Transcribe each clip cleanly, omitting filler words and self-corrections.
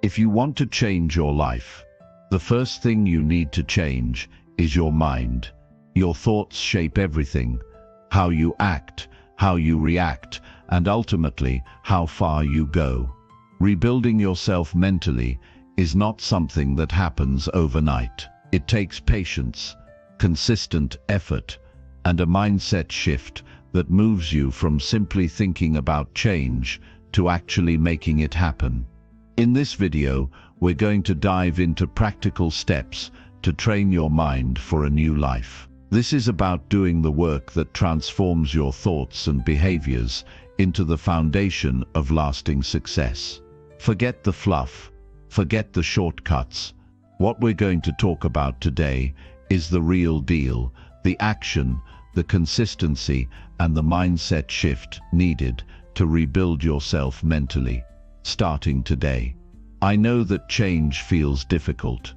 If you want to change your life, the first thing you need to change is your mind. Your thoughts shape everything: how you act, how you react, and ultimately how far you go. Rebuilding yourself mentally is not something that happens overnight. It takes patience, consistent effort, and a mindset shift that moves you from simply thinking about change to actually making it happen. In this video, we're going to dive into practical steps to train your mind for a new life. This is about doing the work that transforms your thoughts and behaviors into the foundation of lasting success. Forget the fluff, forget the shortcuts. What we're going to talk about today is the real deal, the action, the consistency, and the mindset shift needed to rebuild yourself mentally, starting today. I know that change feels difficult.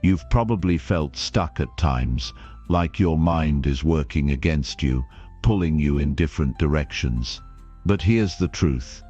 You've probably felt stuck at times, like your mind is working against you, pulling you in different directions. But here's the truth.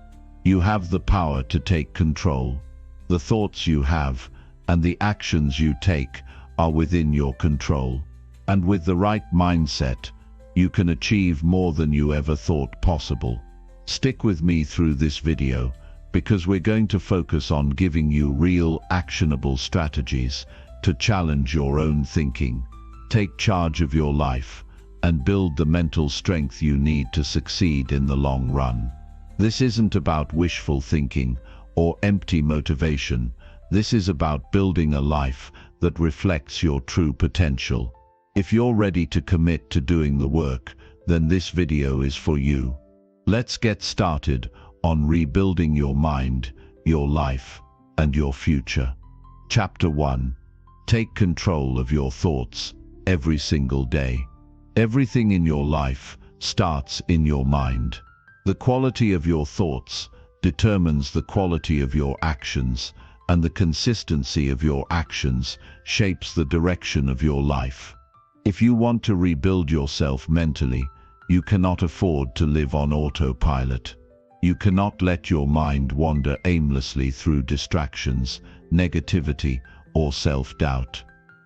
You have the power to take control. The thoughts you have and the actions you take are within your control. And with the right mindset, you can achieve more than you ever thought possible. Stick with me through this video, because we're going to focus on giving you real, actionable strategies to challenge your own thinking, take charge of your life, and build the mental strength you need to succeed in the long run. This isn't about wishful thinking or empty motivation. This is about building a life that reflects your true potential. If you're ready to commit to doing the work, then this video is for you. Let's get started on rebuilding your mind, your life, and your future. Chapter 1. Take control of your thoughts every single day. Everything in your life starts in your mind. The quality of your thoughts determines the quality of your actions, and the consistency of your actions shapes the direction of your life. If you want to rebuild yourself mentally, you cannot afford to live on autopilot. You cannot let your mind wander aimlessly through distractions, negativity, or self-doubt.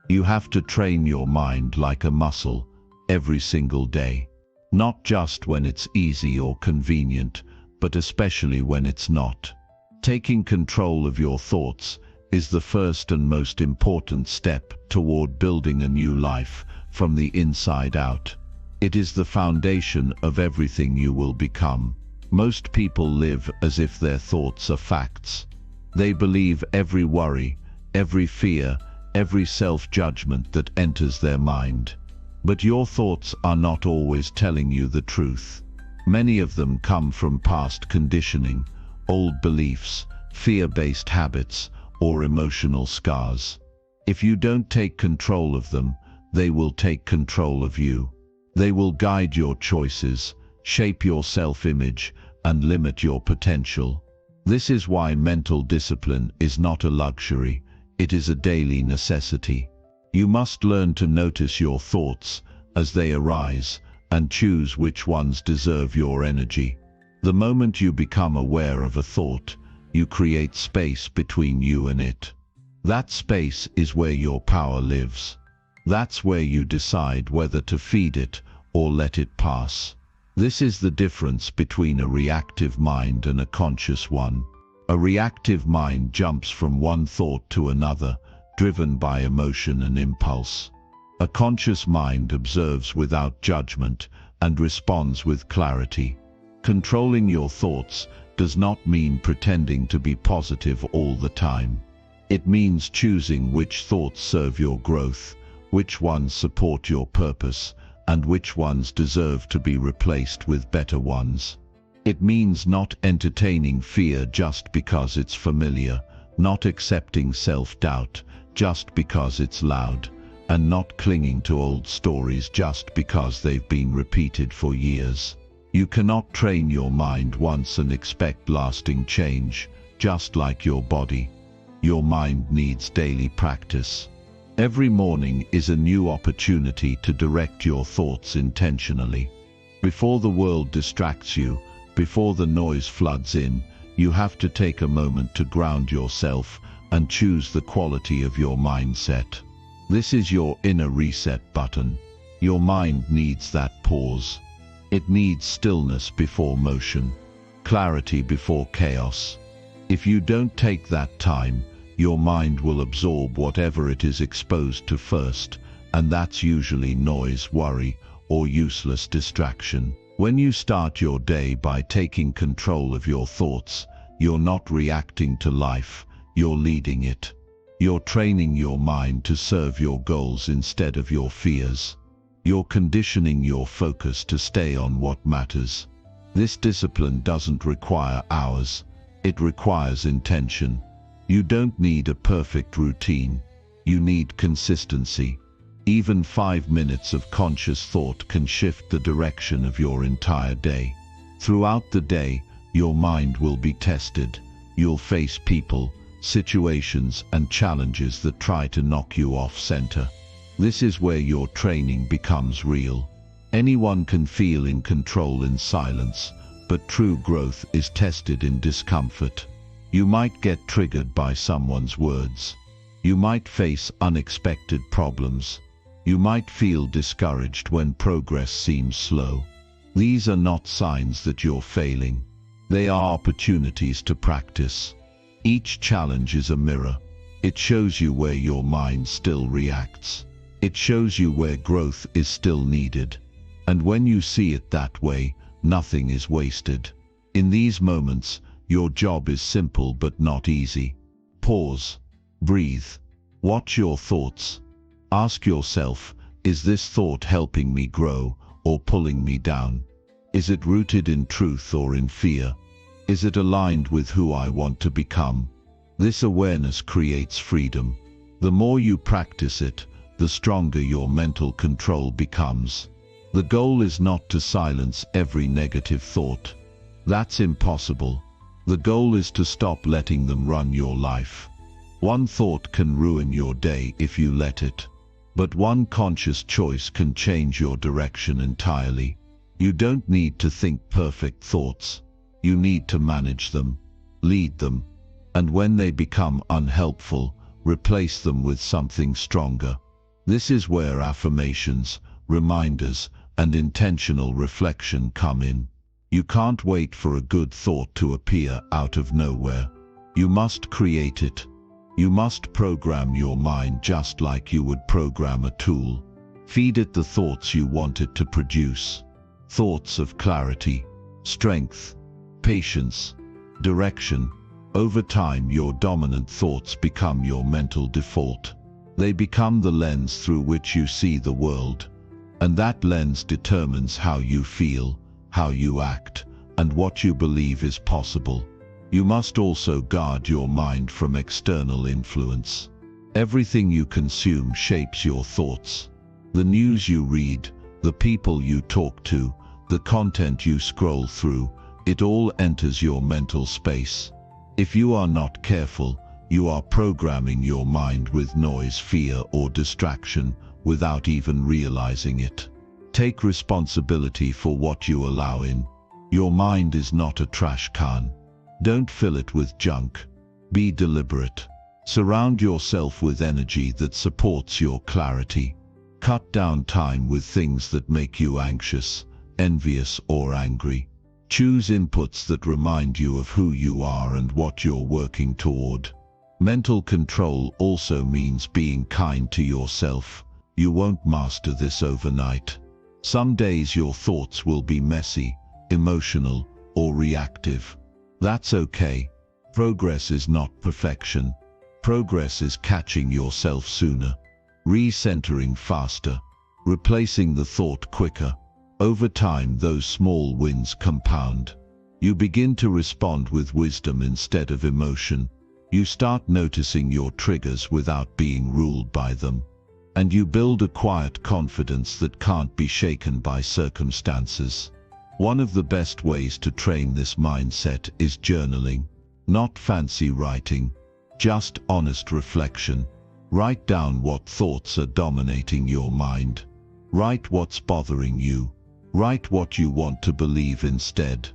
You have to train your mind like a muscle every single day. Not just when it's easy or convenient, but especially when it's not. Taking control of your thoughts is the first and most important step toward building a new life from the inside out. It is the foundation of everything you will become. Most people live as if their thoughts are facts. They believe every worry, every fear, every self-judgment that enters their mind. But your thoughts are not always telling you the truth. Many of them come from past conditioning, old beliefs, fear-based habits, or emotional scars. If you don't take control of them, they will take control of you. They will guide your choices, shape your self-image, and limit your potential. This is why mental discipline is not a luxury, it is a daily necessity. You must learn to notice your thoughts as they arise and choose which ones deserve your energy. The moment you become aware of a thought, you create space between you and it. That space is where your power lives. That's where you decide whether to feed it or let it pass. This is the difference between a reactive mind and a conscious one. A reactive mind jumps from one thought to another, driven by emotion and impulse. A conscious mind observes without judgment and responds with clarity. Controlling your thoughts does not mean pretending to be positive all the time. It means choosing which thoughts serve your growth, which ones support your purpose, and which ones deserve to be replaced with better ones. It means not entertaining fear just because it's familiar, not accepting self-doubt just because it's loud, and not clinging to old stories just because they've been repeated for years. You cannot train your mind once and expect lasting change, just like your body. Your mind needs daily practice. Every morning is a new opportunity to direct your thoughts intentionally. Before the world distracts you, before the noise floods in, you have to take a moment to ground yourself and choose the quality of your mindset. This is your inner reset button. Your mind needs that pause. It needs stillness before motion, clarity before chaos. If you don't take that time, your mind will absorb whatever it is exposed to first, and that's usually noise, worry, or useless distraction. When you start your day by taking control of your thoughts, you're not reacting to life, you're leading it. You're training your mind to serve your goals instead of your fears. You're conditioning your focus to stay on what matters. This discipline doesn't require hours, it requires intention. You don't need a perfect routine, you need consistency. Even 5 minutes of conscious thought can shift the direction of your entire day. Throughout the day, your mind will be tested. You'll face people, situations, and challenges that try to knock you off center. This is where your training becomes real. Anyone can feel in control in silence, but true growth is tested in discomfort. You might get triggered by someone's words. You might face unexpected problems. You might feel discouraged when progress seems slow. These are not signs that you're failing. They are opportunities to practice. Each challenge is a mirror. It shows you where your mind still reacts. It shows you where growth is still needed. And when you see it that way, nothing is wasted. In these moments, your job is simple but not easy. Pause. Breathe. Watch your thoughts. Ask yourself, is this thought helping me grow or pulling me down? Is it rooted in truth or in fear? Is it aligned with who I want to become? This awareness creates freedom. The more you practice it, the stronger your mental control becomes. The goal is not to silence every negative thought. That's impossible. The goal is to stop letting them run your life. One thought can ruin your day if you let it. But one conscious choice can change your direction entirely. You don't need to think perfect thoughts. You need to manage them, lead them, and when they become unhelpful, replace them with something stronger. This is where affirmations, reminders, and intentional reflection come in. You can't wait for a good thought to appear out of nowhere. You must create it. You must program your mind just like you would program a tool. Feed it the thoughts you want it to produce. Thoughts of clarity, strength, patience, direction. Over time, your dominant thoughts become your mental default. They become the lens through which you see the world. And that lens determines how you feel, how you act, and what you believe is possible. You must also guard your mind from external influence. Everything you consume shapes your thoughts. The news you read, the people you talk to, the content you scroll through, it all enters your mental space. If you are not careful, you are programming your mind with noise, fear, or distraction without even realizing it. Take responsibility for what you allow in. Your mind is not a trash can. Don't fill it with junk. Be deliberate. Surround yourself with energy that supports your clarity. Cut down time with things that make you anxious, envious, or angry. Choose inputs that remind you of who you are and what you're working toward. Mental control also means being kind to yourself. You won't master this overnight. Some days your thoughts will be messy, emotional, or reactive. That's okay. Progress is not perfection. Progress is catching yourself sooner, recentering faster, replacing the thought quicker. Over time, those small wins compound. You begin to respond with wisdom instead of emotion. You start noticing your triggers without being ruled by them. And you build a quiet confidence that can't be shaken by circumstances. One of the best ways to train this mindset is journaling. Not fancy writing, just honest reflection. Write down what thoughts are dominating your mind. Write what's bothering you. Write what you want to believe instead.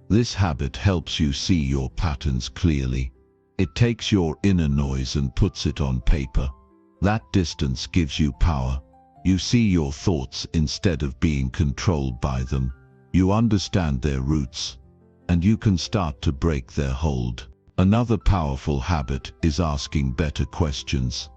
This habit helps you see your patterns clearly. It takes your inner noise and puts it on paper. That distance gives you power. You see your thoughts instead of being controlled by them. You understand their roots, and you can start to break their hold. Another powerful habit is asking better questions.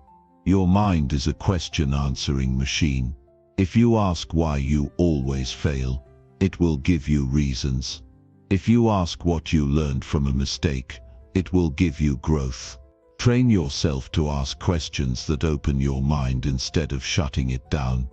Your mind is a question-answering machine. If you ask why you always fail, it will give you reasons. If you ask what you learned from a mistake, it will give you growth. Train yourself to ask questions that open your mind instead of shutting it down.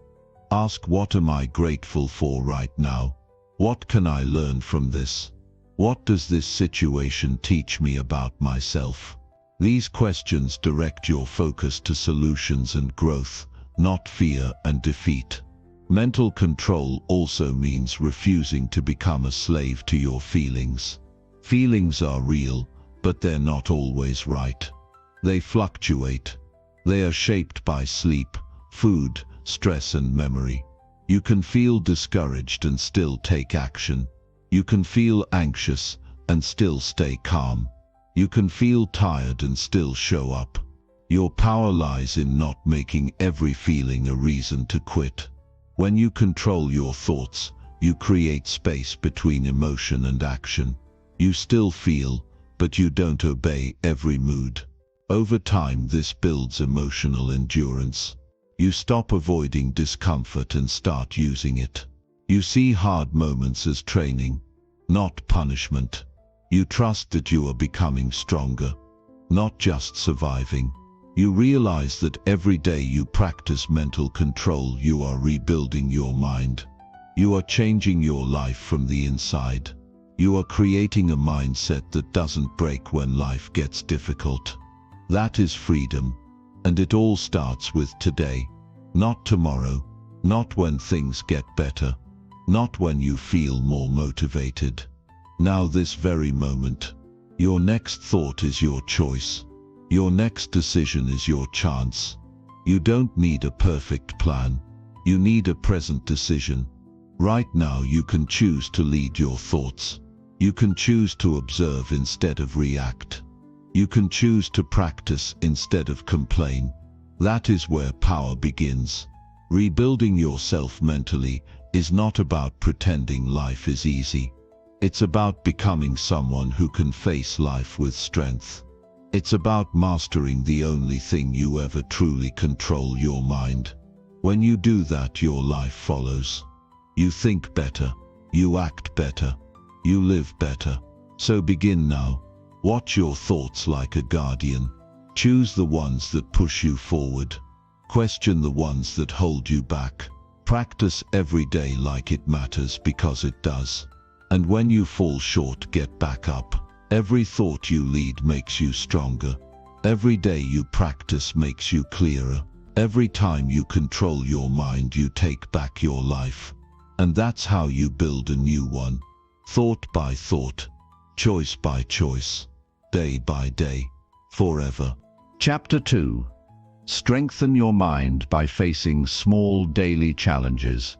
Ask, what am I grateful for right now? What can I learn from this? What does this situation teach me about myself? These questions direct your focus to solutions and growth, not fear and defeat. Mental control also means refusing to become a slave to your feelings. Feelings are real, but they're not always right. They fluctuate. They are shaped by sleep, food, stress and memory. You can feel discouraged and still take action. You can feel anxious and still stay calm. You can feel tired and still show up. Your power lies in not making every feeling a reason to quit. When you control your thoughts, you create space between emotion and action. You still feel, but you don't obey every mood. Over time, this builds emotional endurance. You stop avoiding discomfort and start using it. You see hard moments as training, not punishment. You trust that you are becoming stronger, not just surviving. You realize that every day you practice mental control, you are rebuilding your mind. You are changing your life from the inside. You are creating a mindset that doesn't break when life gets difficult. That is freedom, and it all starts with today, not tomorrow, not when things get better, not when you feel more motivated. Now, this very moment. Your next thought is your choice. Your next decision is your chance. You don't need a perfect plan. You need a present decision. Right now you can choose to lead your thoughts. You can choose to observe instead of react. You can choose to practice instead of complain. That is where power begins. Rebuilding yourself mentally is not about pretending life is easy. It's about becoming someone who can face life with strength. It's about mastering the only thing you ever truly control, your mind. When you do that, your life follows. You think better, you act better, you live better. So begin now. Watch your thoughts like a guardian. Choose the ones that push you forward. Question the ones that hold you back. Practice every day like it matters, because it does. And when you fall short, get back up. Every thought you lead makes you stronger. Every day you practice makes you clearer. Every time you control your mind, you take back your life. And that's how you build a new one. Thought by thought, choice by choice, day by day, forever. Chapter 2. Strengthen your mind by facing small daily challenges.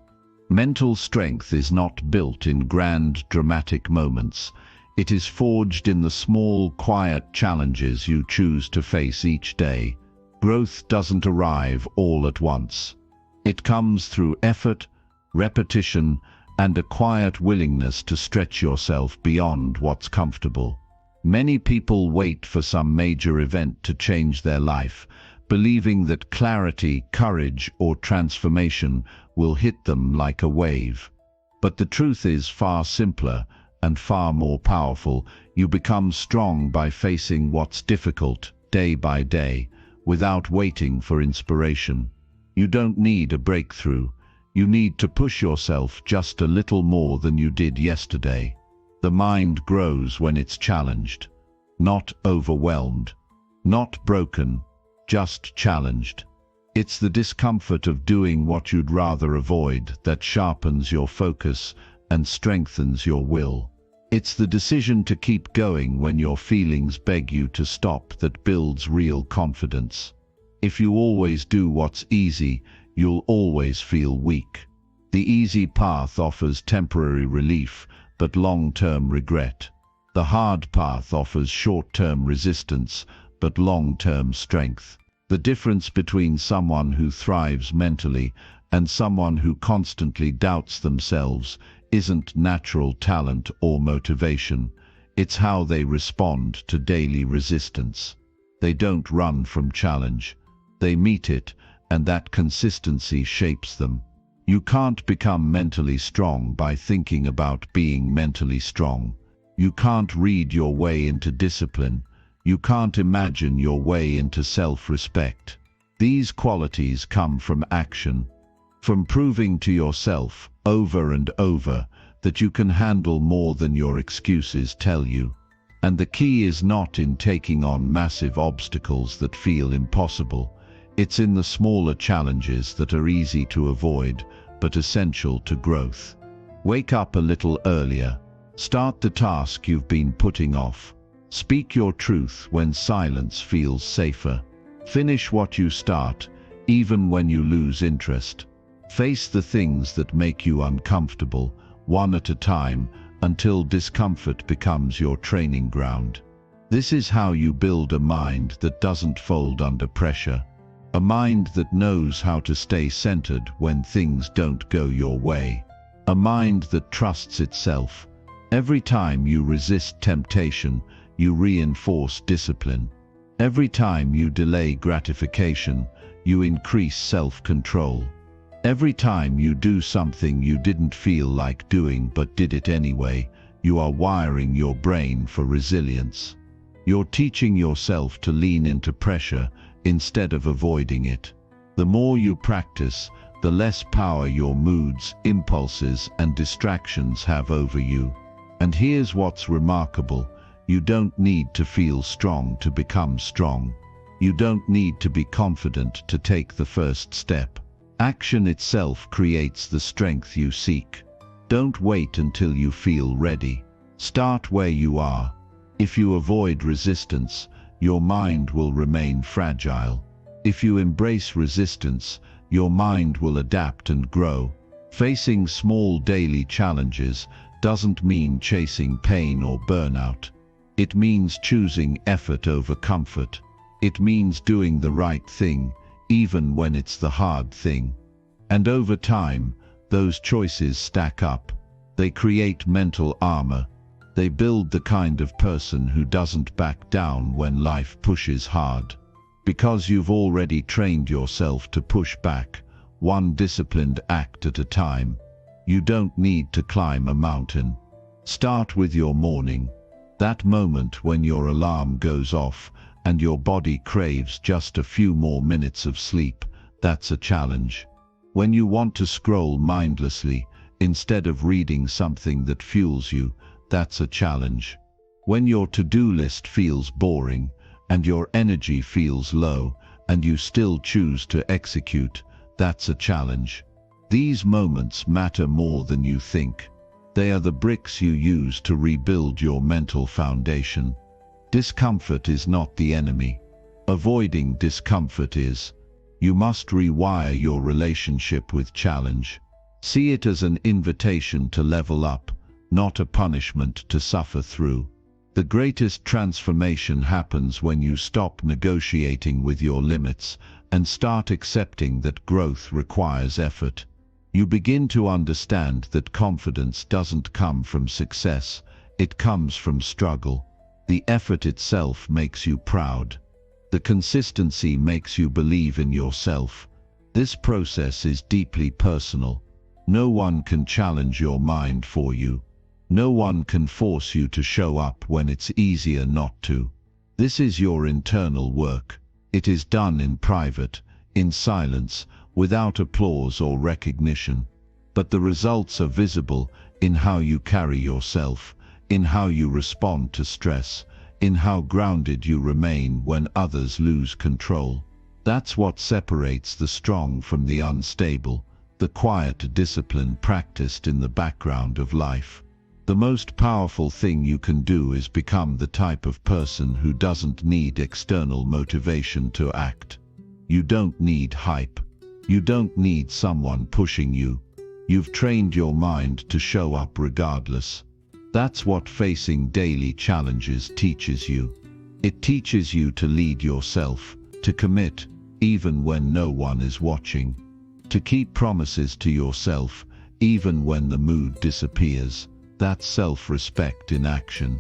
Mental strength is not built in grand, dramatic moments. It is forged in the small, quiet challenges you choose to face each day. Growth doesn't arrive all at once. It comes through effort, repetition, and a quiet willingness to stretch yourself beyond what's comfortable. Many people wait for some major event to change their life, believing that clarity, courage, or transformation will hit them like a wave. But the truth is far simpler and far more powerful. You become strong by facing what's difficult day by day, without waiting for inspiration. You don't need a breakthrough. You need to push yourself just a little more than you did yesterday. The mind grows when it's challenged, not overwhelmed, not broken, just challenged. It's the discomfort of doing what you'd rather avoid that sharpens your focus and strengthens your will. It's the decision to keep going when your feelings beg you to stop that builds real confidence. If you always do what's easy, you'll always feel weak. The easy path offers temporary relief, but long-term regret. The hard path offers short-term resistance, but long-term strength. The difference between someone who thrives mentally and someone who constantly doubts themselves isn't natural talent or motivation. It's how they respond to daily resistance. They don't run from challenge. They meet it, and that consistency shapes them. You can't become mentally strong by thinking about being mentally strong. You can't read your way into discipline. You can't imagine your way into self-respect. These qualities come from action, from proving to yourself over and over that you can handle more than your excuses tell you. And the key is not in taking on massive obstacles that feel impossible. It's in the smaller challenges that are easy to avoid, but essential to growth. Wake up a little earlier. Start the task you've been putting off. Speak your truth when silence feels safer. Finish what you start, even when you lose interest. Face the things that make you uncomfortable, one at a time, until discomfort becomes your training ground. This is how you build a mind that doesn't fold under pressure. A mind that knows how to stay centered when things don't go your way. A mind that trusts itself. Every time you resist temptation, you reinforce discipline. Every time you delay gratification, you increase self-control. Every time you do something you didn't feel like doing but did it anyway, you are wiring your brain for resilience. You're teaching yourself to lean into pressure instead of avoiding it. The more you practice, the less power your moods, impulses, and distractions have over you. And here's what's remarkable. You don't need to feel strong to become strong. You don't need to be confident to take the first step. Action itself creates the strength you seek. Don't wait until you feel ready. Start where you are. If you avoid resistance, your mind will remain fragile. If you embrace resistance, your mind will adapt and grow. Facing small daily challenges doesn't mean chasing pain or burnout. It means choosing effort over comfort. It means doing the right thing, even when it's the hard thing. And over time, those choices stack up. They create mental armor. They build the kind of person who doesn't back down when life pushes hard. Because you've already trained yourself to push back, one disciplined act at a time. You don't need to climb a mountain. Start with your morning. That moment when your alarm goes off and your body craves just a few more minutes of sleep, that's a challenge. When you want to scroll mindlessly instead of reading something that fuels you, that's a challenge. When your to-do list feels boring and your energy feels low and you still choose to execute, that's a challenge. These moments matter more than you think. They are the bricks you use to rebuild your mental foundation. Discomfort is not the enemy. Avoiding discomfort is. You must rewire your relationship with challenge. See it as an invitation to level up, not a punishment to suffer through. The greatest transformation happens when you stop negotiating with your limits and start accepting that growth requires effort. You begin to understand that confidence doesn't come from success, it comes from struggle. The effort itself makes you proud. The consistency makes you believe in yourself. This process is deeply personal. No one can challenge your mind for you. No one can force you to show up when it's easier not to. This is your internal work. It is done in private, in silence, without applause or recognition. But the results are visible in how you carry yourself, in how you respond to stress, in how grounded you remain when others lose control. That's what separates the strong from the unstable, the quiet discipline practiced in the background of life. The most powerful thing you can do is become the type of person who doesn't need external motivation to act. You don't need hype. You don't need someone pushing you. You've trained your mind to show up regardless. That's what facing daily challenges teaches you. It teaches you to lead yourself, to commit, even when no one is watching, to keep promises to yourself, even when the mood disappears. That's self-respect in action.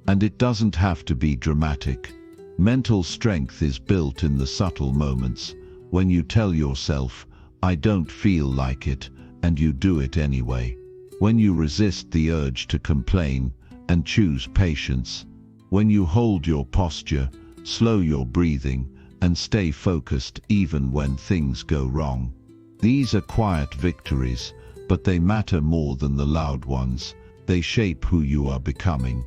And it doesn't have to be dramatic. Mental strength is built in the subtle moments, when you tell yourself, "I don't feel like it," and you do it anyway. When you resist the urge to complain and choose patience. When you hold your posture, slow your breathing, and stay focused even when things go wrong. These are quiet victories, but they matter more than the loud ones. They shape who you are becoming.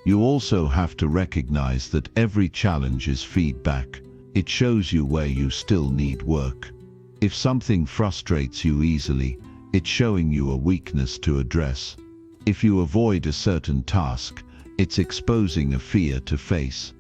You also have to recognize that every challenge is feedback. It shows you where you still need work. If something frustrates you easily, it's showing you a weakness to address. If you avoid a certain task, it's exposing a fear to face.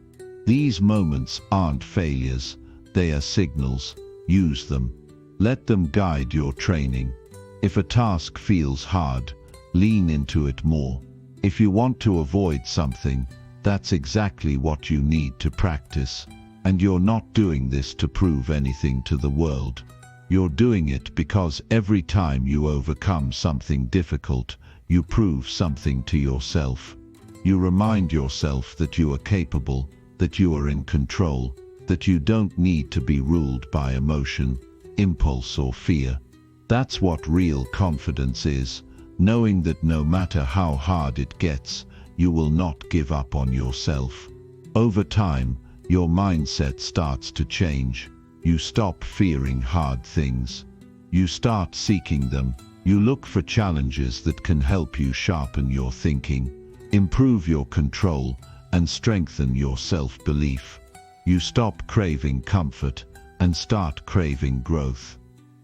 These moments aren't failures, they are signals. Use them. Let them guide your training. If a task feels hard, lean into it more. If you want to avoid something, that's exactly what you need to practice. And you're not doing this to prove anything to the world. You're doing it because every time you overcome something difficult, you prove something to yourself. You remind yourself that you are capable, that you are in control, that you don't need to be ruled by emotion, impulse or fear. That's what real confidence is, knowing that no matter how hard it gets, you will not give up on yourself. Over time, your mindset starts to change. You stop fearing hard things. You start seeking them. You look for challenges that can help you sharpen your thinking, improve your control, and strengthen your self-belief. You stop craving comfort and start craving growth.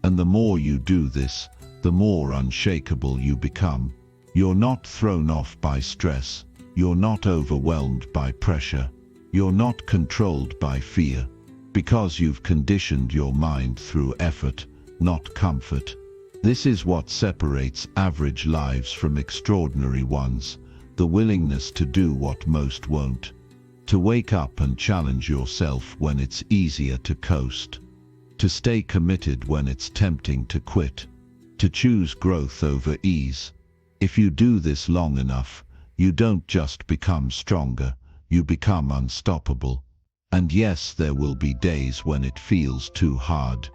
And the more you do this, the more unshakable you become. You're not thrown off by stress. You're not overwhelmed by pressure. You're not controlled by fear. Because you've conditioned your mind through effort, not comfort. This is what separates average lives from extraordinary ones. The willingness to do what most won't. To wake up and challenge yourself when it's easier to coast. To stay committed when it's tempting to quit. To choose growth over ease. If you do this long enough, you don't just become stronger, you become unstoppable. And yes, there will be days when it feels too hard.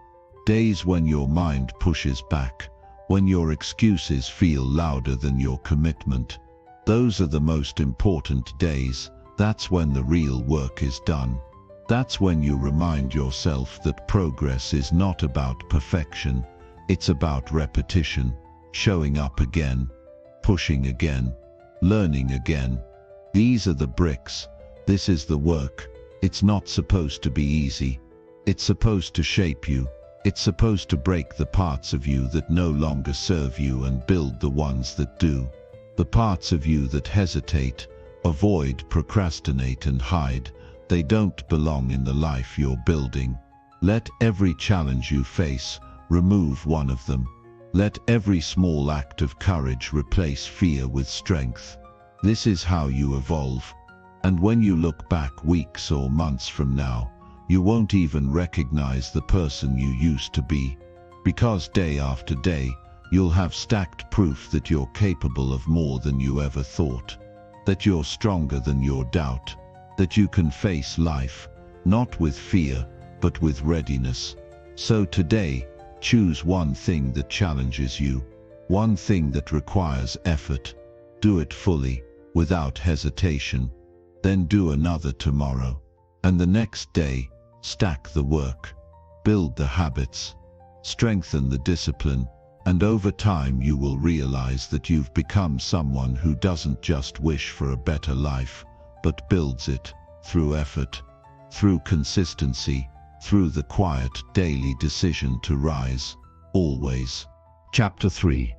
Days when your mind pushes back, when your excuses feel louder than your commitment. Those are the most important days. That's when the real work is done. That's when you remind yourself that progress is not about perfection. It's about repetition, showing up again, pushing again, learning again. These are the bricks. This is the work. It's not supposed to be easy. It's supposed to shape you. It's supposed to break the parts of you that no longer serve you and build the ones that do. The parts of you that hesitate, avoid, procrastinate and hide, they don't belong in the life you're building. Let every challenge you face remove one of them. Let every small act of courage replace fear with strength. This is how you evolve. And when you look back weeks or months from now, you won't even recognize the person you used to be. Because day after day, you'll have stacked proof that you're capable of more than you ever thought. That you're stronger than your doubt. That you can face life, not with fear, but with readiness. So today, choose one thing that challenges you. One thing that requires effort. Do it fully, without hesitation. Then do another tomorrow. And the next day, stack the work. Build the habits. Strengthen the discipline. And over time you will realize that you've become someone who doesn't just wish for a better life, but builds it through effort, through consistency, through the quiet daily decision to rise, always. Chapter 3.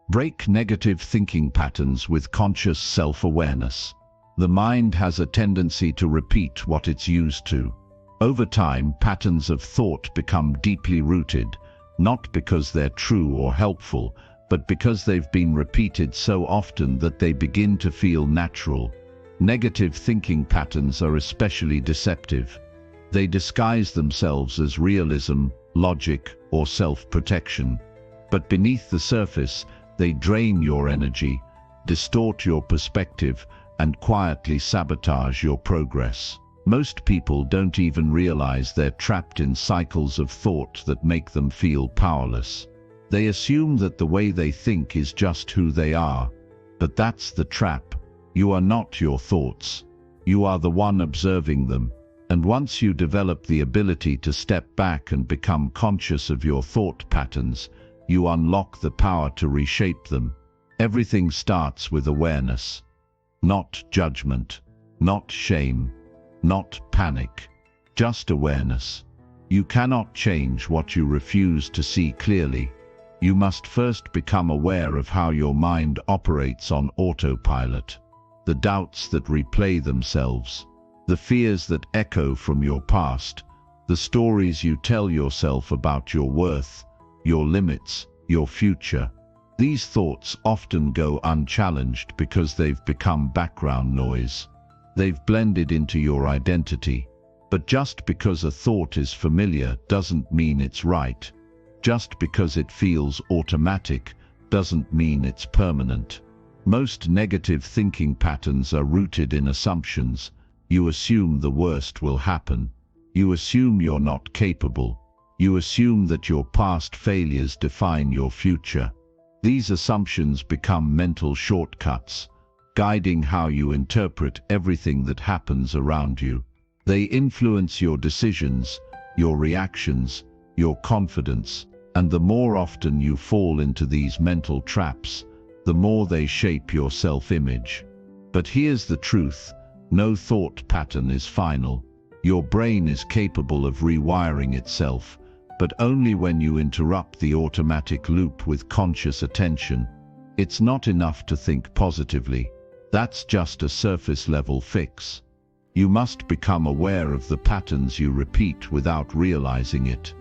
Break negative thinking patterns with conscious self-awareness. The mind has a tendency to repeat what it's used to. Over time, patterns of thought become deeply rooted, not because they're true or helpful, but because they've been repeated so often that they begin to feel natural. Negative thinking patterns are especially deceptive. They disguise themselves as realism, logic, or self-protection. But beneath the surface, they drain your energy, distort your perspective, and quietly sabotage your progress. Most people don't even realize they're trapped in cycles of thought that make them feel powerless. They assume that the way they think is just who they are. But that's the trap. You are not your thoughts. You are the one observing them. And once you develop the ability to step back and become conscious of your thought patterns, you unlock the power to reshape them. Everything starts with awareness. Not judgment, not shame, not panic, just awareness. You cannot change what you refuse to see clearly. You must first become aware of how your mind operates on autopilot. The doubts that replay themselves, the fears that echo from your past, the stories you tell yourself about your worth, your limits, your future. These thoughts often go unchallenged because they've become background noise. They've blended into your identity. But just because a thought is familiar doesn't mean it's right. Just because it feels automatic doesn't mean it's permanent. Most negative thinking patterns are rooted in assumptions. You assume the worst will happen. You assume you're not capable. You assume that your past failures define your future. These assumptions become mental shortcuts, guiding how you interpret everything that happens around you. They influence your decisions, your reactions, your confidence, and the more often you fall into these mental traps, the more they shape your self-image. But here's the truth: no thought pattern is final. Your brain is capable of rewiring itself, but only when you interrupt the automatic loop with conscious attention. It's not enough to think positively. That's just a surface-level fix. You must become aware of the patterns you repeat without realizing it.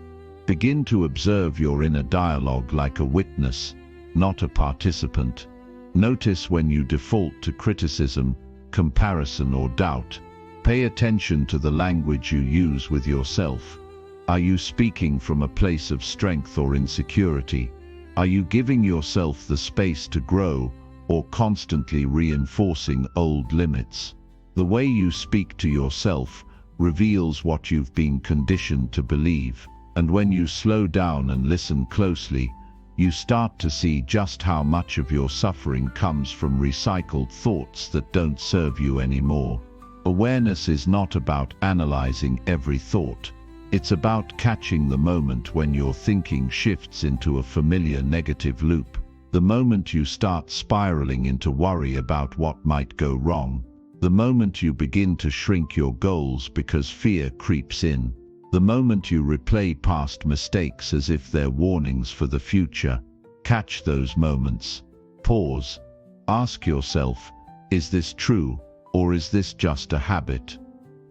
Begin to observe your inner dialogue like a witness, not a participant. Notice when you default to criticism, comparison, or doubt. Pay attention to the language you use with yourself. Are you speaking from a place of strength or insecurity? Are you giving yourself the space to grow, or constantly reinforcing old limits? The way you speak to yourself reveals what you've been conditioned to believe. And when you slow down and listen closely, you start to see just how much of your suffering comes from recycled thoughts that don't serve you anymore. Awareness is not about analyzing every thought. It's about catching the moment when your thinking shifts into a familiar negative loop. The moment you start spiraling into worry about what might go wrong. The moment you begin to shrink your goals because fear creeps in. The moment you replay past mistakes as if they're warnings for the future. Catch those moments. Pause. Ask yourself, is this true, or is this just a habit?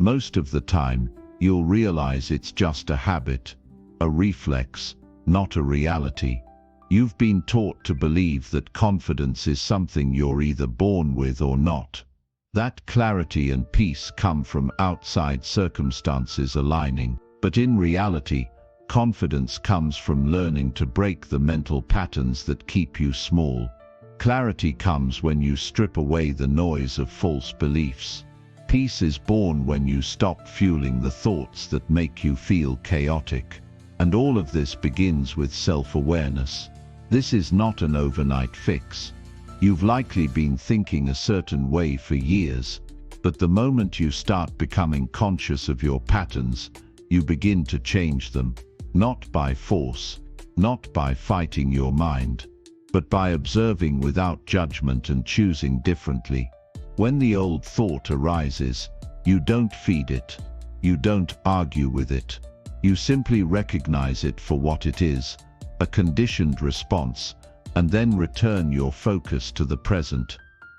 Most of the time, you'll realize it's just a habit, a reflex, not a reality. You've been taught to believe that confidence is something you're either born with or not. That clarity and peace come from outside circumstances aligning. But in reality, confidence comes from learning to break the mental patterns that keep you small. Clarity comes when you strip away the noise of false beliefs. Peace is born when you stop fueling the thoughts that make you feel chaotic. And all of this begins with self-awareness. This is not an overnight fix. You've likely been thinking a certain way for years, but the moment you start becoming conscious of your patterns, you begin to change them, not by force, not by fighting your mind, but by observing without judgment and choosing differently. When the old thought arises, you don't feed it, you don't argue with it, you simply recognize it for what it is, a conditioned response, and then return your focus to the present.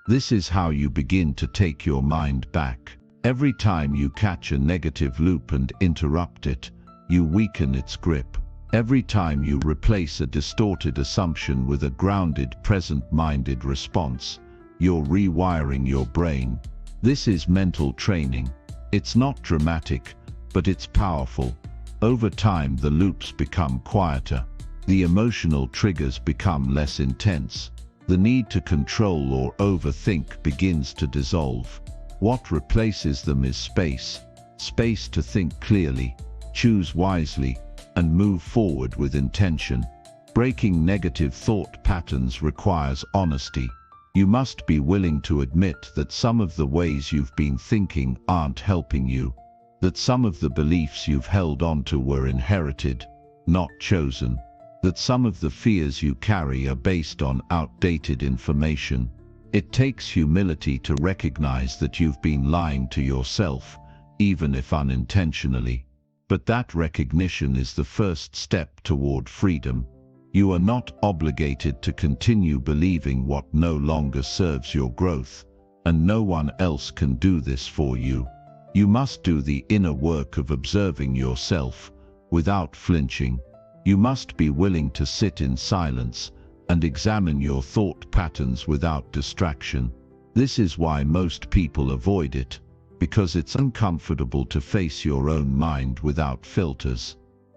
This is how you begin to take your mind back. Every time you catch a negative loop and interrupt it, you weaken its grip. Every time you replace a distorted assumption with a grounded, present-minded response, you're rewiring your brain. This is mental training. It's not dramatic, but it's powerful. Over time, the loops become quieter. The emotional triggers become less intense. The need to control or overthink begins to dissolve. What replaces them is space. Space to think clearly, choose wisely, and move forward with intention. Breaking negative thought patterns requires honesty. You must be willing to admit that some of the ways you've been thinking aren't helping you, that some of the beliefs you've held onto were inherited, not chosen, that some of the fears you carry are based on outdated information. It takes humility to recognize that you've been lying to yourself, even if unintentionally. But that recognition is the first step toward freedom. You are not obligated to continue believing what no longer serves your growth, and no one else can do this for you. You must do the inner work of observing yourself without flinching. You must be willing to sit in silence and examine your thought patterns without distraction. This is why most people avoid it, because it's uncomfortable to face your own mind without filters.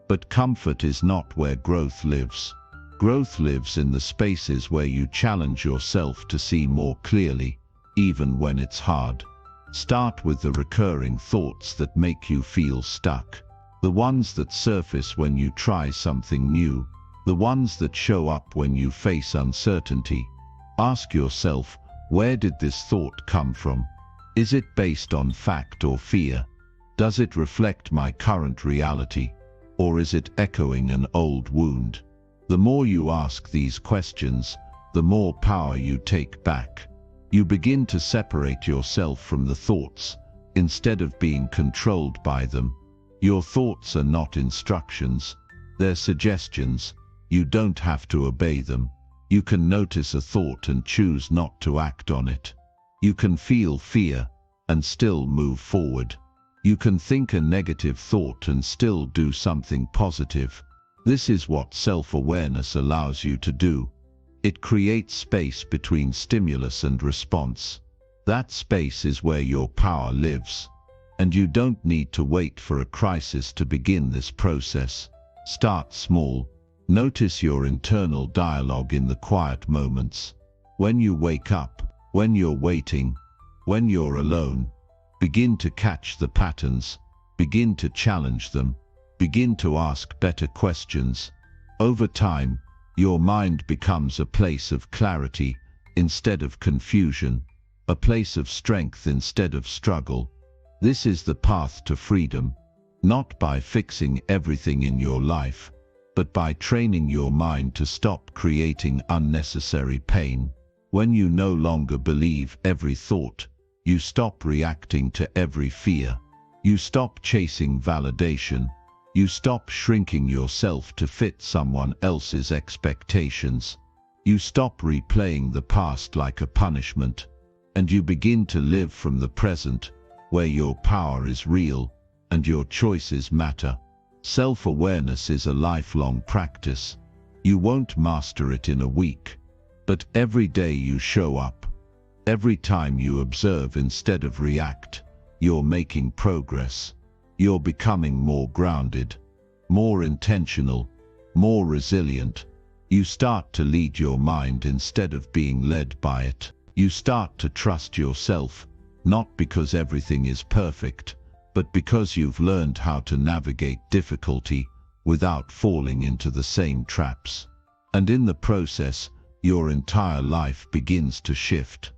But comfort is not where growth lives. Growth lives in the spaces where you challenge yourself to see more clearly, even when it's hard. Start with the recurring thoughts that make you feel stuck. The ones that surface when you try something new. The ones that show up when you face uncertainty. Ask yourself, where did this thought come from? Is it based on fact or fear? Does it reflect my current reality? Or is it echoing an old wound? The more you ask these questions, the more power you take back. You begin to separate yourself from the thoughts, instead of being controlled by them. Your thoughts are not instructions, they're suggestions. You don't have to obey them. You can notice a thought and choose not to act on it. You can feel fear and still move forward. You can think a negative thought and still do something positive. This is what self-awareness allows you to do. It creates space between stimulus and response. That space is where your power lives. And you don't need to wait for a crisis to begin this process. Start small. Notice your internal dialogue in the quiet moments. When you wake up, when you're waiting, when you're alone, begin to catch the patterns, begin to challenge them, begin to ask better questions. Over time, your mind becomes a place of clarity instead of confusion, a place of strength instead of struggle. This is the path to freedom, not by fixing everything in your life, but by training your mind to stop creating unnecessary pain. When you no longer believe every thought, you stop reacting to every fear. You stop chasing validation. You stop shrinking yourself to fit someone else's expectations. You stop replaying the past like a punishment, and you begin to live from the present, where your power is real and your choices matter. Self-awareness is a lifelong practice. You won't master it in a week, but every day you show up, every time you observe instead of react, you're making progress. You're becoming more grounded, more intentional, more resilient. You start to lead your mind instead of being led by it. You start to trust yourself, not because everything is perfect, but because you've learned how to navigate difficulty without falling into the same traps. And in the process, your entire life begins to shift.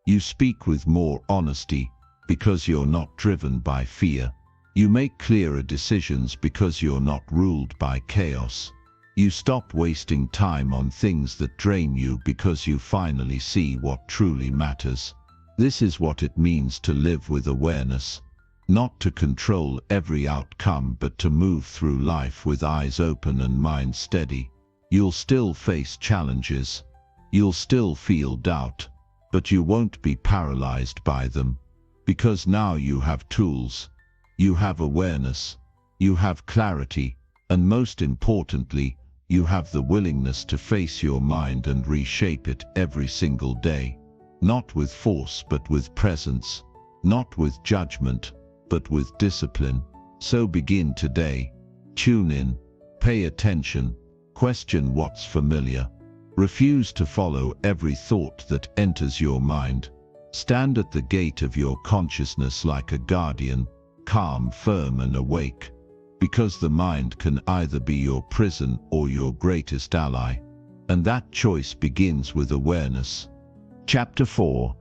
You speak with more honesty because you're not driven by fear. You make clearer decisions because you're not ruled by chaos. You stop wasting time on things that drain you because you finally see what truly matters. This is what it means to live with awareness. Not to control every outcome, but to move through life with eyes open and mind steady. You'll still face challenges. You'll still feel doubt, but you won't be paralyzed by them. Because now you have tools. You have awareness. You have clarity. And most importantly, you have the willingness to face your mind and reshape it every single day. Not with force, but with presence. Not with judgment, but with discipline. So begin today. Tune in, pay attention, question what's familiar. Refuse to follow every thought that enters your mind. Stand at the gate of your consciousness like a guardian, calm, firm and awake. Because the mind can either be your prison or your greatest ally. And that choice begins with awareness. Chapter 4.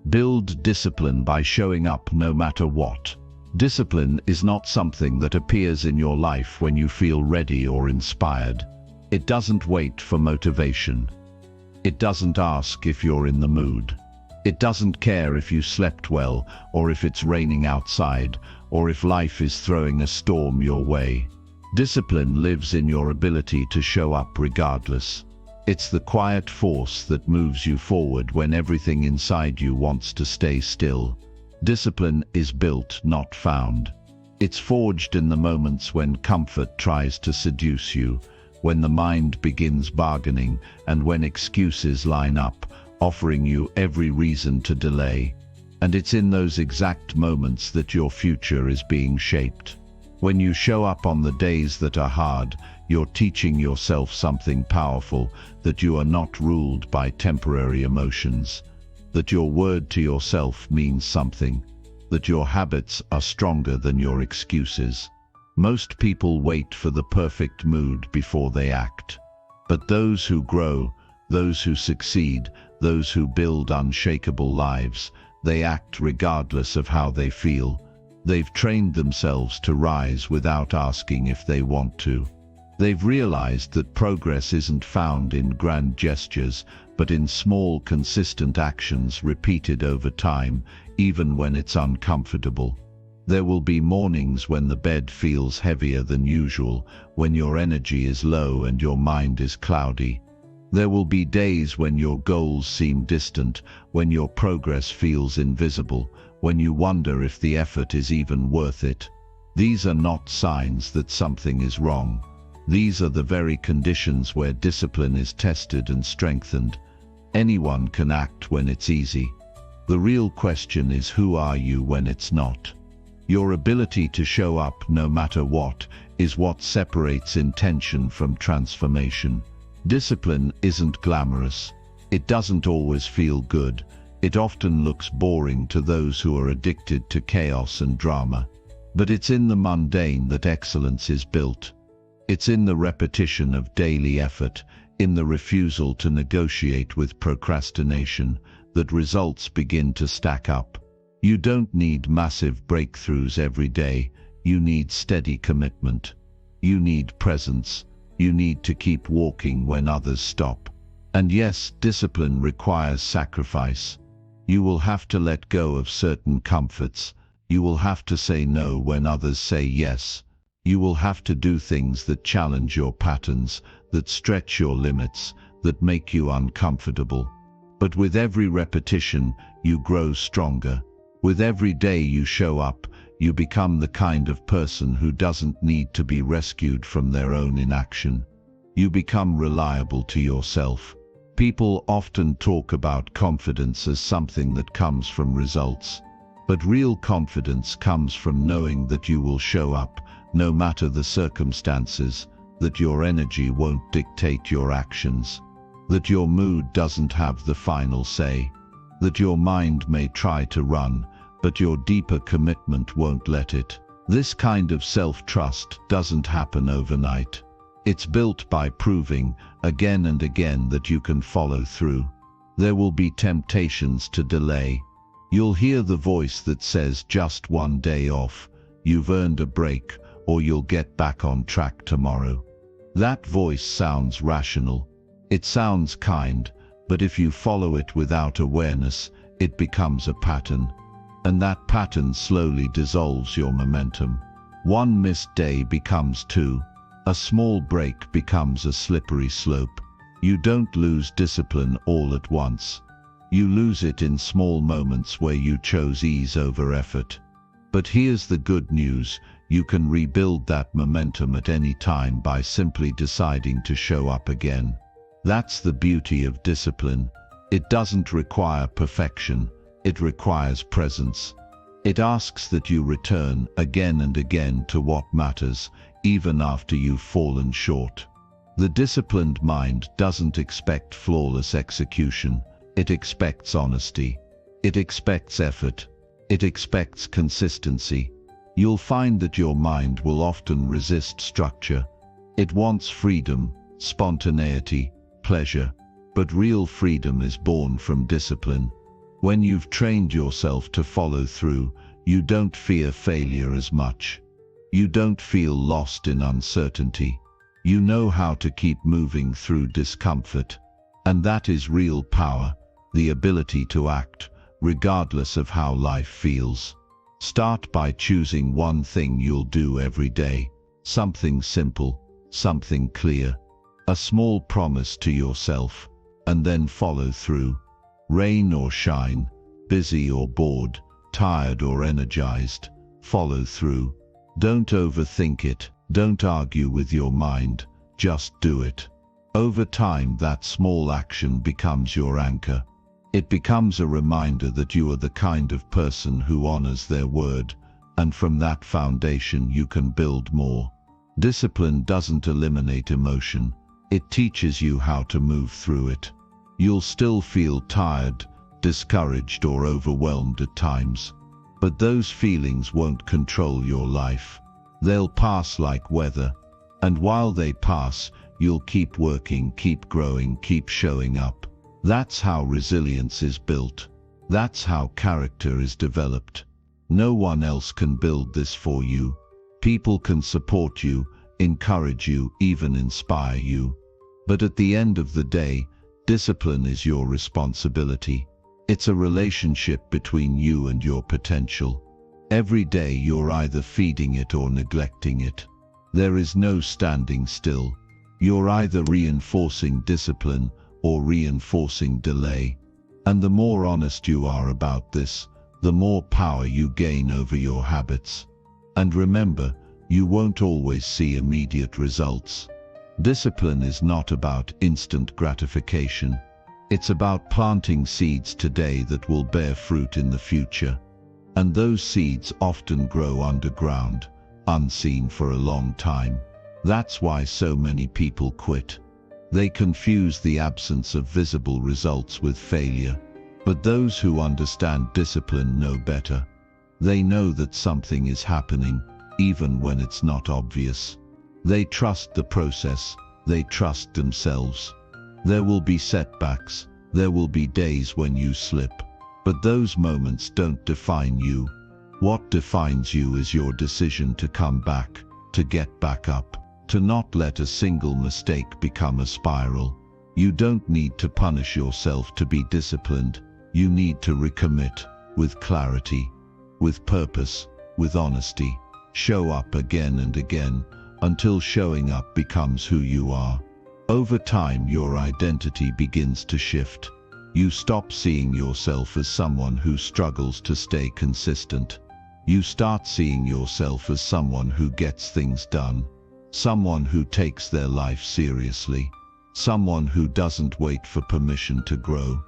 Build discipline by showing up no matter what. Discipline is not something that appears in your life when you feel ready or inspired. It doesn't wait for motivation. It doesn't ask if you're in the mood. It doesn't care if you slept well, or if it's raining outside, or if life is throwing a storm your way. Discipline lives in your ability to show up regardless. It's the quiet force that moves you forward when everything inside you wants to stay still. Discipline is built, not found. It's forged in the moments when comfort tries to seduce you, when the mind begins bargaining, and when excuses line up, offering you every reason to delay. And it's in those exact moments that your future is being shaped. When you show up on the days that are hard, you're teaching yourself something powerful, that you are not ruled by temporary emotions, that your word to yourself means something, that your habits are stronger than your excuses. Most people wait for the perfect mood before they act. But those who grow, those who succeed, those who build unshakable lives, they act regardless of how they feel. They've trained themselves to rise without asking if they want to. They've realized that progress isn't found in grand gestures, but in small, consistent actions repeated over time, even when it's uncomfortable. There will be mornings when the bed feels heavier than usual, when your energy is low and your mind is cloudy. There will be days when your goals seem distant, when your progress feels invisible, when you wonder if the effort is even worth it. These are not signs that something is wrong. These are the very conditions where discipline is tested and strengthened. Anyone can act when it's easy. The real question is, who are you when it's not? Your ability to show up no matter what is what separates intention from transformation. Discipline isn't glamorous. It doesn't always feel good. It often looks boring to those who are addicted to chaos and drama. But it's in the mundane that excellence is built. It's in the repetition of daily effort, in the refusal to negotiate with procrastination, that results begin to stack up. You don't need massive breakthroughs every day. You need steady commitment. You need presence. You need to keep walking when others stop. And yes, discipline requires sacrifice. You will have to let go of certain comforts. You will have to say no when others say yes. You will have to do things that challenge your patterns, that stretch your limits, that make you uncomfortable. But with every repetition, you grow stronger. With every day you show up, you become the kind of person who doesn't need to be rescued from their own inaction. You become reliable to yourself. People often talk about confidence as something that comes from results. But real confidence comes from knowing that you will show up, no matter the circumstances, that your energy won't dictate your actions, that your mood doesn't have the final say, that your mind may try to run, but your deeper commitment won't let it. This kind of self-trust doesn't happen overnight. It's built by proving, again and again, that you can follow through. There will be temptations to delay. You'll hear the voice that says just one day off, you've earned a break, or you'll get back on track tomorrow. That voice sounds rational. It sounds kind, but if you follow it without awareness, it becomes a pattern. And that pattern slowly dissolves your momentum. One missed day becomes two. A small break becomes a slippery slope. You don't lose discipline all at once. You lose it in small moments where you chose ease over effort. But here's the good news. You can rebuild that momentum at any time by simply deciding to show up again. That's the beauty of discipline. It doesn't require perfection, it requires presence. It asks that you return again and again to what matters, even after you've fallen short. The disciplined mind doesn't expect flawless execution. It expects honesty. It expects effort. It expects consistency. You'll find that your mind will often resist structure. It wants freedom, spontaneity, pleasure. But real freedom is born from discipline. When you've trained yourself to follow through, you don't fear failure as much. You don't feel lost in uncertainty. You know how to keep moving through discomfort. And that is real power, the ability to act, regardless of how life feels. Start by choosing one thing you'll do every day. Something simple, something clear. A small promise to yourself, and then follow through. Rain or shine, busy or bored, tired or energized, follow through. Don't overthink it, don't argue with your mind, just do it. Over time, that small action becomes your anchor. It becomes a reminder that you are the kind of person who honors their word, and from that foundation you can build more. Discipline doesn't eliminate emotion, it teaches you how to move through it. You'll still feel tired, discouraged or overwhelmed at times. But those feelings won't control your life. They'll pass like weather. And while they pass, you'll keep working, keep growing, keep showing up. That's how resilience is built. That's how character is developed. No one else can build this for you. People can support you, encourage you, even inspire you. But at the end of the day, discipline is your responsibility. It's a relationship between you and your potential. Every day you're either feeding it or neglecting it. There is no standing still. You're either reinforcing discipline or reinforcing delay. And the more honest you are about this, the more power you gain over your habits. And remember, you won't always see immediate results. Discipline is not about instant gratification. It's about planting seeds today that will bear fruit in the future. And those seeds often grow underground, unseen for a long time. That's why so many people quit. They confuse the absence of visible results with failure. But those who understand discipline know better. They know that something is happening, even when it's not obvious. They trust the process. They trust themselves. There will be setbacks. There will be days when you slip. But those moments don't define you. What defines you is your decision to come back, to get back up, to not let a single mistake become a spiral. You don't need to punish yourself to be disciplined. You need to recommit, with clarity, with purpose, with honesty. Show up again and again, until showing up becomes who you are. Over time, your identity begins to shift. You stop seeing yourself as someone who struggles to stay consistent. You start seeing yourself as someone who gets things done, someone who takes their life seriously, someone who doesn't wait for permission to grow.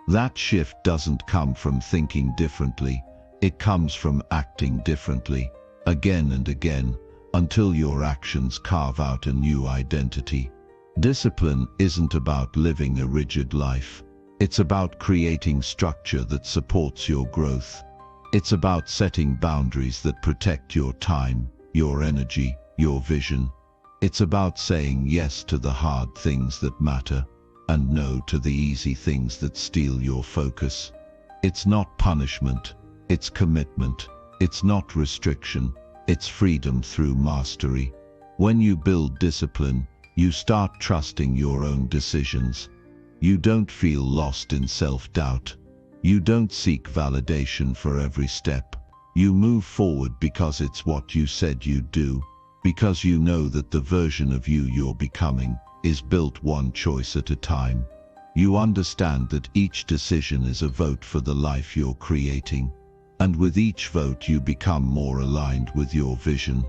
That shift doesn't come from thinking differently, it comes from acting differently, again and again, until your actions carve out a new identity. Discipline isn't about living a rigid life. It's about creating structure that supports your growth. It's about setting boundaries that protect your time, your energy, your vision. It's about saying yes to the hard things that matter, and no to the easy things that steal your focus. It's not punishment, it's commitment. It's not restriction, it's freedom through mastery. When you build discipline, you start trusting your own decisions. You don't feel lost in self-doubt. You don't seek validation for every step. You move forward because it's what you said you'd do, because you know that the version of you you're becoming is built one choice at a time. You understand that each decision is a vote for the life you're creating. And with each vote you become more aligned with your vision.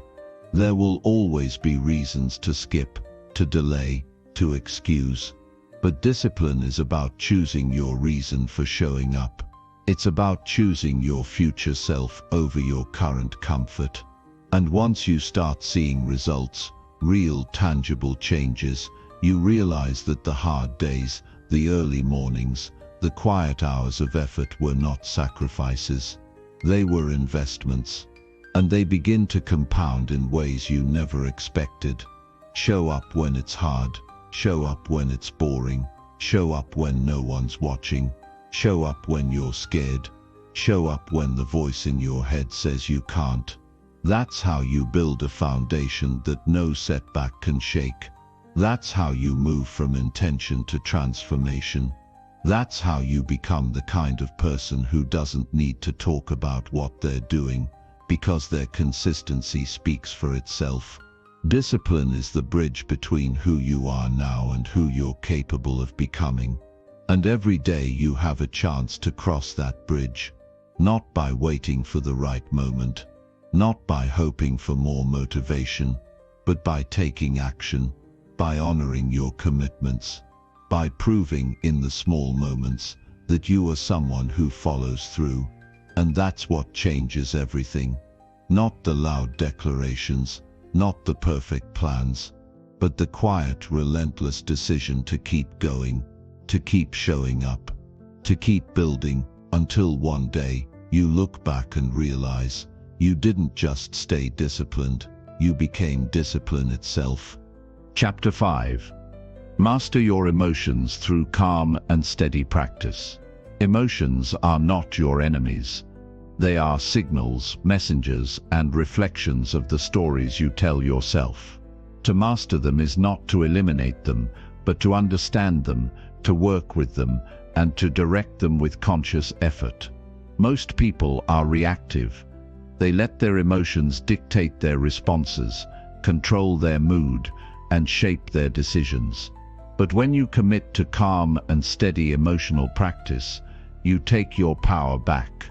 There will always be reasons to skip, to delay, to excuse. But discipline is about choosing your reason for showing up. It's about choosing your future self over your current comfort. And once you start seeing results, real tangible changes, you realize that the hard days, the early mornings, the quiet hours of effort were not sacrifices. They were investments. And they begin to compound in ways you never expected. Show up when it's hard. Show up when it's boring. Show up when no one's watching. Show up when you're scared. Show up when the voice in your head says you can't. That's how you build a foundation that no setback can shake. That's how you move from intention to transformation. That's how you become the kind of person who doesn't need to talk about what they're doing, because their consistency speaks for itself. Discipline is the bridge between who you are now and who you're capable of becoming. And every day you have a chance to cross that bridge, not by waiting for the right moment, not by hoping for more motivation, but by taking action, by honoring your commitments, by proving in the small moments that you are someone who follows through. And that's what changes everything. Not the loud declarations, not the perfect plans, but the quiet, relentless decision to keep going, to keep showing up, to keep building, until one day you look back and realize you didn't just stay disciplined, you became discipline itself. Chapter 5. Master your emotions through calm and steady practice. Emotions are not your enemies. They are signals, messengers, and reflections of the stories you tell yourself. To master them is not to eliminate them, but to understand them, to work with them, and to direct them with conscious effort. Most people are reactive. They let their emotions dictate their responses, control their mood, and shape their decisions. But when you commit to calm and steady emotional practice, you take your power back.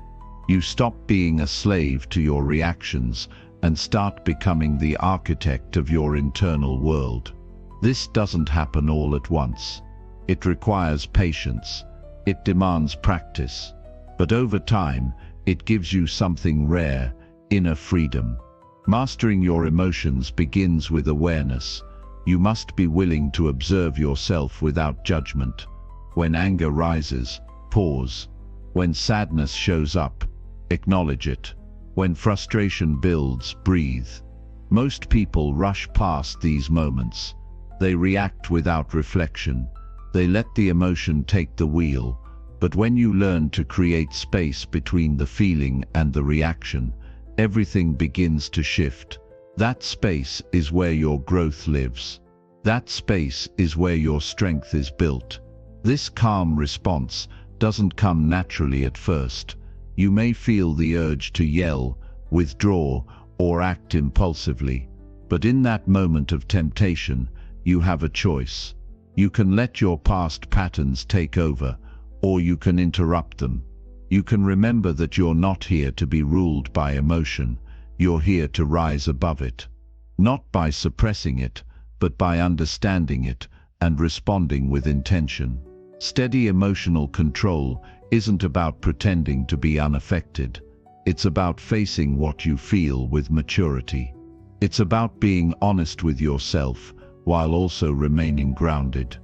You stop being a slave to your reactions and start becoming the architect of your internal world. This doesn't happen all at once. It requires patience. It demands practice. But over time, it gives you something rare, inner freedom. Mastering your emotions begins with awareness. You must be willing to observe yourself without judgment. When anger rises, pause. When sadness shows up, acknowledge it. When frustration builds, breathe. Most people rush past these moments. They react without reflection. They let the emotion take the wheel. But when you learn to create space between the feeling and the reaction, everything begins to shift. That space is where your growth lives. That space is where your strength is built. This calm response doesn't come naturally at first. You may feel the urge to yell, withdraw, or act impulsively. But in that moment of temptation, you have a choice. You can let your past patterns take over, or you can interrupt them. You can remember that you're not here to be ruled by emotion. You're here to rise above it. Not by suppressing it, but by understanding it and responding with intention. Steady emotional control isn't about pretending to be unaffected. It's about facing what you feel with maturity. It's about being honest with yourself while also remaining grounded.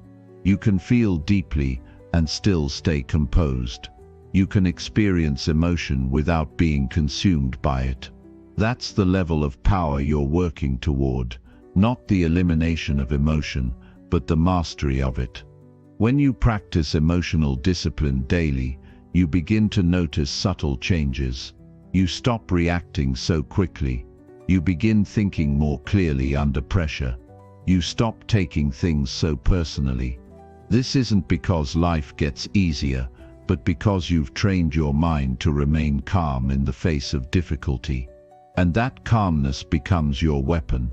You can feel deeply and still stay composed. You can experience emotion without being consumed by it. That's the level of power you're working toward, not the elimination of emotion, but the mastery of it. When you practice emotional discipline daily, you begin to notice subtle changes. You stop reacting so quickly. You begin thinking more clearly under pressure. You stop taking things so personally. This isn't because life gets easier, but because you've trained your mind to remain calm in the face of difficulty. And that calmness becomes your weapon.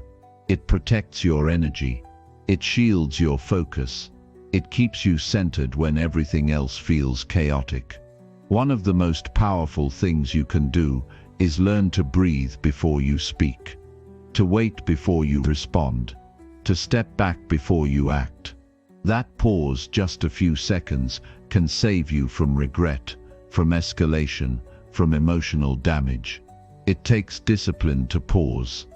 It protects your energy. It shields your focus. It keeps you centered when everything else feels chaotic. One of the most powerful things you can do is learn to breathe before you speak, to wait before you respond, to step back before you act. That pause, just a few seconds, can save you from regret, from escalation, from emotional damage. It takes discipline to pause.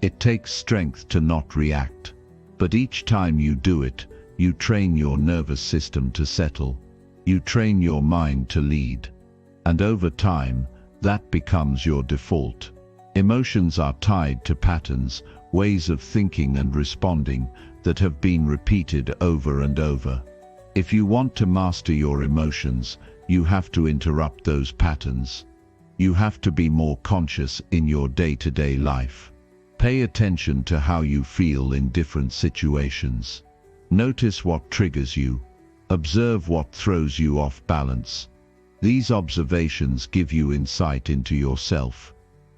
It takes strength to not react. But each time you do it, you train your nervous system to settle. You train your mind to lead. And over time, that becomes your default. Emotions are tied to patterns, ways of thinking and responding that have been repeated over and over. If you want to master your emotions, you have to interrupt those patterns. You have to be more conscious in your day-to-day life. Pay attention to how you feel in different situations. Notice what triggers you. Observe what throws you off balance. These observations give you insight into yourself.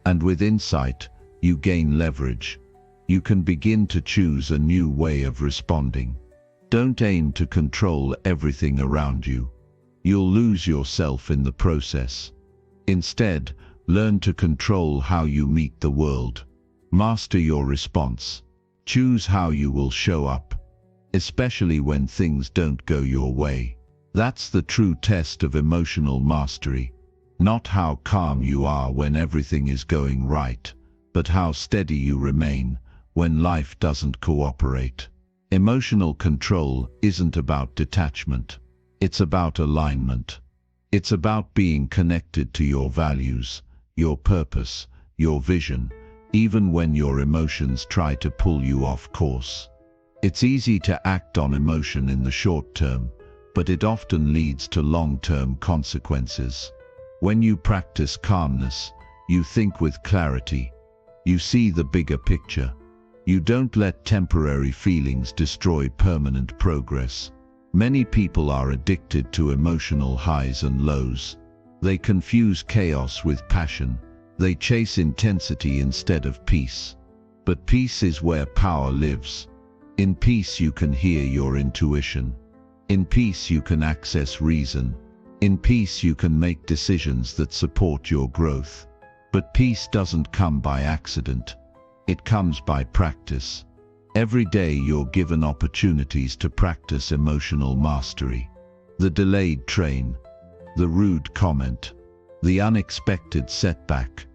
And with insight, you gain leverage. You can begin to choose a new way of responding. Don't aim to control everything around you. You'll lose yourself in the process. Instead, learn to control how you meet the world. Master your response. Choose how you will show up, especially when things don't go your way. That's the true test of emotional mastery. Not how calm you are when everything is going right, but how steady you remain when life doesn't cooperate. Emotional control isn't about detachment. It's about alignment. It's about being connected to your values, your purpose, your vision, even when your emotions try to pull you off course. It's easy to act on emotion in the short term, but it often leads to long-term consequences. When you practice calmness, you think with clarity. You see the bigger picture. You don't let temporary feelings destroy permanent progress. Many people are addicted to emotional highs and lows. They confuse chaos with passion. They chase intensity instead of peace. But peace is where power lives. In peace you can hear your intuition. In peace you can access reason. In peace you can make decisions that support your growth. But peace doesn't come by accident. It comes by practice. Every day you're given opportunities to practice emotional mastery. The delayed train, the rude comment, the unexpected setback.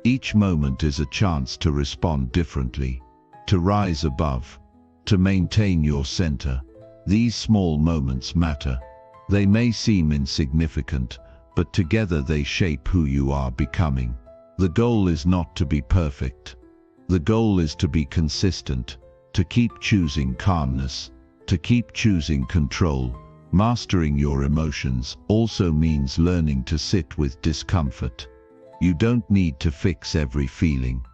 Each moment is a chance to respond differently, to rise above, to maintain your center. These small moments matter. They may seem insignificant, but together they shape who you are becoming. The goal is not to be perfect. The goal is to be consistent, to keep choosing calmness, to keep choosing control. Mastering your emotions also means learning to sit with discomfort. You don't need to fix every feeling.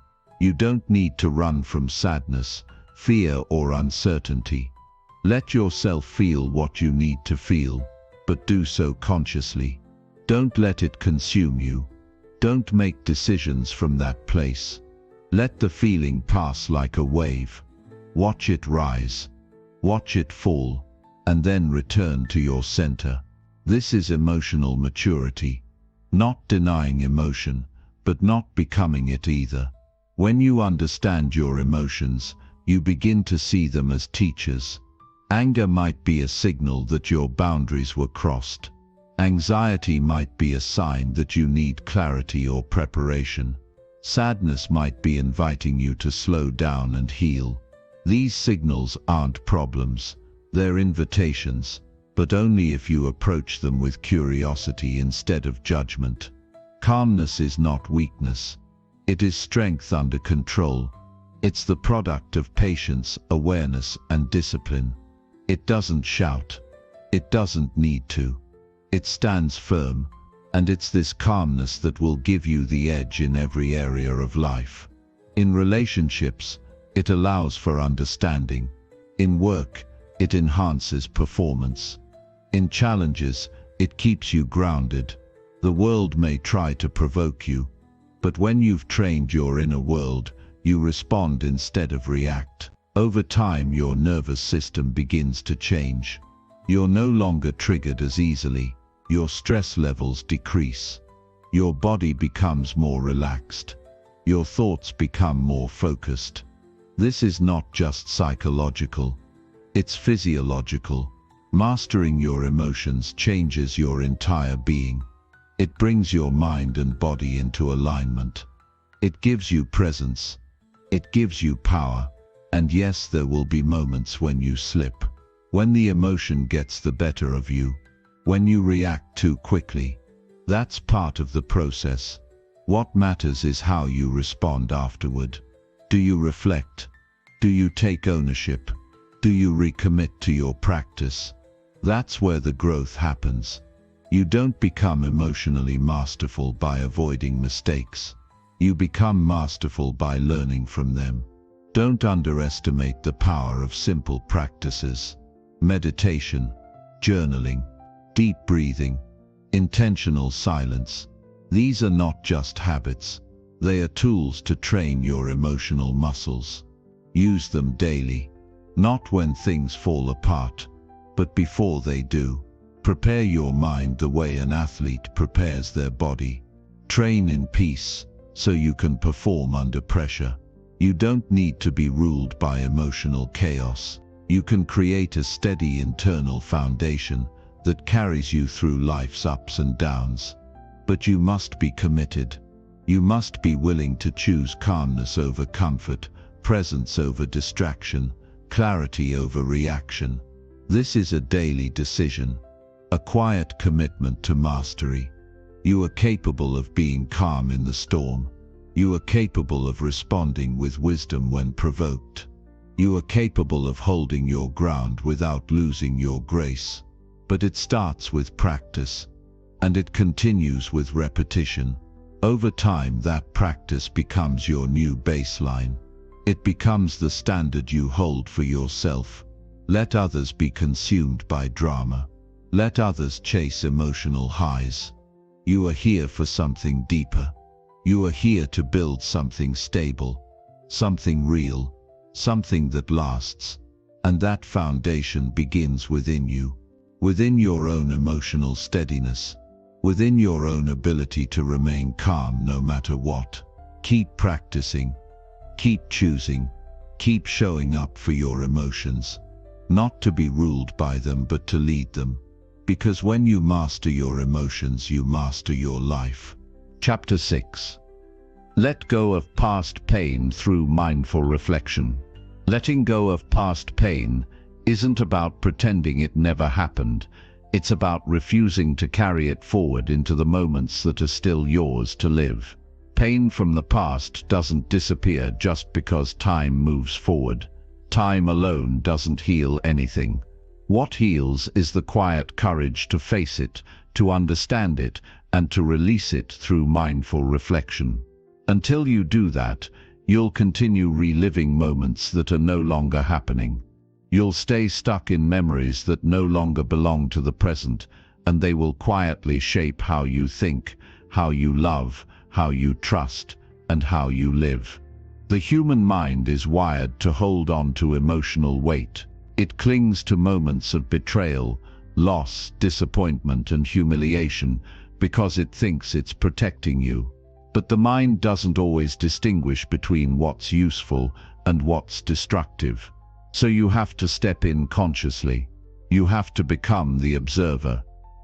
You don't need to run from sadness, fear, or uncertainty. Let yourself feel what you need to feel, but do so consciously. Don't let it consume you. Don't make decisions from that place. Let the feeling pass like a wave. Watch it rise. Watch it fall. And then return to your center. This is emotional maturity. Not denying emotion, but not becoming it either. When you understand your emotions, you begin to see them as teachers. Anger might be a signal that your boundaries were crossed. Anxiety might be a sign that you need clarity or preparation. Sadness might be inviting you to slow down and heal. These signals aren't problems, they're invitations, but only if you approach them with curiosity instead of judgment. Calmness is not weakness. It is strength under control. It's the product of patience, awareness, and discipline. It doesn't shout. It doesn't need to. It stands firm, and it's this calmness that will give you the edge in every area of life. In relationships, it allows for understanding. In work, it enhances performance. In challenges, it keeps you grounded. The world may try to provoke you, but when you've trained your inner world, you respond instead of react. Over time, your nervous system begins to change. You're no longer triggered as easily. your stress levels decrease. Your body becomes more relaxed. Your thoughts become more focused. This is not just psychological, it's physiological. Mastering your emotions changes your entire being. It brings your mind and body into alignment. It gives you presence. It gives you power. And yes, there will be moments when you slip, when the emotion gets the better of you, when you react too quickly. That's part of the process. What matters is how you respond afterward. Do you reflect? Do you take ownership? Do you recommit to your practice? That's where the growth happens. You don't become emotionally masterful by avoiding mistakes. You become masterful by learning from them. Don't underestimate the power of simple practices. Meditation, journaling, deep breathing, intentional silence. These are not just habits. They are tools to train your emotional muscles. Use them daily, not when things fall apart, but before they do. Prepare your mind the way an athlete prepares their body. Train in peace, so you can perform under pressure. You don't need to be ruled by emotional chaos. You can create a steady internal foundation that carries you through life's ups and downs. But you must be committed. You must be willing to choose calmness over comfort, presence over distraction, clarity over reaction. This is a daily decision, a quiet commitment to mastery. You are capable of being calm in the storm. You are capable of responding with wisdom when provoked. You are capable of holding your ground without losing your grace. But it starts with practice, and it continues with repetition. Over time, that practice becomes your new baseline. It becomes the standard you hold for yourself. Let others be consumed by drama. Let others chase emotional highs. You are here for something deeper. You are here to build something stable, something real, something that lasts. And that foundation begins within you, within your own emotional steadiness, within your own ability to remain calm no matter what. Keep practicing, keep choosing, keep showing up for your emotions, not to be ruled by them but to lead them. Because when you master your emotions, you master your life. Chapter 6. Let go of past pain through mindful reflection. Letting go of past pain isn't about pretending it never happened. It's about refusing to carry it forward into the moments that are still yours to live. Pain from the past doesn't disappear just because time moves forward. Time alone doesn't heal anything. What heals is the quiet courage to face it, to understand it, and to release it through mindful reflection. Until you do that, you'll continue reliving moments that are no longer happening. You'll stay stuck in memories that no longer belong to the present, and they will quietly shape how you think, how you love, how you trust, and how you live. The human mind is wired to hold on to emotional weight. It clings to moments of betrayal, loss, disappointment, and humiliation because it thinks it's protecting you. But the mind doesn't always distinguish between what's useful and what's destructive. So you have to step in consciously. You have to become the observer.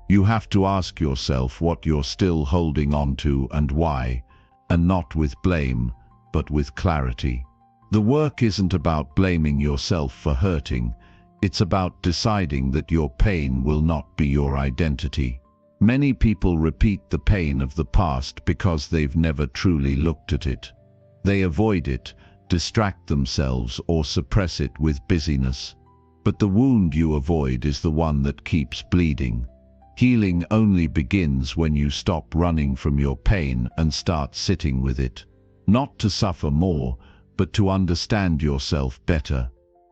You have to ask yourself what you're still holding on to and why, and not with blame, but with clarity. The work isn't about blaming yourself for hurting. It's about deciding that your pain will not be your identity. Many people repeat the pain of the past because they've never truly looked at it. They avoid it, distract themselves, or suppress it with busyness. But the wound you avoid is the one that keeps bleeding. Healing only begins when you stop running from your pain and start sitting with it. Not to suffer more, but to understand yourself better.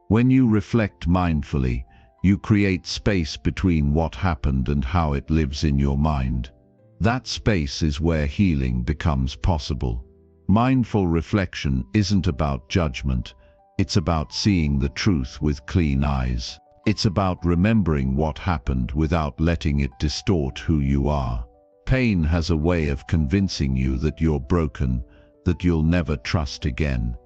When you reflect mindfully, you create space between what happened and how it lives in your mind. That space is where healing becomes possible. Mindful reflection isn't about judgment, it's about seeing the truth with clean eyes. It's about remembering what happened without letting it distort who you are. Pain has a way of convincing you that you're broken, that you'll never trust again,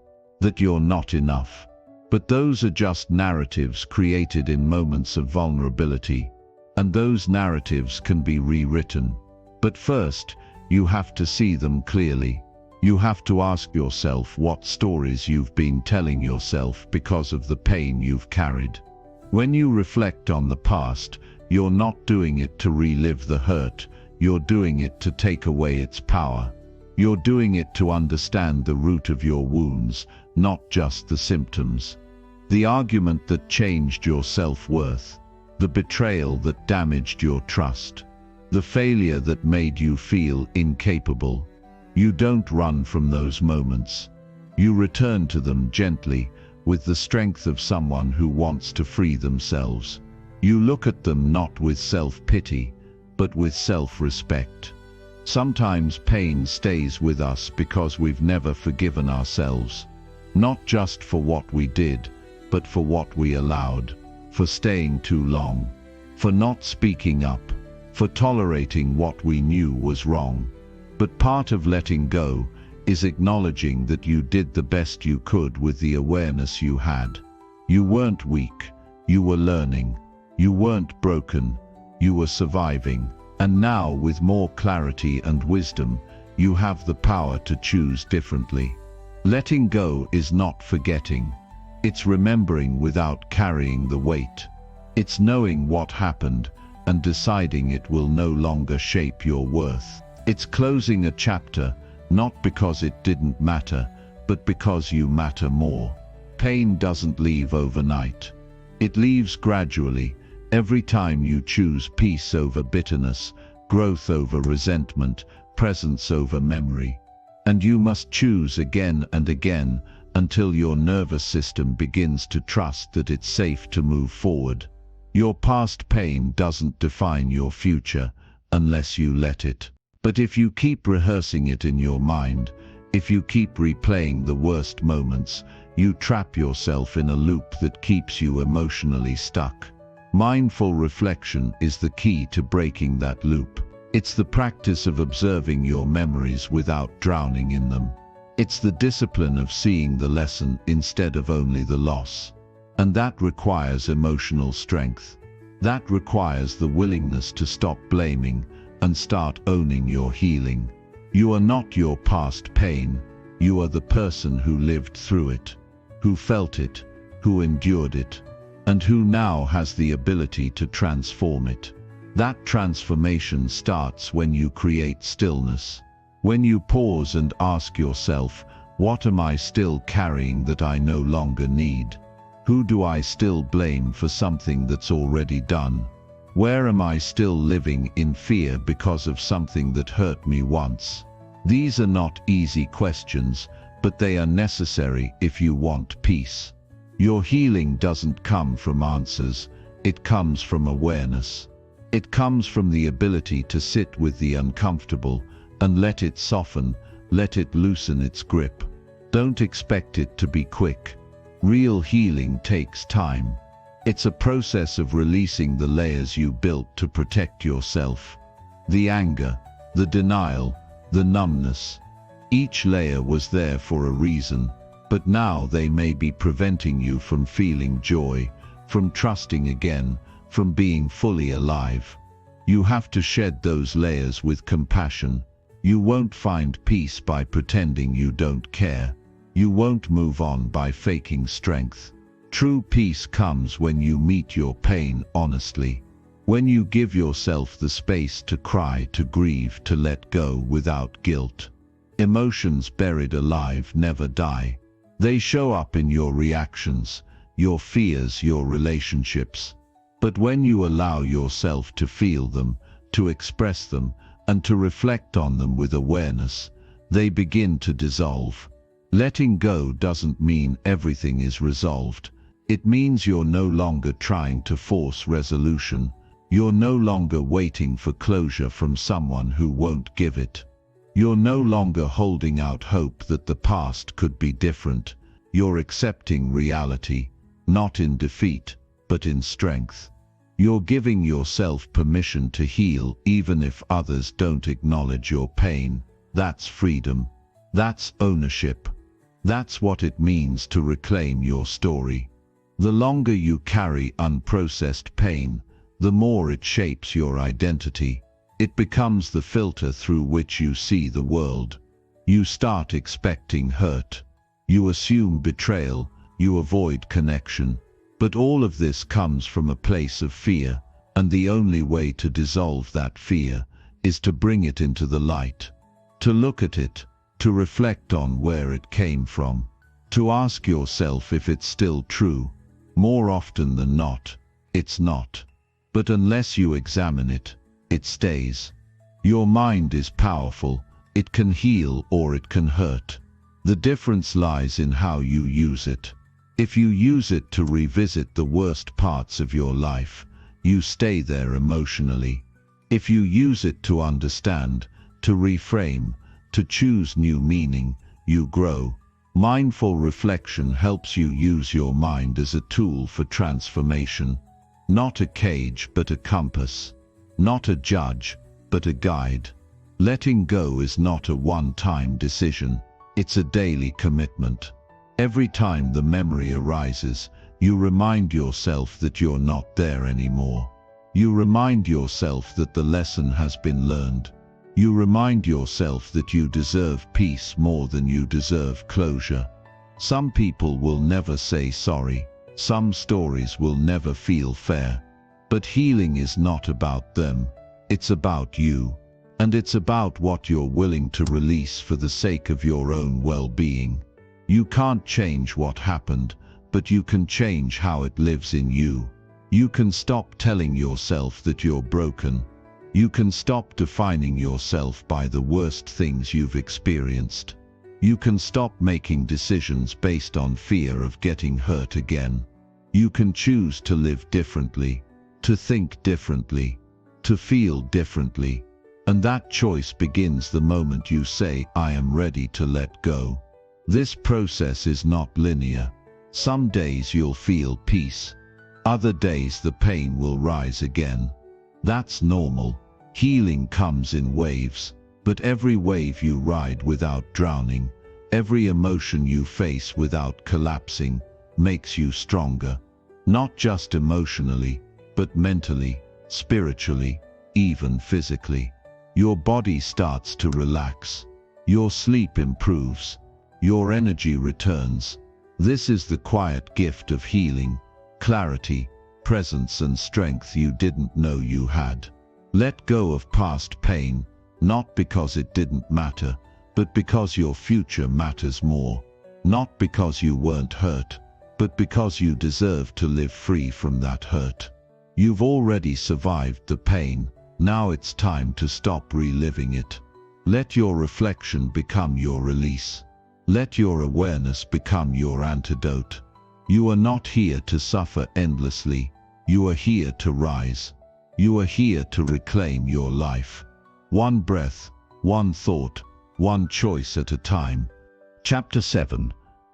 that you're not enough. But those are just narratives created in moments of vulnerability, and those narratives can be rewritten. But first, you have to see them clearly. You have to ask yourself what stories you've been telling yourself because of the pain you've carried. When you reflect on the past, you're not doing it to relive the hurt, you're doing it to take away its power. You're doing it to understand the root of your wounds, not just the symptoms. The argument that changed your self-worth, the betrayal that damaged your trust, the failure that made you feel incapable. You don't run from those moments. You return to them gently, with the strength of someone who wants to free themselves. You look at them not with self-pity, but with self-respect. Sometimes pain stays with us because we've never forgiven ourselves, not just for what we did, but for what we allowed, for staying too long, for not speaking up, for tolerating what we knew was wrong. But part of letting go is acknowledging that you did the best you could with the awareness you had. You weren't weak, you were learning. You weren't broken, you were surviving. And now, with more clarity and wisdom, you have the power to choose differently. Letting go is not forgetting. It's remembering without carrying the weight. It's knowing what happened and deciding it will no longer shape your worth. It's closing a chapter, not because it didn't matter, but because you matter more. Pain doesn't leave overnight. It leaves gradually, every time you choose peace over bitterness, growth over resentment, presence over memory. And you must choose again and again until your nervous system begins to trust that it's safe to move forward. Your past pain doesn't define your future unless you let it. But if you keep rehearsing it in your mind, if you keep replaying the worst moments, you trap yourself in a loop that keeps you emotionally stuck. Mindful reflection is the key to breaking that loop. It's the practice of observing your memories without drowning in them. It's the discipline of seeing the lesson instead of only the loss. And that requires emotional strength. That requires the willingness to stop blaming and start owning your healing. You are not your past pain. You are the person who lived through it, who felt it, who endured it, and who now has the ability to transform it. That transformation starts when you create stillness. When you pause and ask yourself, what am I still carrying that I no longer need? Who do I still blame for something that's already done? Where am I still living in fear because of something that hurt me once? These are not easy questions, but they are necessary if you want peace. Your healing doesn't come from answers, it comes from awareness. It comes from the ability to sit with the uncomfortable and let it soften, let it loosen its grip. Don't expect it to be quick. Real healing takes time. It's a process of releasing the layers you built to protect yourself. The anger, the denial, the numbness. Each layer was there for a reason, but now they may be preventing you from feeling joy, from trusting again, from being fully alive. You have to shed those layers with compassion. You won't find peace by pretending you don't care. You won't move on by faking strength. True peace comes when you meet your pain honestly. When you give yourself the space to cry, to grieve, to let go without guilt. Emotions buried alive never die. They show up in your reactions, your fears, your relationships. But when you allow yourself to feel them, to express them, and to reflect on them with awareness, they begin to dissolve. Letting go doesn't mean everything is resolved. It means you're no longer trying to force resolution. You're no longer waiting for closure from someone who won't give it. You're no longer holding out hope that the past could be different. You're accepting reality, not in defeat, but in strength. You're giving yourself permission to heal even if others don't acknowledge your pain. That's freedom. That's ownership. That's what it means to reclaim your story. The longer you carry unprocessed pain, the more it shapes your identity. It becomes the filter through which you see the world. You start expecting hurt. You assume betrayal. You avoid connection. But all of this comes from a place of fear, and the only way to dissolve that fear is to bring it into the light, to look at it, to reflect on where it came from, to ask yourself if it's still true. More often than not, it's not. But unless you examine it, it stays. Your mind is powerful. It can heal or it can hurt. The difference lies in how you use it. If you use it to revisit the worst parts of your life, you stay there emotionally. If you use it to understand, to reframe, to choose new meaning, you grow. Mindful reflection helps you use your mind as a tool for transformation. Not a cage, but a compass. Not a judge, but a guide. Letting go is not a one-time decision. It's a daily commitment. Every time the memory arises, you remind yourself that you're not there anymore. You remind yourself that the lesson has been learned. You remind yourself that you deserve peace more than you deserve closure. Some people will never say sorry. Some stories will never feel fair. But healing is not about them. It's about you. And it's about what you're willing to release for the sake of your own well-being. You can't change what happened, but you can change how it lives in you. You can stop telling yourself that you're broken. You can stop defining yourself by the worst things you've experienced. You can stop making decisions based on fear of getting hurt again. You can choose to live differently, to think differently, to feel differently. And that choice begins the moment you say, "I am ready to let go." This process is not linear. Some days you'll feel peace. Other days the pain will rise again. That's normal. Healing comes in waves, but every wave you ride without drowning, every emotion you face without collapsing, makes you stronger. Not just emotionally, but mentally, spiritually, even physically. Your body starts to relax. Your sleep improves. Your energy returns. This is the quiet gift of healing, clarity, presence and strength you didn't know you had. Let go of past pain, not because it didn't matter, but because your future matters more. Not because you weren't hurt, but because you deserve to live free from that hurt. You've already survived the pain. Now it's time to stop reliving it. Let your reflection become your release. Let your awareness become your antidote. You are not here to suffer endlessly. You are here to rise. You are here to reclaim your life. One breath, one thought, one choice at a time. Chapter 7.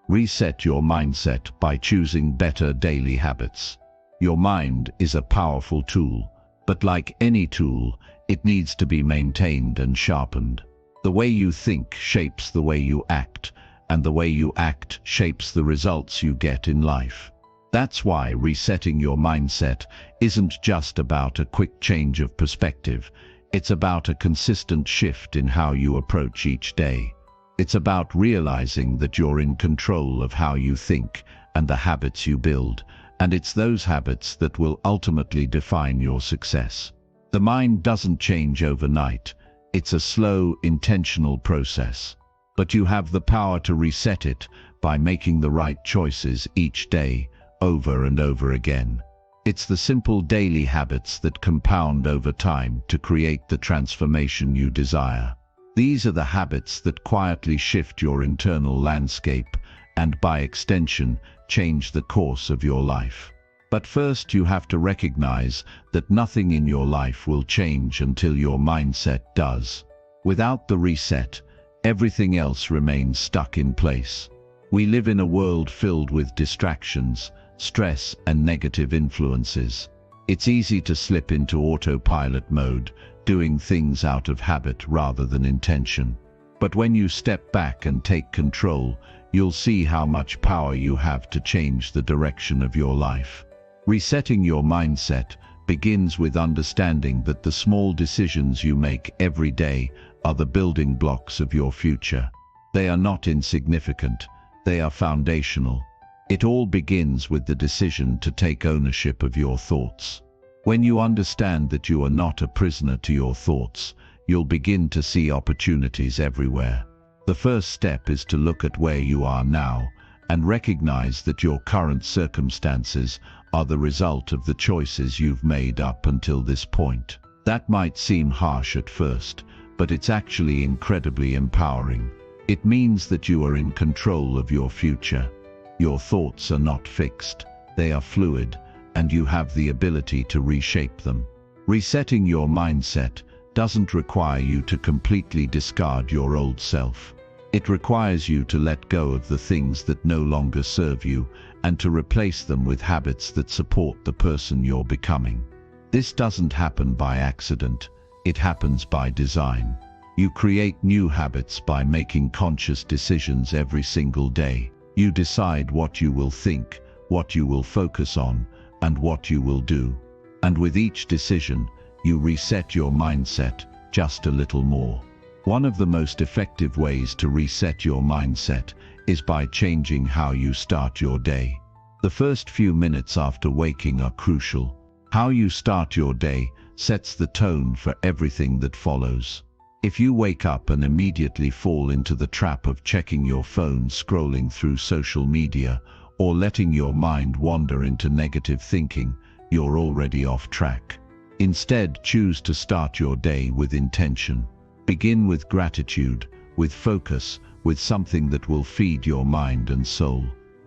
Reset your mindset by choosing better daily habits. Your mind is a powerful tool, but like any tool, it needs to be maintained and sharpened. The way you think shapes the way you act, and the way you act shapes the results you get in life. That's why resetting your mindset isn't just about a quick change of perspective. It's about a consistent shift in how you approach each day. It's about realizing that you're in control of how you think and the habits you build, and it's those habits that will ultimately define your success. The mind doesn't change overnight. It's a slow, intentional process. But you have the power to reset it by making the right choices each day, over and over again. It's the simple daily habits that compound over time to create the transformation you desire. These are the habits that quietly shift your internal landscape and, by extension, change the course of your life. But first you have to recognize that nothing in your life will change until your mindset does. Without the reset, everything else remains stuck in place. We live in a world filled with distractions, stress, and negative influences. It's easy to slip into autopilot mode, doing things out of habit rather than intention. But when you step back and take control, you'll see how much power you have to change the direction of your life. Resetting your mindset begins with understanding that the small decisions you make every day are the building blocks of your future. They are not insignificant, they are foundational. It all begins with the decision to take ownership of your thoughts. When you understand that you are not a prisoner to your thoughts, you'll begin to see opportunities everywhere. The first step is to look at where you are now and recognize that your current circumstances are the result of the choices you've made up until this point. That might seem harsh at first, but it's actually incredibly empowering. It means that you are in control of your future. Your thoughts are not fixed, they are fluid, and you have the ability to reshape them. Resetting your mindset doesn't require you to completely discard your old self. It requires you to let go of the things that no longer serve you and to replace them with habits that support the person you're becoming. This doesn't happen by accident, it happens by design. You create new habits by making conscious decisions every single day. You decide what you will think, what you will focus on, and what you will do. And with each decision, you reset your mindset just a little more. One of the most effective ways to reset your mindset is by changing how you start your day. The first few minutes after waking are crucial. How you start your day sets the tone for everything that follows. If you wake up and immediately fall into the trap of checking your phone, scrolling through social media, or letting your mind wander into negative thinking, you're already off track. Instead, choose to start your day with intention. Begin with gratitude, with focus, with something that will feed your mind and soul.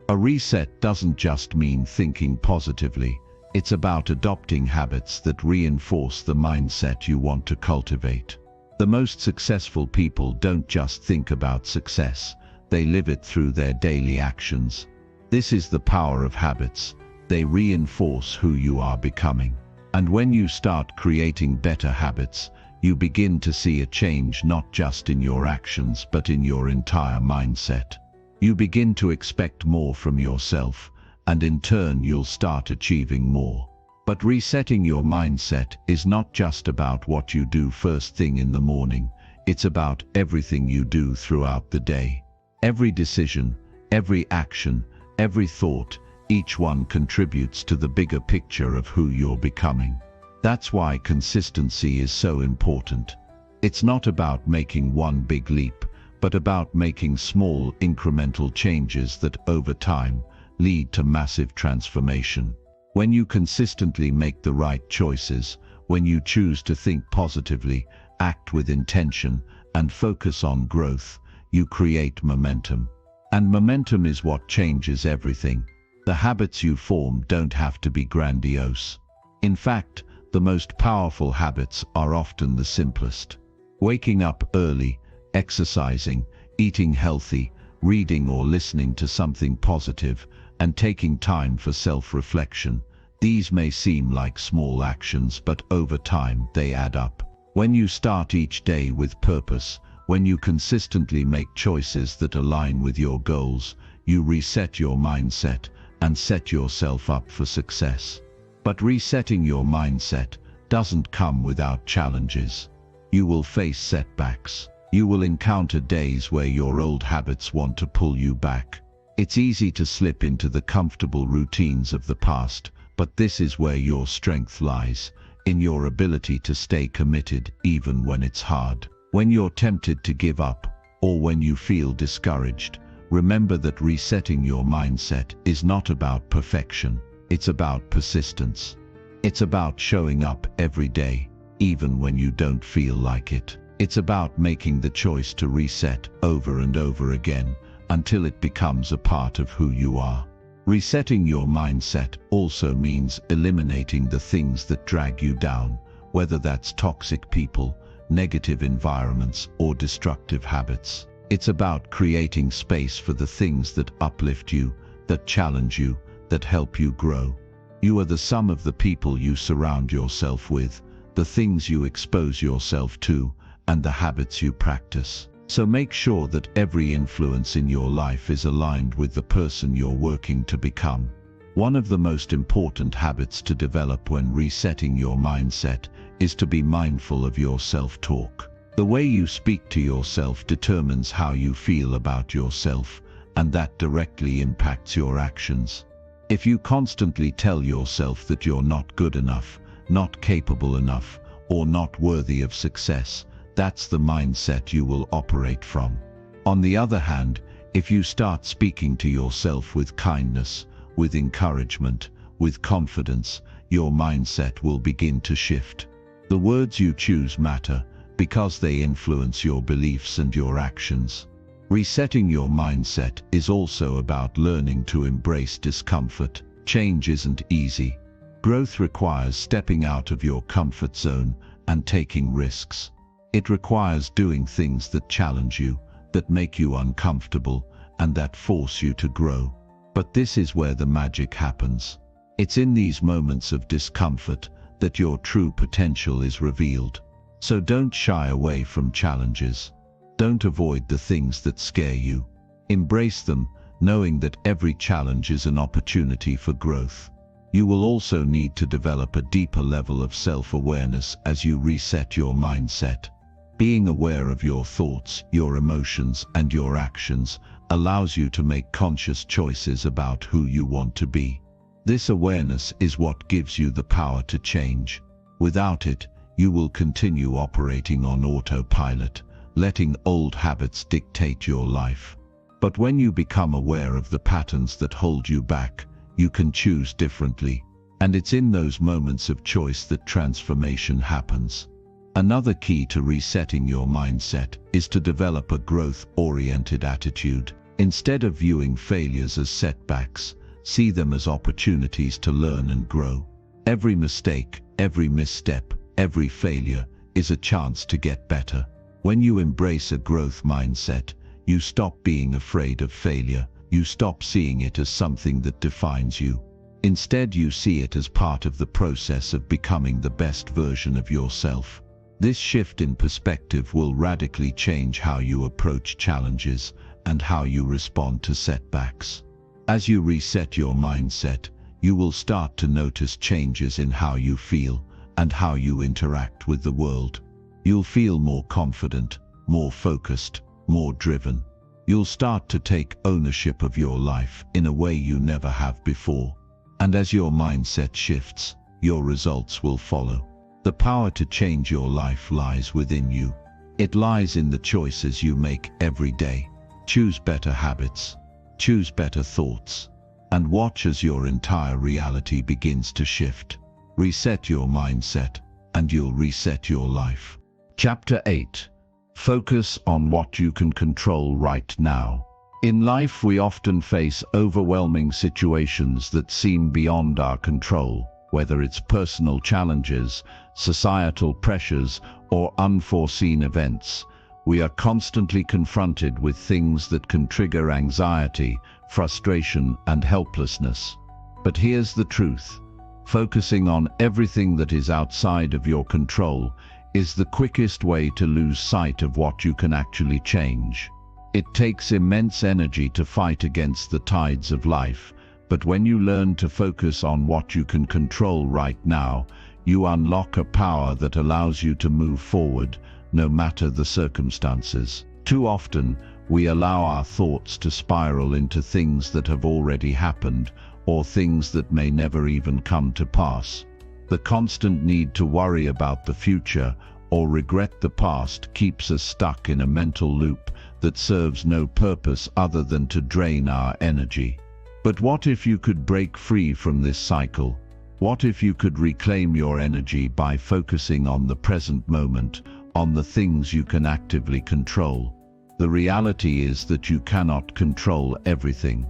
A reset doesn't just mean thinking positively. It's about adopting habits that reinforce the mindset you want to cultivate. The most successful people don't just think about success, they live it through their daily actions. This is the power of habits. They reinforce who you are becoming. And when you start creating better habits, you begin to see a change not just in your actions but in your entire mindset. You begin to expect more from yourself, and in turn you'll start achieving more. But resetting your mindset is not just about what you do first thing in the morning, it's about everything you do throughout the day. Every decision, every action, every thought, each one contributes to the bigger picture of who you're becoming. That's why consistency is so important. It's not about making one big leap, but about making small incremental changes that over time lead to massive transformation. When you consistently make the right choices, when you choose to think positively, act with intention, and focus on growth, you create momentum. And momentum is what changes everything. The habits you form don't have to be grandiose. In fact, the most powerful habits are often the simplest. Waking up early, exercising, eating healthy, reading or listening to something positive, and taking time for self-reflection. These may seem like small actions, but over time they add up. When you start each day with purpose, when you consistently make choices that align with your goals, you reset your mindset and set yourself up for success. But resetting your mindset doesn't come without challenges. You will face setbacks. You will encounter days where your old habits want to pull you back. It's easy to slip into the comfortable routines of the past, but this is where your strength lies, in your ability to stay committed even when it's hard. When you're tempted to give up, or when you feel discouraged, remember that resetting your mindset is not about perfection, it's about persistence. It's about showing up every day, even when you don't feel like it. It's about making the choice to reset over and over again, until it becomes a part of who you are. Resetting your mindset also means eliminating the things that drag you down, whether that's toxic people, negative environments, or destructive habits. It's about creating space for the things that uplift you, that challenge you, that help you grow. You are the sum of the people you surround yourself with, the things you expose yourself to, and the habits you practice. So make sure that every influence in your life is aligned with the person you're working to become. One of the most important habits to develop when resetting your mindset is to be mindful of your self-talk. The way you speak to yourself determines how you feel about yourself, and that directly impacts your actions. If you constantly tell yourself that you're not good enough, not capable enough, or not worthy of success, that's the mindset you will operate from. On the other hand, if you start speaking to yourself with kindness, with encouragement, with confidence, your mindset will begin to shift. The words you choose matter because they influence your beliefs and your actions. Resetting your mindset is also about learning to embrace discomfort. Change isn't easy. Growth requires stepping out of your comfort zone and taking risks. It requires doing things that challenge you, that make you uncomfortable, and that force you to grow. But this is where the magic happens. It's in these moments of discomfort that your true potential is revealed. So don't shy away from challenges. Don't avoid the things that scare you. Embrace them, knowing that every challenge is an opportunity for growth. You will also need to develop a deeper level of self-awareness as you reset your mindset. Being aware of your thoughts, your emotions, and your actions allows you to make conscious choices about who you want to be. This awareness is what gives you the power to change. Without it, you will continue operating on autopilot, letting old habits dictate your life. But when you become aware of the patterns that hold you back, you can choose differently. And it's in those moments of choice that transformation happens. Another key to resetting your mindset is to develop a growth-oriented attitude. Instead of viewing failures as setbacks, see them as opportunities to learn and grow. Every mistake, every misstep, every failure is a chance to get better. When you embrace a growth mindset, you stop being afraid of failure. You stop seeing it as something that defines you. Instead, you see it as part of the process of becoming the best version of yourself. This shift in perspective will radically change how you approach challenges and how you respond to setbacks. As you reset your mindset, you will start to notice changes in how you feel and how you interact with the world. You'll feel more confident, more focused, more driven. You'll start to take ownership of your life in a way you never have before. And as your mindset shifts, your results will follow. The power to change your life lies within you. It lies in the choices you make every day. Choose better habits, choose better thoughts, and watch as your entire reality begins to shift. Reset your mindset, and you'll reset your life. Chapter 8. Focus on what you can control right now. In life, we often face overwhelming situations that seem beyond our control, whether it's personal challenges, societal pressures, or unforeseen events. We are constantly confronted with things that can trigger anxiety, frustration, and helplessness. But here's the truth. Focusing on everything that is outside of your control is the quickest way to lose sight of what you can actually change. It takes immense energy to fight against the tides of life, but when you learn to focus on what you can control right now, you unlock a power that allows you to move forward, no matter the circumstances. Too often, we allow our thoughts to spiral into things that have already happened, or things that may never even come to pass. The constant need to worry about the future or regret the past keeps us stuck in a mental loop that serves no purpose other than to drain our energy. But what if you could break free from this cycle? What if you could reclaim your energy by focusing on the present moment, on the things you can actively control? The reality is that you cannot control everything.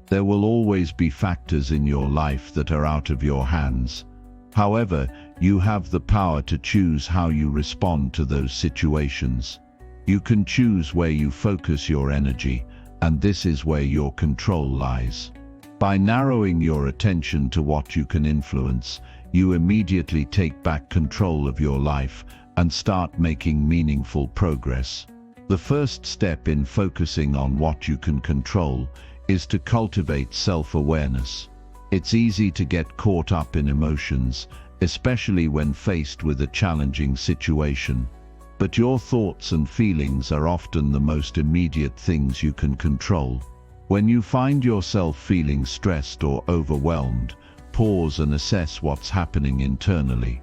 There will always be factors in your life that are out of your hands. However, you have the power to choose how you respond to those situations. You can choose where you focus your energy, and this is where your control lies. By narrowing your attention to what you can influence, you immediately take back control of your life and start making meaningful progress. The first step in focusing on what you can control is to cultivate self-awareness. It's easy to get caught up in emotions, especially when faced with a challenging situation. But your thoughts and feelings are often the most immediate things you can control. When you find yourself feeling stressed or overwhelmed, pause and assess what's happening internally.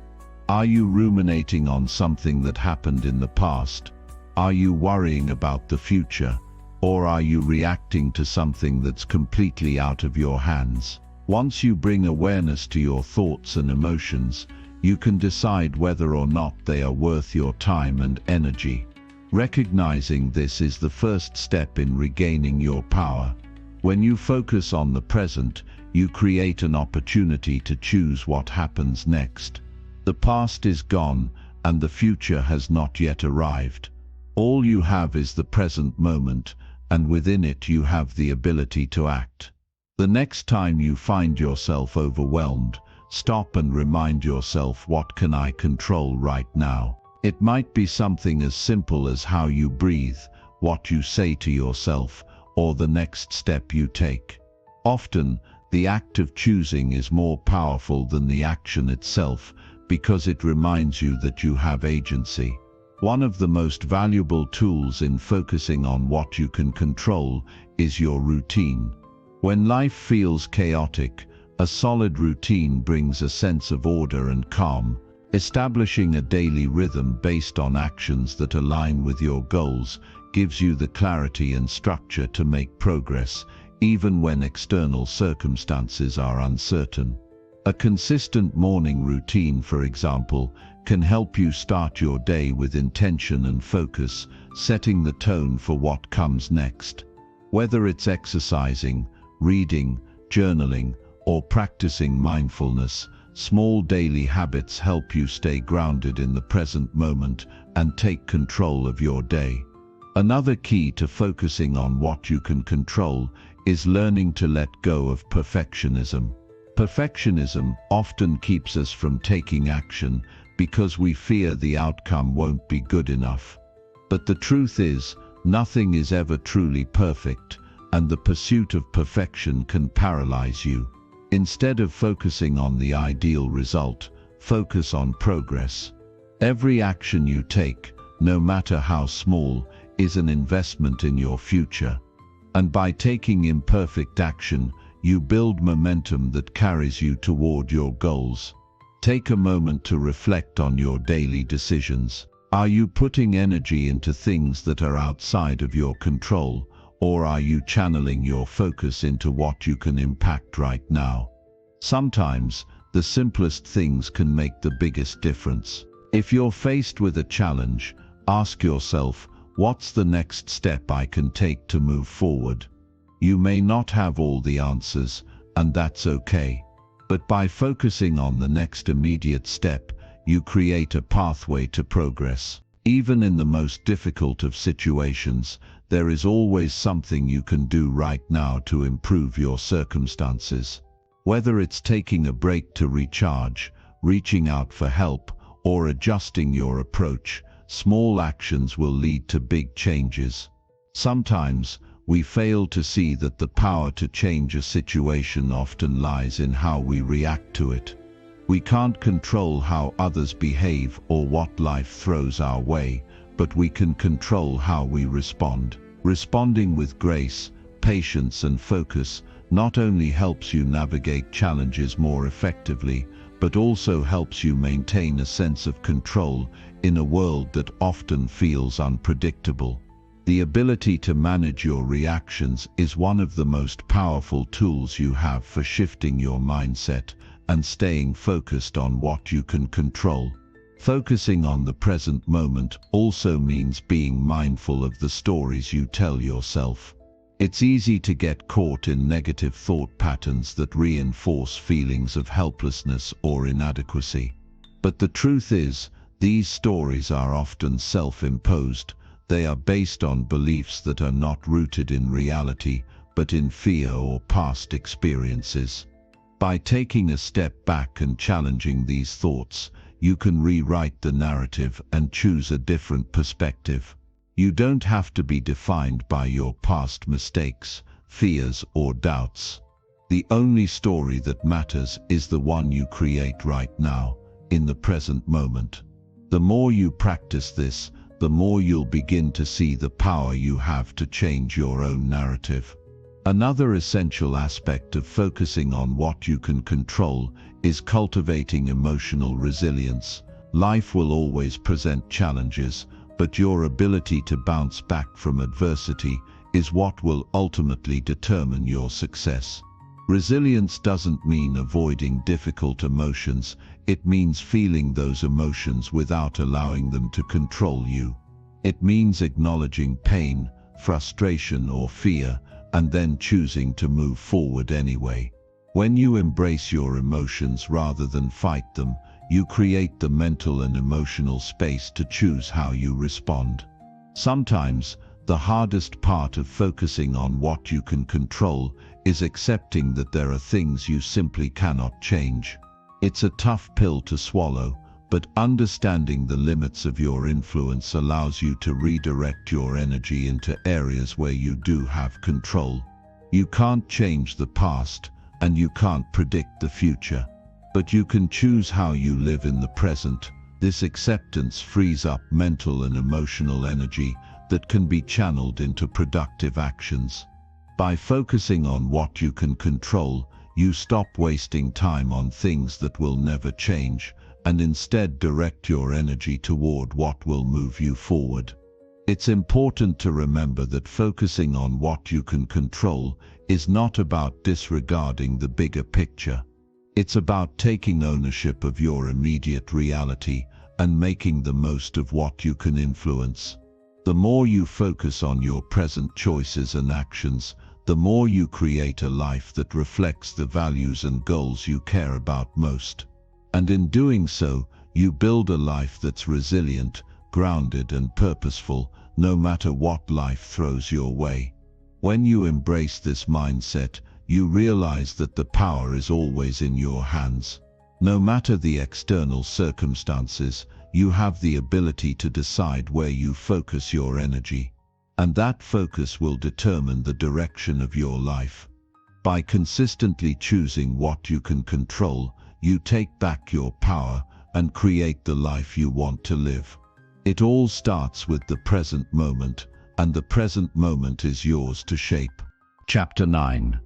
Are you ruminating on something that happened in the past? Are you worrying about the future? Or are you reacting to something that's completely out of your hands? Once you bring awareness to your thoughts and emotions, you can decide whether or not they are worth your time and energy. Recognizing this is the first step in regaining your power. When you focus on the present, you create an opportunity to choose what happens next. The past is gone, and the future has not yet arrived. All you have is the present moment, and within it you have the ability to act. The next time you find yourself overwhelmed, stop and remind yourself, what can I control right now? It might be something as simple as how you breathe, what you say to yourself, or the next step you take. Often, the act of choosing is more powerful than the action itself, because it reminds you that you have agency. One of the most valuable tools in focusing on what you can control is your routine. When life feels chaotic, a solid routine brings a sense of order and calm. Establishing a daily rhythm based on actions that align with your goals gives you the clarity and structure to make progress, even when external circumstances are uncertain. A consistent morning routine, for example, can help you start your day with intention and focus, setting the tone for what comes next. Whether it's exercising, reading, journaling, or practicing mindfulness, small daily habits help you stay grounded in the present moment and take control of your day. Another key to focusing on what you can control is learning to let go of perfectionism. Perfectionism often keeps us from taking action because we fear the outcome won't be good enough. But the truth is, nothing is ever truly perfect, and the pursuit of perfection can paralyze you. Instead of focusing on the ideal result, focus on progress. Every action you take, no matter how small, is an investment in your future. And by taking imperfect action, you build momentum that carries you toward your goals. Take a moment to reflect on your daily decisions. Are you putting energy into things that are outside of your control, or are you channeling your focus into what you can impact right now? Sometimes, the simplest things can make the biggest difference. If you're faced with a challenge, ask yourself, what's the next step I can take to move forward? You may not have all the answers, and that's okay. But by focusing on the next immediate step, you create a pathway to progress. Even in the most difficult of situations, there is always something you can do right now to improve your circumstances. Whether it's taking a break to recharge, reaching out for help, or adjusting your approach, small actions will lead to big changes. Sometimes, we fail to see that the power to change a situation often lies in how we react to it. We can't control how others behave or what life throws our way, but we can control how we respond. Responding with grace, patience, and focus not only helps you navigate challenges more effectively, but also helps you maintain a sense of control in a world that often feels unpredictable. The ability to manage your reactions is one of the most powerful tools you have for shifting your mindset and staying focused on what you can control. Focusing on the present moment also means being mindful of the stories you tell yourself. It's easy to get caught in negative thought patterns that reinforce feelings of helplessness or inadequacy. But the truth is, these stories are often self-imposed. They are based on beliefs that are not rooted in reality, but in fear or past experiences. By taking a step back and challenging these thoughts, you can rewrite the narrative and choose a different perspective. You don't have to be defined by your past mistakes, fears, or doubts. The only story that matters is the one you create right now, in the present moment. The more you practice this, the more you'll begin to see the power you have to change your own narrative. Another essential aspect of focusing on what you can control is cultivating emotional resilience. Life will always present challenges, but your ability to bounce back from adversity is what will ultimately determine your success. Resilience doesn't mean avoiding difficult emotions, it means feeling those emotions without allowing them to control you. It means acknowledging pain, frustration, or fear, and then choosing to move forward anyway. When you embrace your emotions rather than fight them, you create the mental and emotional space to choose how you respond. Sometimes, the hardest part of focusing on what you can control is accepting that there are things you simply cannot change. It's a tough pill to swallow, but understanding the limits of your influence allows you to redirect your energy into areas where you do have control. You can't change the past, and you can't predict the future, but you can choose how you live in the present. This acceptance frees up mental and emotional energy that can be channeled into productive actions. By focusing on what you can control, you stop wasting time on things that will never change, and instead direct your energy toward what will move you forward. It's important to remember that focusing on what you can control is not about disregarding the bigger picture. It's about taking ownership of your immediate reality and making the most of what you can influence. The more you focus on your present choices and actions, the more you create a life that reflects the values and goals you care about most. And in doing so, you build a life that's resilient, grounded, and purposeful, no matter what life throws your way. When you embrace this mindset, you realize that the power is always in your hands. No matter the external circumstances, you have the ability to decide where you focus your energy. And that focus will determine the direction of your life. By consistently choosing what you can control, you take back your power and create the life you want to live. It all starts with the present moment, and the present moment is yours to shape. Chapter 9.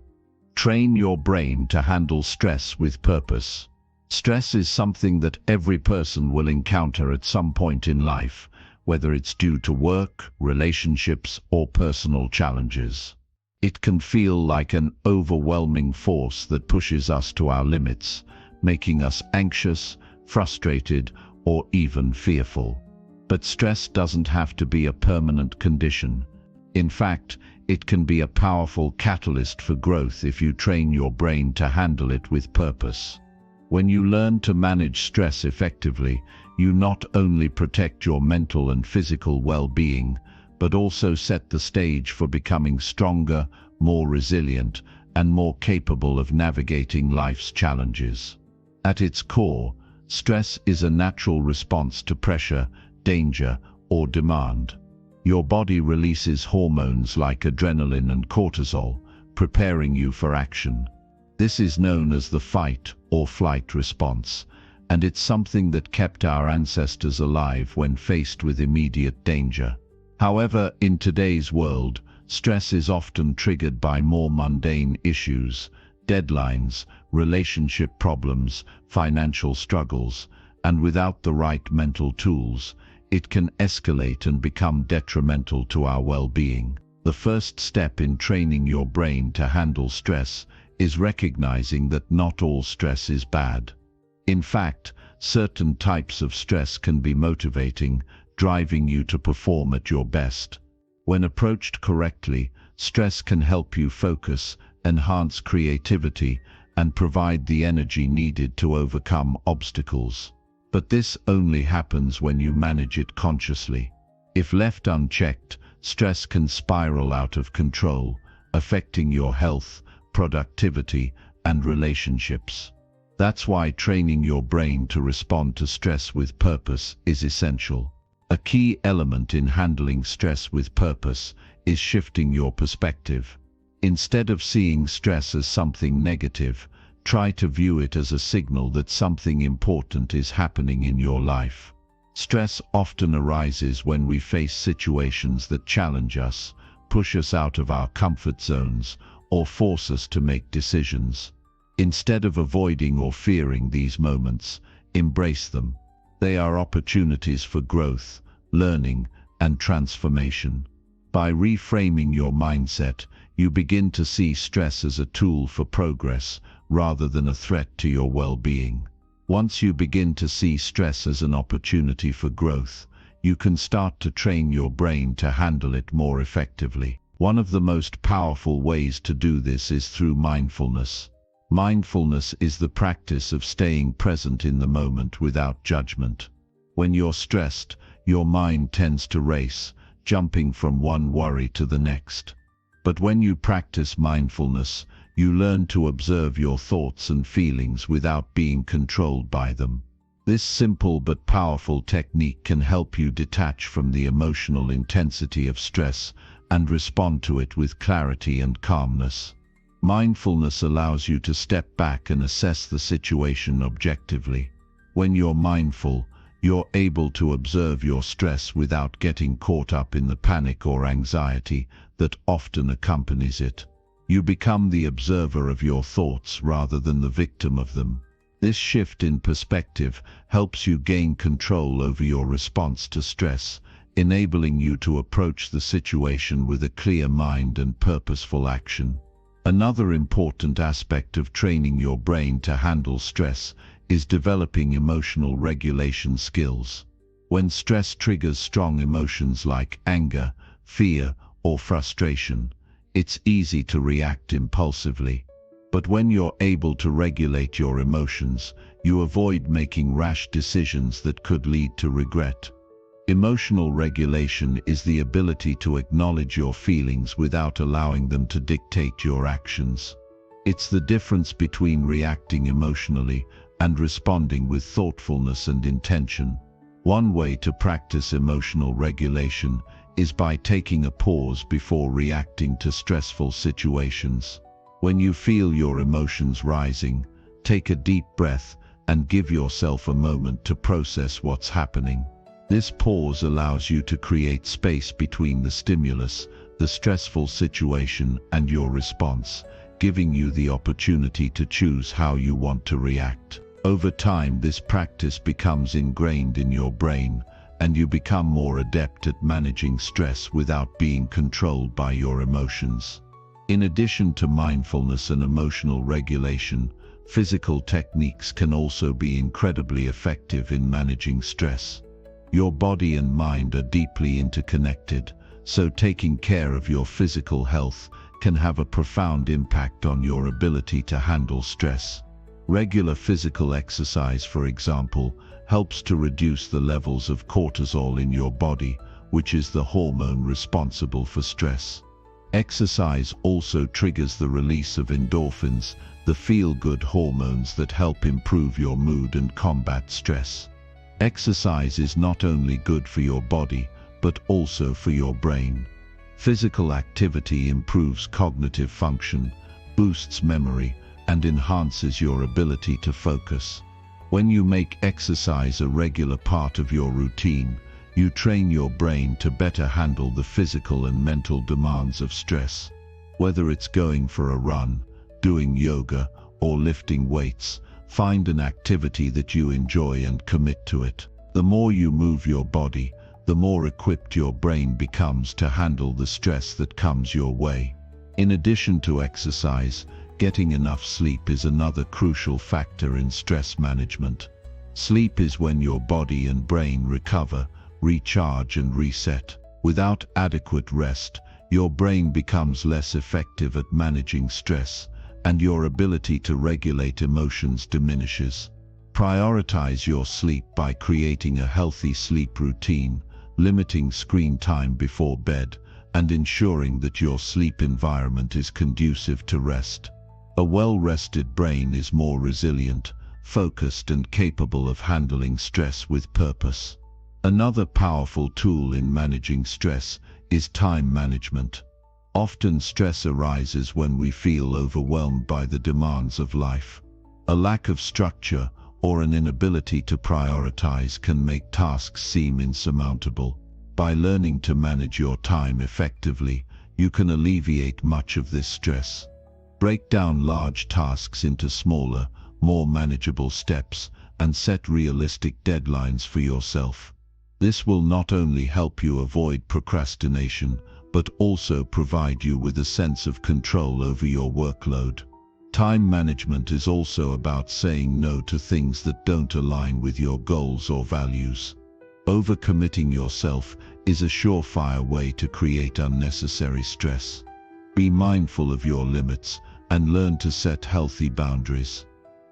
Train your brain to handle stress with purpose. Stress is something that every person will encounter at some point in life, whether it's due to work, relationships, or personal challenges. It can feel like an overwhelming force that pushes us to our limits, making us anxious, frustrated, or even fearful. But stress doesn't have to be a permanent condition. In fact, it can be a powerful catalyst for growth if you train your brain to handle it with purpose. When you learn to manage stress effectively, you not only protect your mental and physical well-being, but also set the stage for becoming stronger, more resilient, and more capable of navigating life's challenges. At its core, stress is a natural response to pressure, danger, or demand. Your body releases hormones like adrenaline and cortisol, preparing you for action. This is known as the fight or flight response, and it's something that kept our ancestors alive when faced with immediate danger. However, in today's world, stress is often triggered by more mundane issues, deadlines, relationship problems, financial struggles, and without the right mental tools, it can escalate and become detrimental to our well-being. The first step in training your brain to handle stress is recognizing that not all stress is bad. In fact, certain types of stress can be motivating, driving you to perform at your best. When approached correctly, stress can help you focus, enhance creativity, and provide the energy needed to overcome obstacles. But this only happens when you manage it consciously. If left unchecked, stress can spiral out of control, affecting your health, productivity, and relationships. That's why training your brain to respond to stress with purpose is essential. A key element in handling stress with purpose is shifting your perspective. Instead of seeing stress as something negative, try to view it as a signal that something important is happening in your life. Stress often arises when we face situations that challenge us, push us out of our comfort zones, or force us to make decisions. Instead of avoiding or fearing these moments, embrace them. They are opportunities for growth, learning, and transformation. By reframing your mindset, you begin to see stress as a tool for progress rather than a threat to your well-being. Once you begin to see stress as an opportunity for growth, you can start to train your brain to handle it more effectively. One of the most powerful ways to do this is through mindfulness. Mindfulness is the practice of staying present in the moment without judgment. When you're stressed, your mind tends to race, jumping from one worry to the next. But when you practice mindfulness, you learn to observe your thoughts and feelings without being controlled by them. This simple but powerful technique can help you detach from the emotional intensity of stress and respond to it with clarity and calmness. Mindfulness allows you to step back and assess the situation objectively. When you're mindful, you're able to observe your stress without getting caught up in the panic or anxiety that often accompanies it. You become the observer of your thoughts rather than the victim of them. This shift in perspective helps you gain control over your response to stress, enabling you to approach the situation with a clear mind and purposeful action. Another important aspect of training your brain to handle stress is developing emotional regulation skills. When stress triggers strong emotions like anger, fear, or frustration, it's easy to react impulsively. But when you're able to regulate your emotions, you avoid making rash decisions that could lead to regret. Emotional regulation is the ability to acknowledge your feelings without allowing them to dictate your actions. It's the difference between reacting emotionally and responding with thoughtfulness and intention. One way to practice emotional regulation is by taking a pause before reacting to stressful situations. When you feel your emotions rising, take a deep breath and give yourself a moment to process what's happening. This pause allows you to create space between the stimulus, the stressful situation, and your response, giving you the opportunity to choose how you want to react. Over time, this practice becomes ingrained in your brain, and you become more adept at managing stress without being controlled by your emotions. In addition to mindfulness and emotional regulation, physical techniques can also be incredibly effective in managing stress. Your body and mind are deeply interconnected, so taking care of your physical health can have a profound impact on your ability to handle stress. Regular physical exercise, for example, helps to reduce the levels of cortisol in your body, which is the hormone responsible for stress. Exercise also triggers the release of endorphins, the feel-good hormones that help improve your mood and combat stress. Exercise is not only good for your body, but also for your brain. Physical activity improves cognitive function, boosts memory, and enhances your ability to focus. When you make exercise a regular part of your routine, you train your brain to better handle the physical and mental demands of stress. Whether it's going for a run, doing yoga, or lifting weights, find an activity that you enjoy and commit to it. The more you move your body, the more equipped your brain becomes to handle the stress that comes your way. In addition to exercise, getting enough sleep is another crucial factor in stress management. Sleep is when your body and brain recover, recharge, and reset. Without adequate rest, your brain becomes less effective at managing stress, and your ability to regulate emotions diminishes. Prioritize your sleep by creating a healthy sleep routine, limiting screen time before bed, and ensuring that your sleep environment is conducive to rest. A well-rested brain is more resilient, focused, and capable of handling stress with purpose. Another powerful tool in managing stress is time management. Often stress arises when we feel overwhelmed by the demands of life. A lack of structure or an inability to prioritize can make tasks seem insurmountable. By learning to manage your time effectively, you can alleviate much of this stress. Break down large tasks into smaller, more manageable steps and set realistic deadlines for yourself. This will not only help you avoid procrastination, but also provide you with a sense of control over your workload. Time management is also about saying no to things that don't align with your goals or values. Overcommitting yourself is a surefire way to create unnecessary stress. Be mindful of your limits and learn to set healthy boundaries.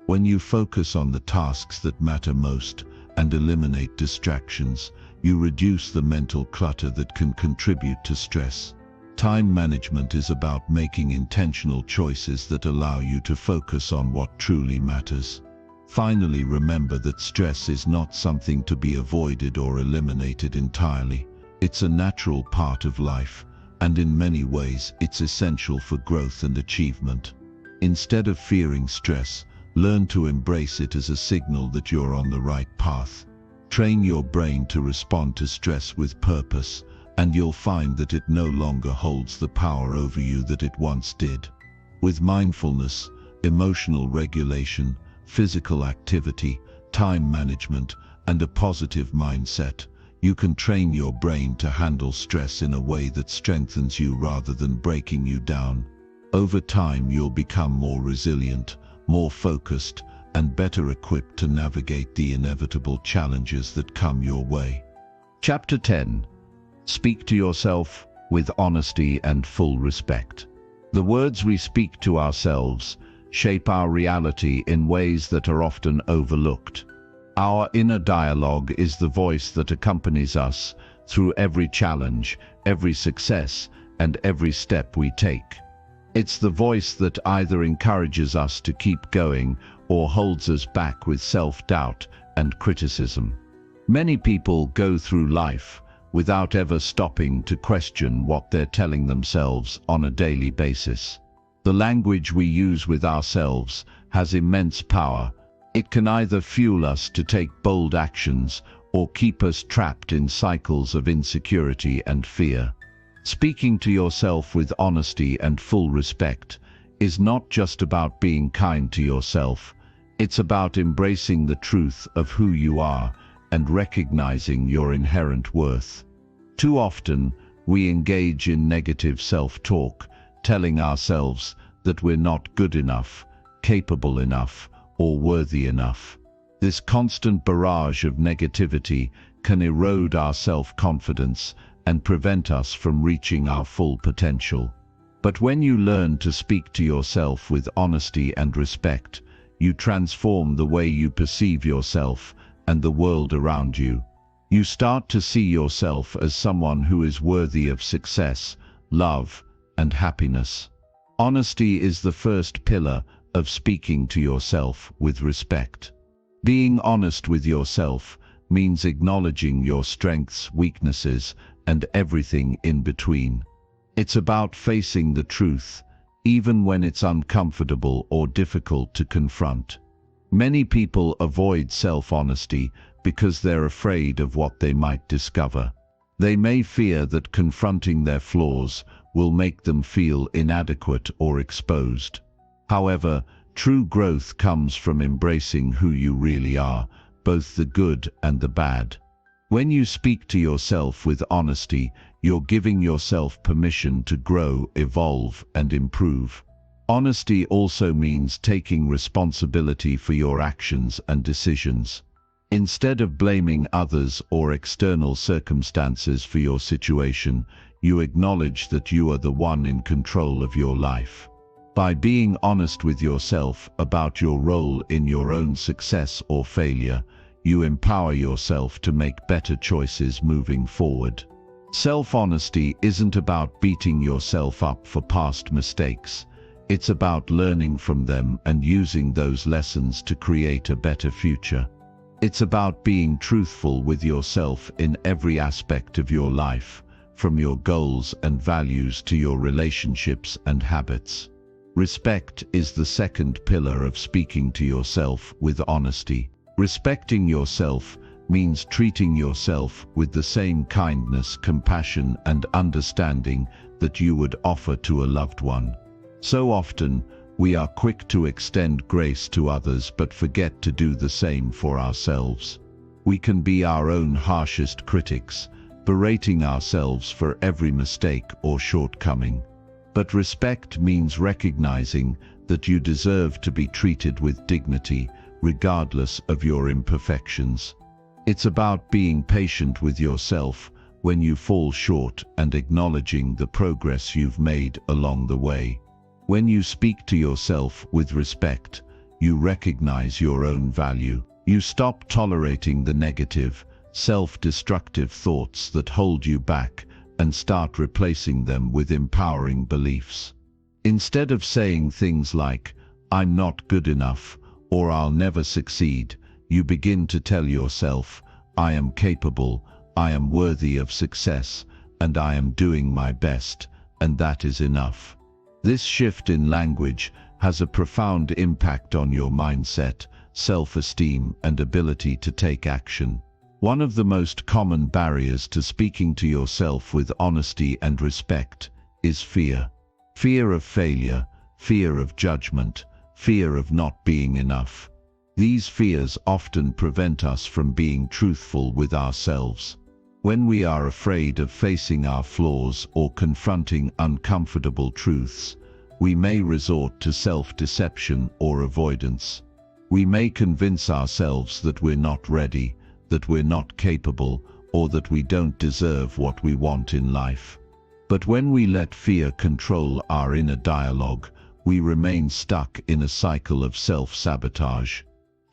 When you focus on the tasks that matter most and eliminate distractions, you reduce the mental clutter that can contribute to stress. Time management is about making intentional choices that allow you to focus on what truly matters. Finally, remember that stress is not something to be avoided or eliminated entirely. It's a natural part of life, and in many ways it's essential for growth and achievement. Instead of fearing stress, learn to embrace it as a signal that you're on the right path. Train your brain to respond to stress with purpose, and you'll find that it no longer holds the power over you that it once did. With mindfulness, emotional regulation, physical activity, time management, and a positive mindset, you can train your brain to handle stress in a way that strengthens you rather than breaking you down. Over time, you'll become more resilient, more focused, and better equipped to navigate the inevitable challenges that come your way. Chapter 10. Speak to yourself with honesty and full respect. The words we speak to ourselves shape our reality in ways that are often overlooked. Our inner dialogue is the voice that accompanies us through every challenge, every success, and every step we take. It's the voice that either encourages us to keep going or holds us back with self-doubt and criticism. Many people go through life without ever stopping to question what they're telling themselves on a daily basis. The language we use with ourselves has immense power. It can either fuel us to take bold actions or keep us trapped in cycles of insecurity and fear. Speaking to yourself with honesty and full respect is not just about being kind to yourself. It's about embracing the truth of who you are and recognizing your inherent worth. Too often, we engage in negative self-talk, telling ourselves that we're not good enough, capable enough, or worthy enough. This constant barrage of negativity can erode our self-confidence and prevent us from reaching our full potential. But when you learn to speak to yourself with honesty and respect, you transform the way you perceive yourself and the world around you. You start to see yourself as someone who is worthy of success, love, and happiness. Honesty is the first pillar of speaking to yourself with respect. Being honest with yourself means acknowledging your strengths, weaknesses, and everything in between. It's about facing the truth, even when it's uncomfortable or difficult to confront. Many people avoid self-honesty because they're afraid of what they might discover. They may fear that confronting their flaws will make them feel inadequate or exposed. However, true growth comes from embracing who you really are, both the good and the bad. When you speak to yourself with honesty, you're giving yourself permission to grow, evolve, and improve. Honesty also means taking responsibility for your actions and decisions. Instead of blaming others or external circumstances for your situation, you acknowledge that you are the one in control of your life. By being honest with yourself about your role in your own success or failure, you empower yourself to make better choices moving forward. Self-honesty isn't about beating yourself up for past mistakes. It's about learning from them and using those lessons to create a better future. It's about being truthful with yourself in every aspect of your life, from your goals and values to your relationships and habits. Respect is the second pillar of speaking to yourself with honesty. Respecting yourself means treating yourself with the same kindness, compassion, and understanding that you would offer to a loved one. So often, we are quick to extend grace to others but forget to do the same for ourselves. We can be our own harshest critics, berating ourselves for every mistake or shortcoming. But respect means recognizing that you deserve to be treated with dignity, regardless of your imperfections. It's about being patient with yourself when you fall short and acknowledging the progress you've made along the way. When you speak to yourself with respect, you recognize your own value. You stop tolerating the negative, self-destructive thoughts that hold you back and start replacing them with empowering beliefs. Instead of saying things like, "I'm not good enough," or "I'll never succeed," you begin to tell yourself, "I am capable, I am worthy of success, and I am doing my best, and that is enough." This shift in language has a profound impact on your mindset, self-esteem, and ability to take action. One of the most common barriers to speaking to yourself with honesty and respect is fear. Fear of failure, fear of judgment, fear of not being enough. These fears often prevent us from being truthful with ourselves. When we are afraid of facing our flaws or confronting uncomfortable truths, we may resort to self-deception or avoidance. We may convince ourselves that we're not ready, that we're not capable, or that we don't deserve what we want in life. But when we let fear control our inner dialogue, we remain stuck in a cycle of self-sabotage.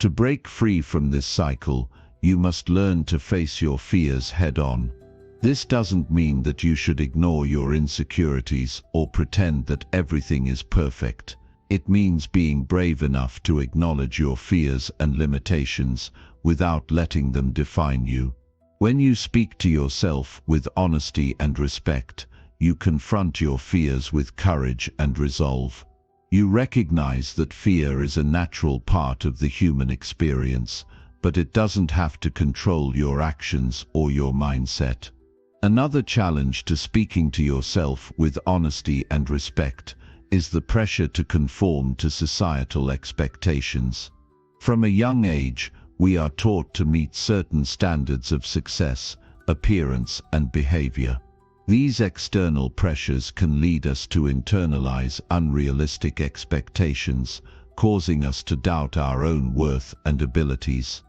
To break free from this cycle, you must learn to face your fears head-on. This doesn't mean that you should ignore your insecurities or pretend that everything is perfect. It means being brave enough to acknowledge your fears and limitations without letting them define you. When you speak to yourself with honesty and respect, you confront your fears with courage and resolve. You recognize that fear is a natural part of the human experience, but it doesn't have to control your actions or your mindset. Another challenge to speaking to yourself with honesty and respect is the pressure to conform to societal expectations. From a young age, we are taught to meet certain standards of success, appearance, and behavior. These external pressures can lead us to internalize unrealistic expectations, causing us to doubt our own worth and abilities.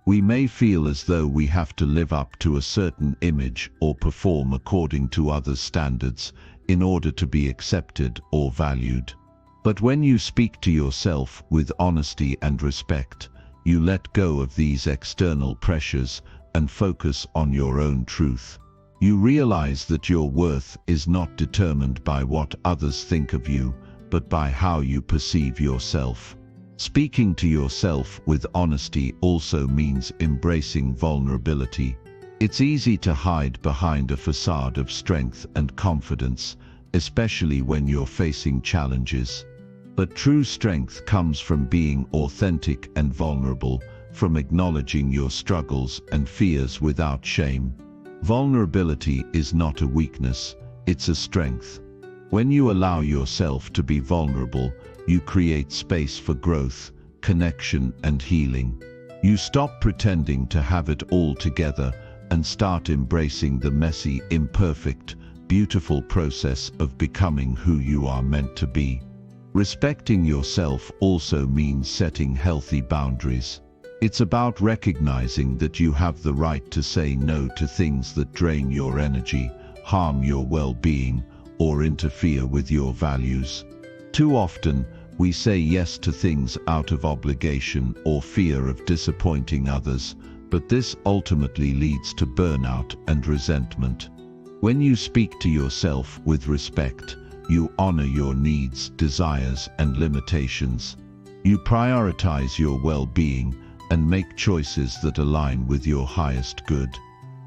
We may feel as though we have to live up to a certain image or perform according to others' standards in order to be accepted or valued. But when you speak to yourself with honesty and respect, you let go of these external pressures and focus on your own truth. You realize that your worth is not determined by what others think of you, but by how you perceive yourself. Speaking to yourself with honesty also means embracing vulnerability. It's easy to hide behind a facade of strength and confidence, especially when you're facing challenges. But true strength comes from being authentic and vulnerable, from acknowledging your struggles and fears without shame. Vulnerability is not a weakness, it's a strength. When you allow yourself to be vulnerable, you create space for growth, connection, and healing. You stop pretending to have it all together and start embracing the messy, imperfect, beautiful process of becoming who you are meant to be. Respecting yourself also means setting healthy boundaries. It's about recognizing that you have the right to say no to things that drain your energy, harm your well-being, or interfere with your values. Too often, we say yes to things out of obligation or fear of disappointing others, but this ultimately leads to burnout and resentment. When you speak to yourself with respect, you honor your needs, desires, and limitations. You prioritize your well-being and make choices that align with your highest good.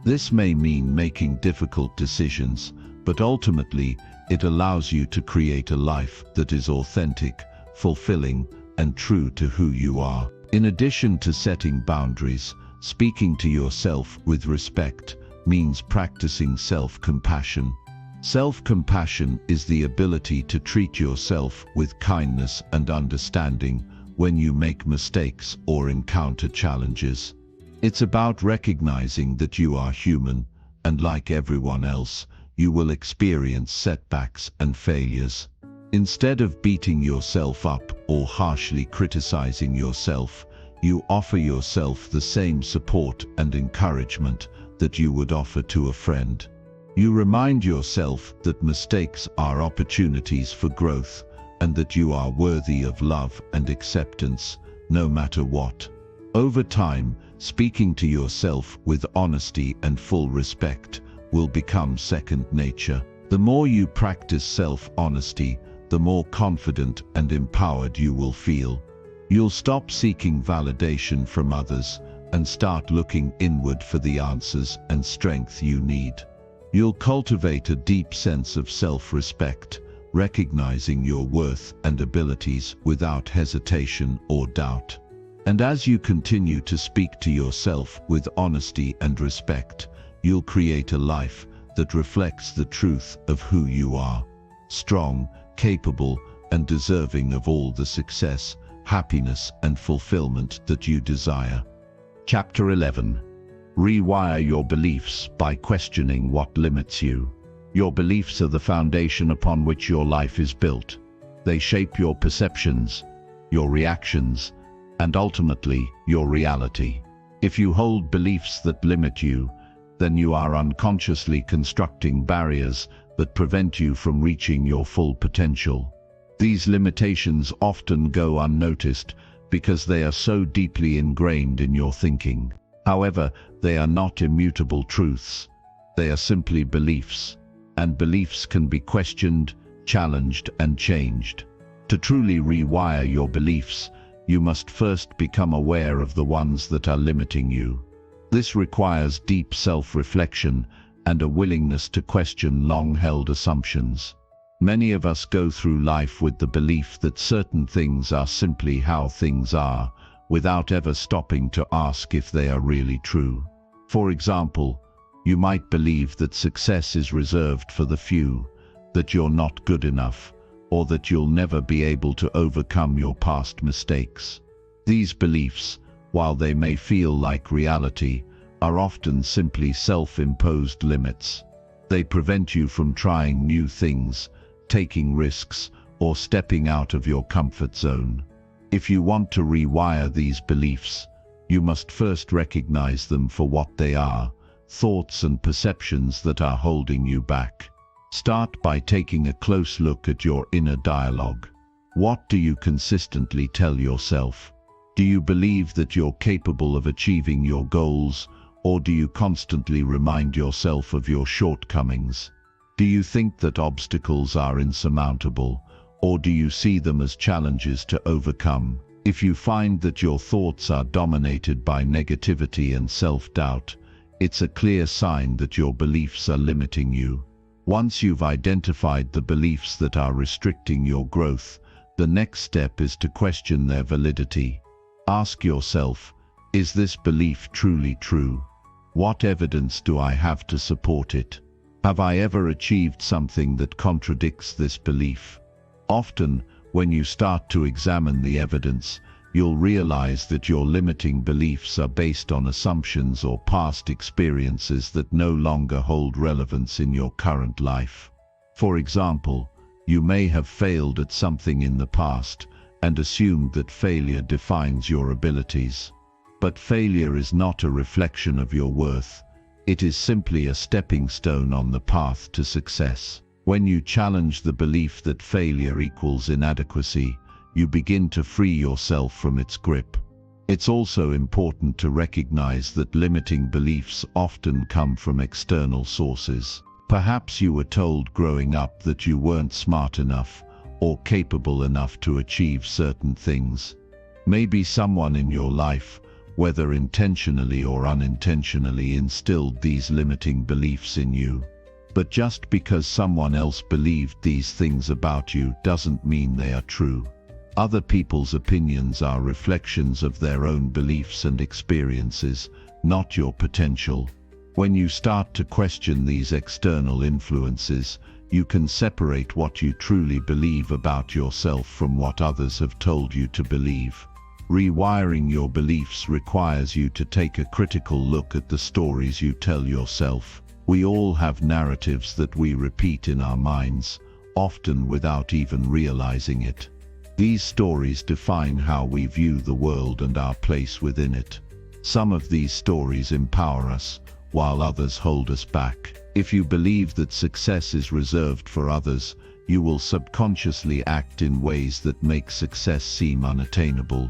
This may mean making difficult decisions, but ultimately, it allows you to create a life that is authentic, fulfilling, and true to who you are. In addition to setting boundaries, speaking to yourself with respect means practicing self-compassion. Self-compassion is the ability to treat yourself with kindness and understanding when you make mistakes or encounter challenges. It's about recognizing that you are human, and like everyone else, you will experience setbacks and failures. Instead of beating yourself up or harshly criticizing yourself, you offer yourself the same support and encouragement that you would offer to a friend. You remind yourself that mistakes are opportunities for growth and that you are worthy of love and acceptance, no matter what. Over time, speaking to yourself with honesty and full respect will become second nature. The more you practice self-honesty, the more confident and empowered you will feel. You'll stop seeking validation from others and start looking inward for the answers and strength you need. You'll cultivate a deep sense of self-respect, recognizing your worth and abilities without hesitation or doubt. And as you continue to speak to yourself with honesty and respect, you'll create a life that reflects the truth of who you are: strong, capable, and deserving of all the success, happiness, and fulfillment that you desire. Chapter 11. Rewire your beliefs by questioning what limits you. Your beliefs are the foundation upon which your life is built. They shape your perceptions, your reactions, and ultimately your reality. If you hold beliefs that limit you, then you are unconsciously constructing barriers that prevent you from reaching your full potential. These limitations often go unnoticed because they are so deeply ingrained in your thinking. However, they are not immutable truths. They are simply beliefs, and beliefs can be questioned, challenged, and changed. To truly rewire your beliefs, you must first become aware of the ones that are limiting you. This requires deep self-reflection and a willingness to question long-held assumptions. Many of us go through life with the belief that certain things are simply how things are, without ever stopping to ask if they are really true. For example, you might believe that success is reserved for the few, that you're not good enough, or that you'll never be able to overcome your past mistakes. These beliefs, while they may feel like reality, are often simply self-imposed limits. They prevent you from trying new things, taking risks, or stepping out of your comfort zone. If you want to rewire these beliefs, you must first recognize them for what they are: thoughts and perceptions that are holding you back. Start by taking a close look at your inner dialogue. What do you consistently tell yourself? Do you believe that you're capable of achieving your goals, or do you constantly remind yourself of your shortcomings? Do you think that obstacles are insurmountable, or do you see them as challenges to overcome? If you find that your thoughts are dominated by negativity and self-doubt, it's a clear sign that your beliefs are limiting you. Once you've identified the beliefs that are restricting your growth, the next step is to question their validity. Ask yourself, is this belief truly true? What evidence do I have to support it? Have I ever achieved something that contradicts this belief? Often, when you start to examine the evidence, you'll realize that your limiting beliefs are based on assumptions or past experiences that no longer hold relevance in your current life. For example, you may have failed at something in the past and assumed that failure defines your abilities. But failure is not a reflection of your worth. It is simply a stepping stone on the path to success. When you challenge the belief that failure equals inadequacy, you begin to free yourself from its grip. It's also important to recognize that limiting beliefs often come from external sources. Perhaps you were told growing up that you weren't smart enough or capable enough to achieve certain things. Maybe someone in your life, whether intentionally or unintentionally, instilled these limiting beliefs in you. But just because someone else believed these things about you doesn't mean they are true. Other people's opinions are reflections of their own beliefs and experiences, not your potential. When you start to question these external influences, you can separate what you truly believe about yourself from what others have told you to believe. Rewiring your beliefs requires you to take a critical look at the stories you tell yourself. We all have narratives that we repeat in our minds, often without even realizing it. These stories define how we view the world and our place within it. Some of these stories empower us, while others hold us back. If you believe that success is reserved for others, you will subconsciously act in ways that make success seem unattainable.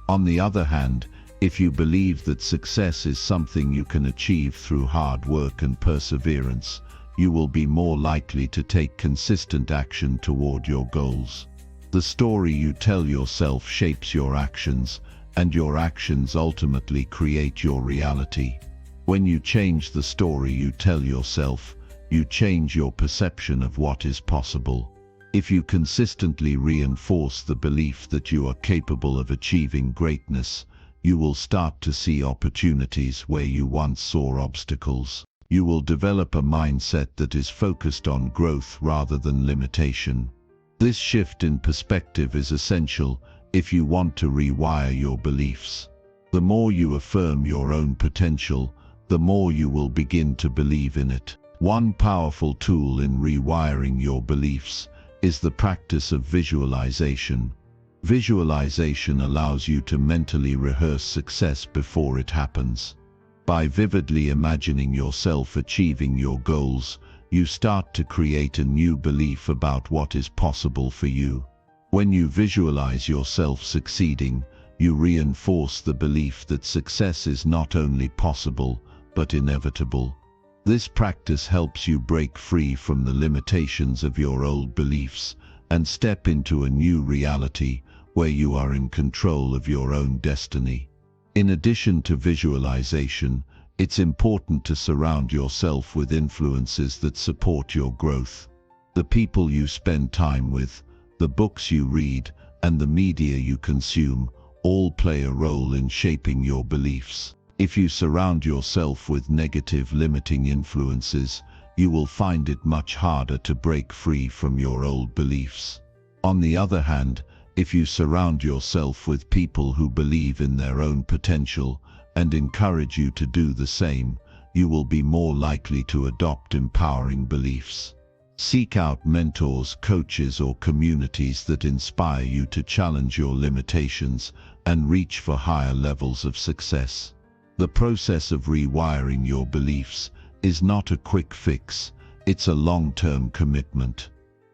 On the other hand, if you believe that success is something you can achieve through hard work and perseverance, you will be more likely to take consistent action toward your goals. The story you tell yourself shapes your actions, and your actions ultimately create your reality. When you change the story you tell yourself, you change your perception of what is possible. If you consistently reinforce the belief that you are capable of achieving greatness, you will start to see opportunities where you once saw obstacles. You will develop a mindset that is focused on growth rather than limitation. This shift in perspective is essential if you want to rewire your beliefs. The more you affirm your own potential, the more you will begin to believe in it. One powerful tool in rewiring your beliefs is the practice of visualization. Visualization allows you to mentally rehearse success before it happens. By vividly imagining yourself achieving your goals, you start to create a new belief about what is possible for you. When you visualize yourself succeeding, you reinforce the belief that success is not only possible, but inevitable. This practice helps you break free from the limitations of your old beliefs and step into a new reality where you are in control of your own destiny. In addition to visualization, it's important to surround yourself with influences that support your growth. The people you spend time with, the books you read, and the media you consume all play a role in shaping your beliefs. If you surround yourself with negative limiting influences, you will find it much harder to break free from your old beliefs. On the other hand, if you surround yourself with people who believe in their own potential and encourage you to do the same, you will be more likely to adopt empowering beliefs. Seek out mentors, coaches, or communities that inspire you to challenge your limitations and reach for higher levels of success. The process of rewiring your beliefs is not a quick fix, it's a long-term commitment.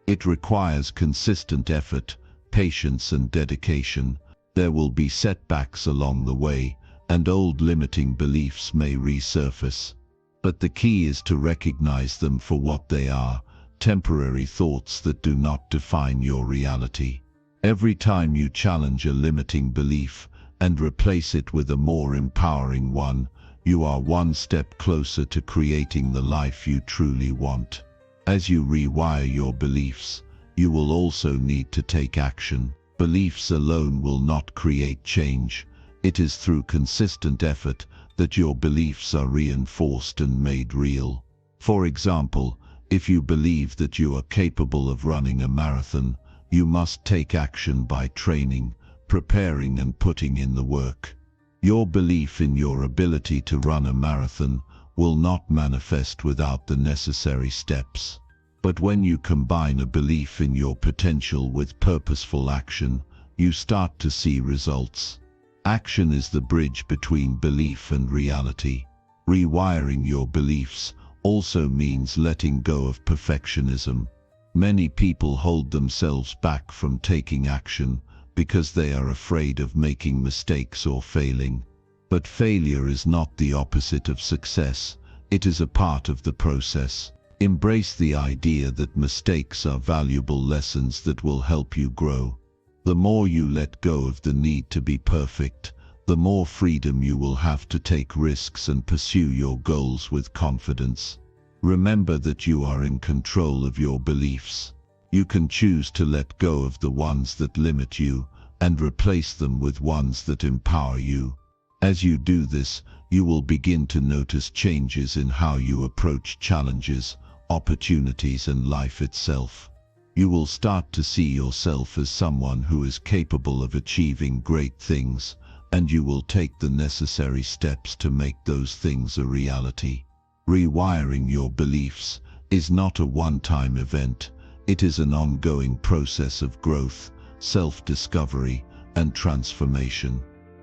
It requires consistent effort, patience, and dedication. There will be setbacks along the way, and old limiting beliefs may resurface. But the key is to recognize them for what they are, temporary thoughts that do not define your reality. Every time you challenge a limiting belief and replace it with a more empowering one, you are one step closer to creating the life you truly want. As you rewire your beliefs, you will also need to take action. Beliefs alone will not create change. It is through consistent effort that your beliefs are reinforced and made real. For example, if you believe that you are capable of running a marathon, you must take action by training, preparing, and putting in the work. Your belief in your ability to run a marathon will not manifest without the necessary steps. But when you combine a belief in your potential with purposeful action, you start to see results. Action is the bridge between belief and reality. Rewiring your beliefs also means letting go of perfectionism. Many people hold themselves back from taking action because they are afraid of making mistakes or failing. But failure is not the opposite of success. It is a part of the process. Embrace the idea that mistakes are valuable lessons that will help you grow. The more you let go of the need to be perfect, the more freedom you will have to take risks and pursue your goals with confidence. Remember that you are in control of your beliefs. You can choose to let go of the ones that limit you and replace them with ones that empower you. As you do this, you will begin to notice changes in how you approach challenges, opportunities, and life itself. You will start to see yourself as someone who is capable of achieving great things, and you will take the necessary steps to make those things a reality. Rewiring your beliefs is not a one-time event. It is an ongoing process of growth, self-discovery, and transformation.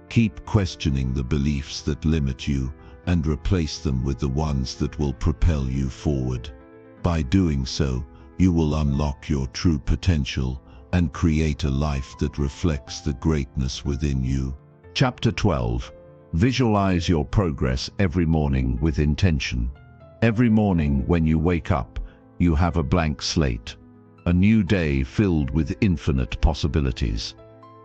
Keep questioning the beliefs that limit you and replace them with the ones that will propel you forward. By doing so, you will unlock your true potential and create a life that reflects the greatness within you. Chapter 12. Visualize your progress every morning with intention. Every morning when you wake up, you have a blank slate. A new day filled with infinite possibilities.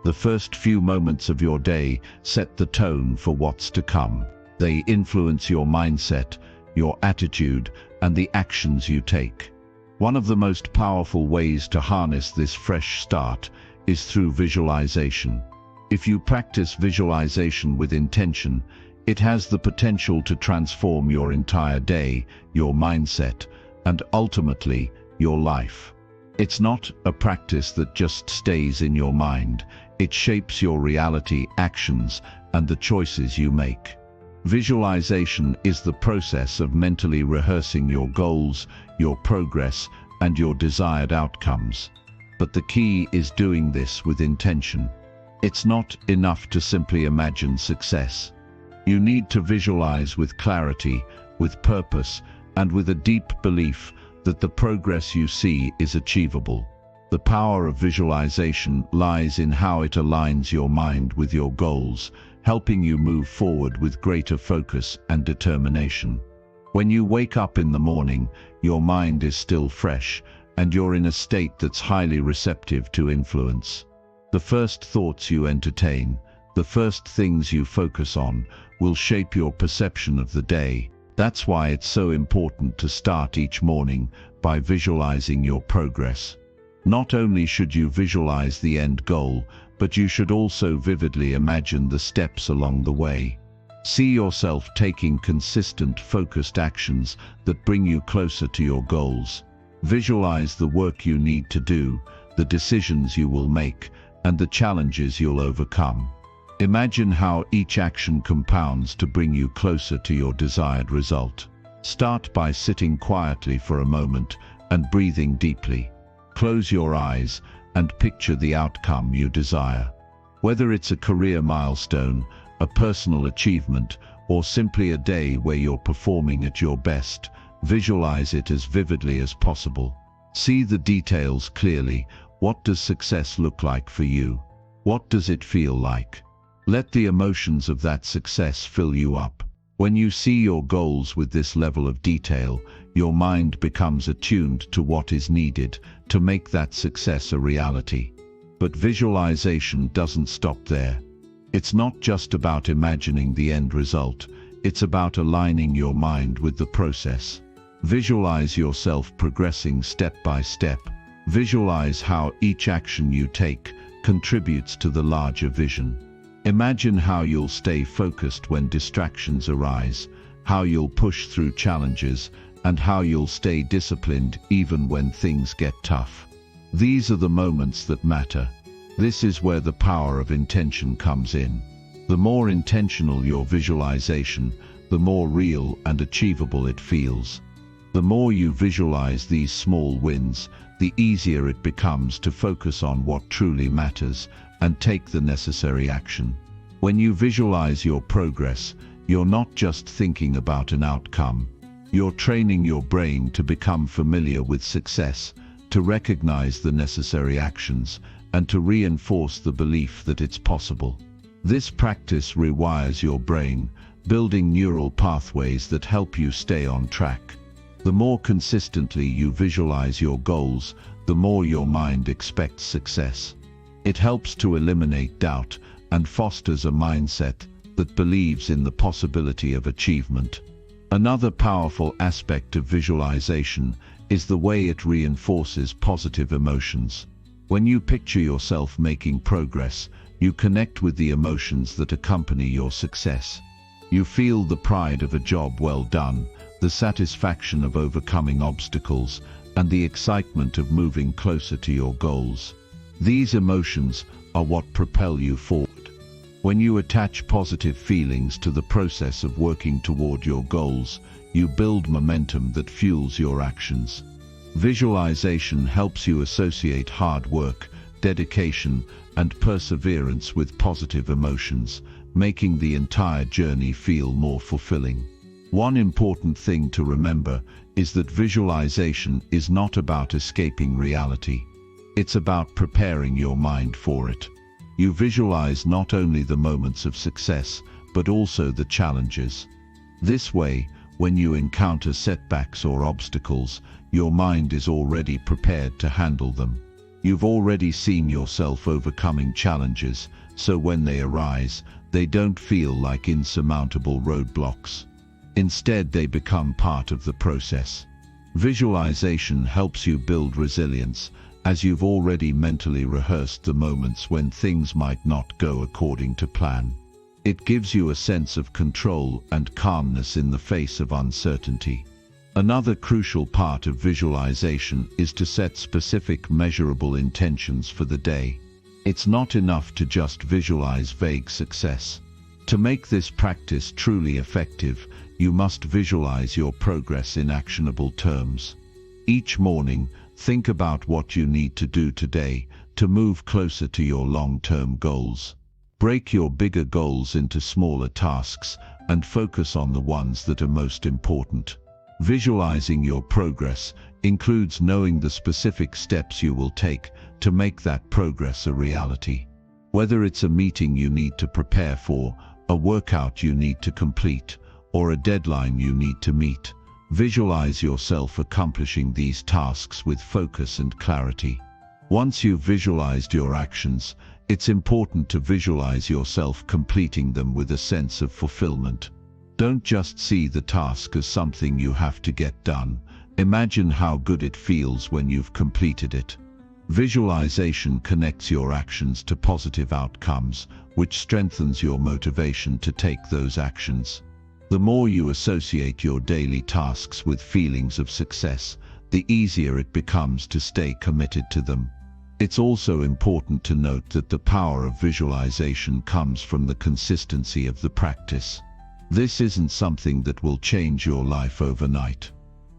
The first few moments of your day set the tone for what's to come. They influence your mindset, your attitude, and the actions you take. One of the most powerful ways to harness this fresh start is through visualization. If you practice visualization with intention, it has the potential to transform your entire day, your mindset, and ultimately, your life. It's not a practice that just stays in your mind. It shapes your reality, actions, and the choices you make. Visualization is the process of mentally rehearsing your goals, your progress, and your desired outcomes. But the key is doing this with intention. It's not enough to simply imagine success. You need to visualize with clarity, with purpose, and with a deep belief that the progress you see is achievable. The power of visualization lies in how it aligns your mind with your goals, helping you move forward with greater focus and determination. When you wake up in the morning, your mind is still fresh, and you're in a state that's highly receptive to influence. The first thoughts you entertain, the first things you focus on, will shape your perception of the day. That's why it's so important to start each morning by visualizing your progress. Not only should you visualize the end goal, but you should also vividly imagine the steps along the way. See yourself taking consistent, focused actions that bring you closer to your goals. Visualize the work you need to do, the decisions you will make, and the challenges you'll overcome. Imagine how each action compounds to bring you closer to your desired result. Start by sitting quietly for a moment and breathing deeply. Close your eyes and picture the outcome you desire. Whether it's a career milestone, a personal achievement, or simply a day where you're performing at your best, visualize it as vividly as possible. See the details clearly. What does success look like for you? What does it feel like? Let the emotions of that success fill you up. When you see your goals with this level of detail, your mind becomes attuned to what is needed to make that success a reality. But visualization doesn't stop there. It's not just about imagining the end result, it's about aligning your mind with the process. Visualize yourself progressing step by step. Visualize how each action you take contributes to the larger vision. Imagine how you'll stay focused when distractions arise, how you'll push through challenges, and how you'll stay disciplined even when things get tough. These are the moments that matter. This is where the power of intention comes in. The more intentional your visualization, the more real and achievable it feels. The more you visualize these small wins, the easier it becomes to focus on what truly matters and take the necessary action. When you visualize your progress, you're not just thinking about an outcome. You're training your brain to become familiar with success, to recognize the necessary actions, and to reinforce the belief that it's possible. This practice rewires your brain, building neural pathways that help you stay on track. The more consistently you visualize your goals, the more your mind expects success. It helps to eliminate doubt and fosters a mindset that believes in the possibility of achievement. Another powerful aspect of visualization is the way it reinforces positive emotions. When you picture yourself making progress, you connect with the emotions that accompany your success. You feel the pride of a job well done, the satisfaction of overcoming obstacles, and the excitement of moving closer to your goals. These emotions are what propel you forward. When you attach positive feelings to the process of working toward your goals, you build momentum that fuels your actions. Visualization helps you associate hard work, dedication, and perseverance with positive emotions, making the entire journey feel more fulfilling. One important thing to remember is that visualization is not about escaping reality. It's about preparing your mind for it. You visualize not only the moments of success, but also the challenges. This way, when you encounter setbacks or obstacles, your mind is already prepared to handle them. You've already seen yourself overcoming challenges, so when they arise, they don't feel like insurmountable roadblocks. Instead, they become part of the process. Visualization helps you build resilience, as you've already mentally rehearsed the moments when things might not go according to plan. It gives you a sense of control and calmness in the face of uncertainty. Another crucial part of visualization is to set specific, measurable intentions for the day. It's not enough to just visualize vague success. To make this practice truly effective, you must visualize your progress in actionable terms. Each morning, think about what you need to do today to move closer to your long-term goals. Break your bigger goals into smaller tasks and focus on the ones that are most important. Visualizing your progress includes knowing the specific steps you will take to make that progress a reality. Whether it's a meeting you need to prepare for, a workout you need to complete, or a deadline you need to meet, visualize yourself accomplishing these tasks with focus and clarity. Once you've visualized your actions, it's important to visualize yourself completing them with a sense of fulfillment. Don't just see the task as something you have to get done. Imagine how good it feels when you've completed it. Visualization connects your actions to positive outcomes, which strengthens your motivation to take those actions. The more you associate your daily tasks with feelings of success, the easier it becomes to stay committed to them. It's also important to note that the power of visualization comes from the consistency of the practice. This isn't something that will change your life overnight.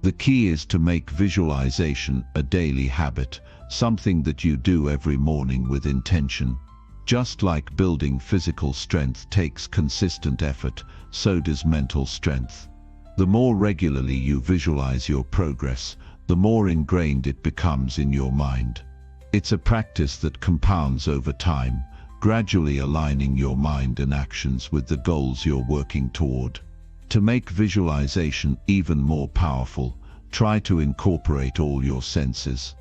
The key is to make visualization a daily habit, something that you do every morning with intention. Just like building physical strength takes consistent effort, so does mental strength. The more regularly you visualize your progress, the more ingrained it becomes in your mind. It's a practice that compounds over time, gradually aligning your mind and actions with the goals you're working toward. To make visualization even more powerful, try to incorporate all your senses.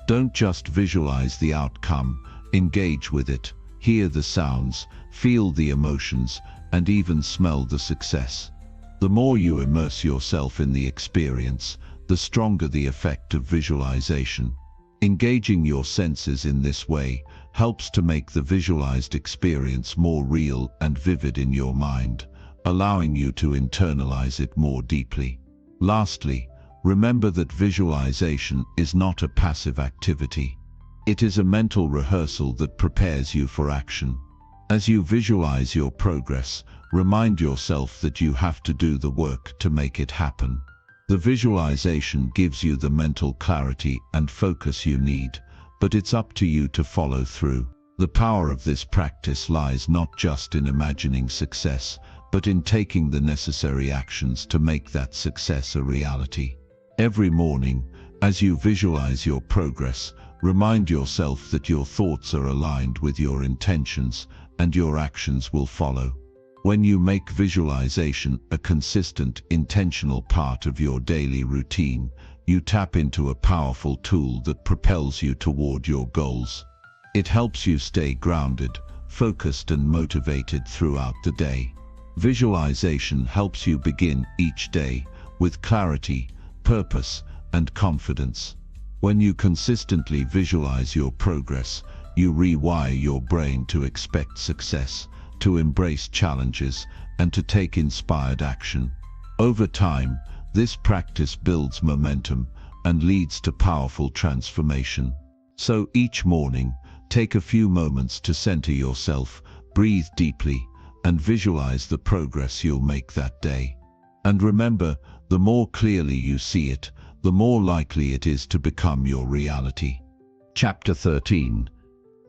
Don't just visualize the outcome, engage with it, hear the sounds, feel the emotions, and even smell the success. The more you immerse yourself in the experience, the stronger the effect of visualization. Engaging your senses in this way helps to make the visualized experience more real and vivid in your mind, allowing you to internalize it more deeply. Lastly, remember that visualization is not a passive activity. It is a mental rehearsal that prepares you for action. As you visualize your progress, remind yourself that you have to do the work to make it happen. The visualization gives you the mental clarity and focus you need, but it's up to you to follow through. The power of this practice lies not just in imagining success, but in taking the necessary actions to make that success a reality. Every morning, as you visualize your progress, remind yourself that your thoughts are aligned with your intentions, and your actions will follow. When you make visualization a consistent, intentional part of your daily routine, you tap into a powerful tool that propels you toward your goals. It helps you stay grounded, focused and motivated throughout the day. Visualization helps you begin each day with clarity, purpose, and confidence. When you consistently visualize your progress, you rewire your brain to expect success, to embrace challenges, and to take inspired action. Over time, this practice builds momentum and leads to powerful transformation. So each morning, take a few moments to center yourself, breathe deeply, and visualize the progress you'll make that day. And remember, the more clearly you see it, the more likely it is to become your reality. Chapter 13.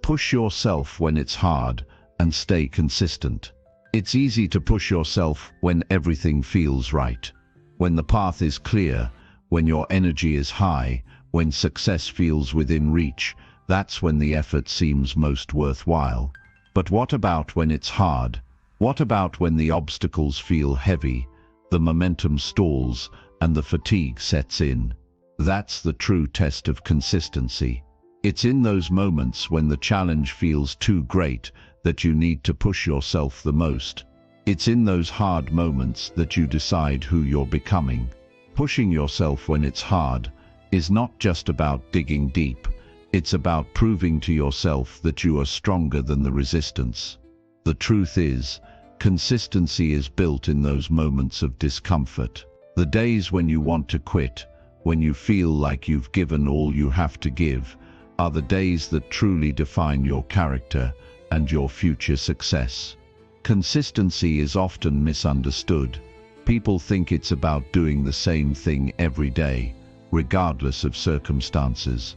Push yourself when it's hard and stay consistent. It's easy to push yourself when everything feels right. When the path is clear, when your energy is high, when success feels within reach, that's when the effort seems most worthwhile. But what about when it's hard? What about when the obstacles feel heavy, the momentum stalls, and the fatigue sets in? That's the true test of consistency. It's in those moments when the challenge feels too great that you need to push yourself the most. It's in those hard moments that you decide who you're becoming. Pushing yourself when it's hard is not just about digging deep. It's about proving to yourself that you are stronger than the resistance. The truth is, consistency is built in those moments of discomfort. The days when you want to quit, when you feel like you've given all you have to give, are the days that truly define your character and your future success. Consistency is often misunderstood. People think it's about doing the same thing every day, regardless of circumstances.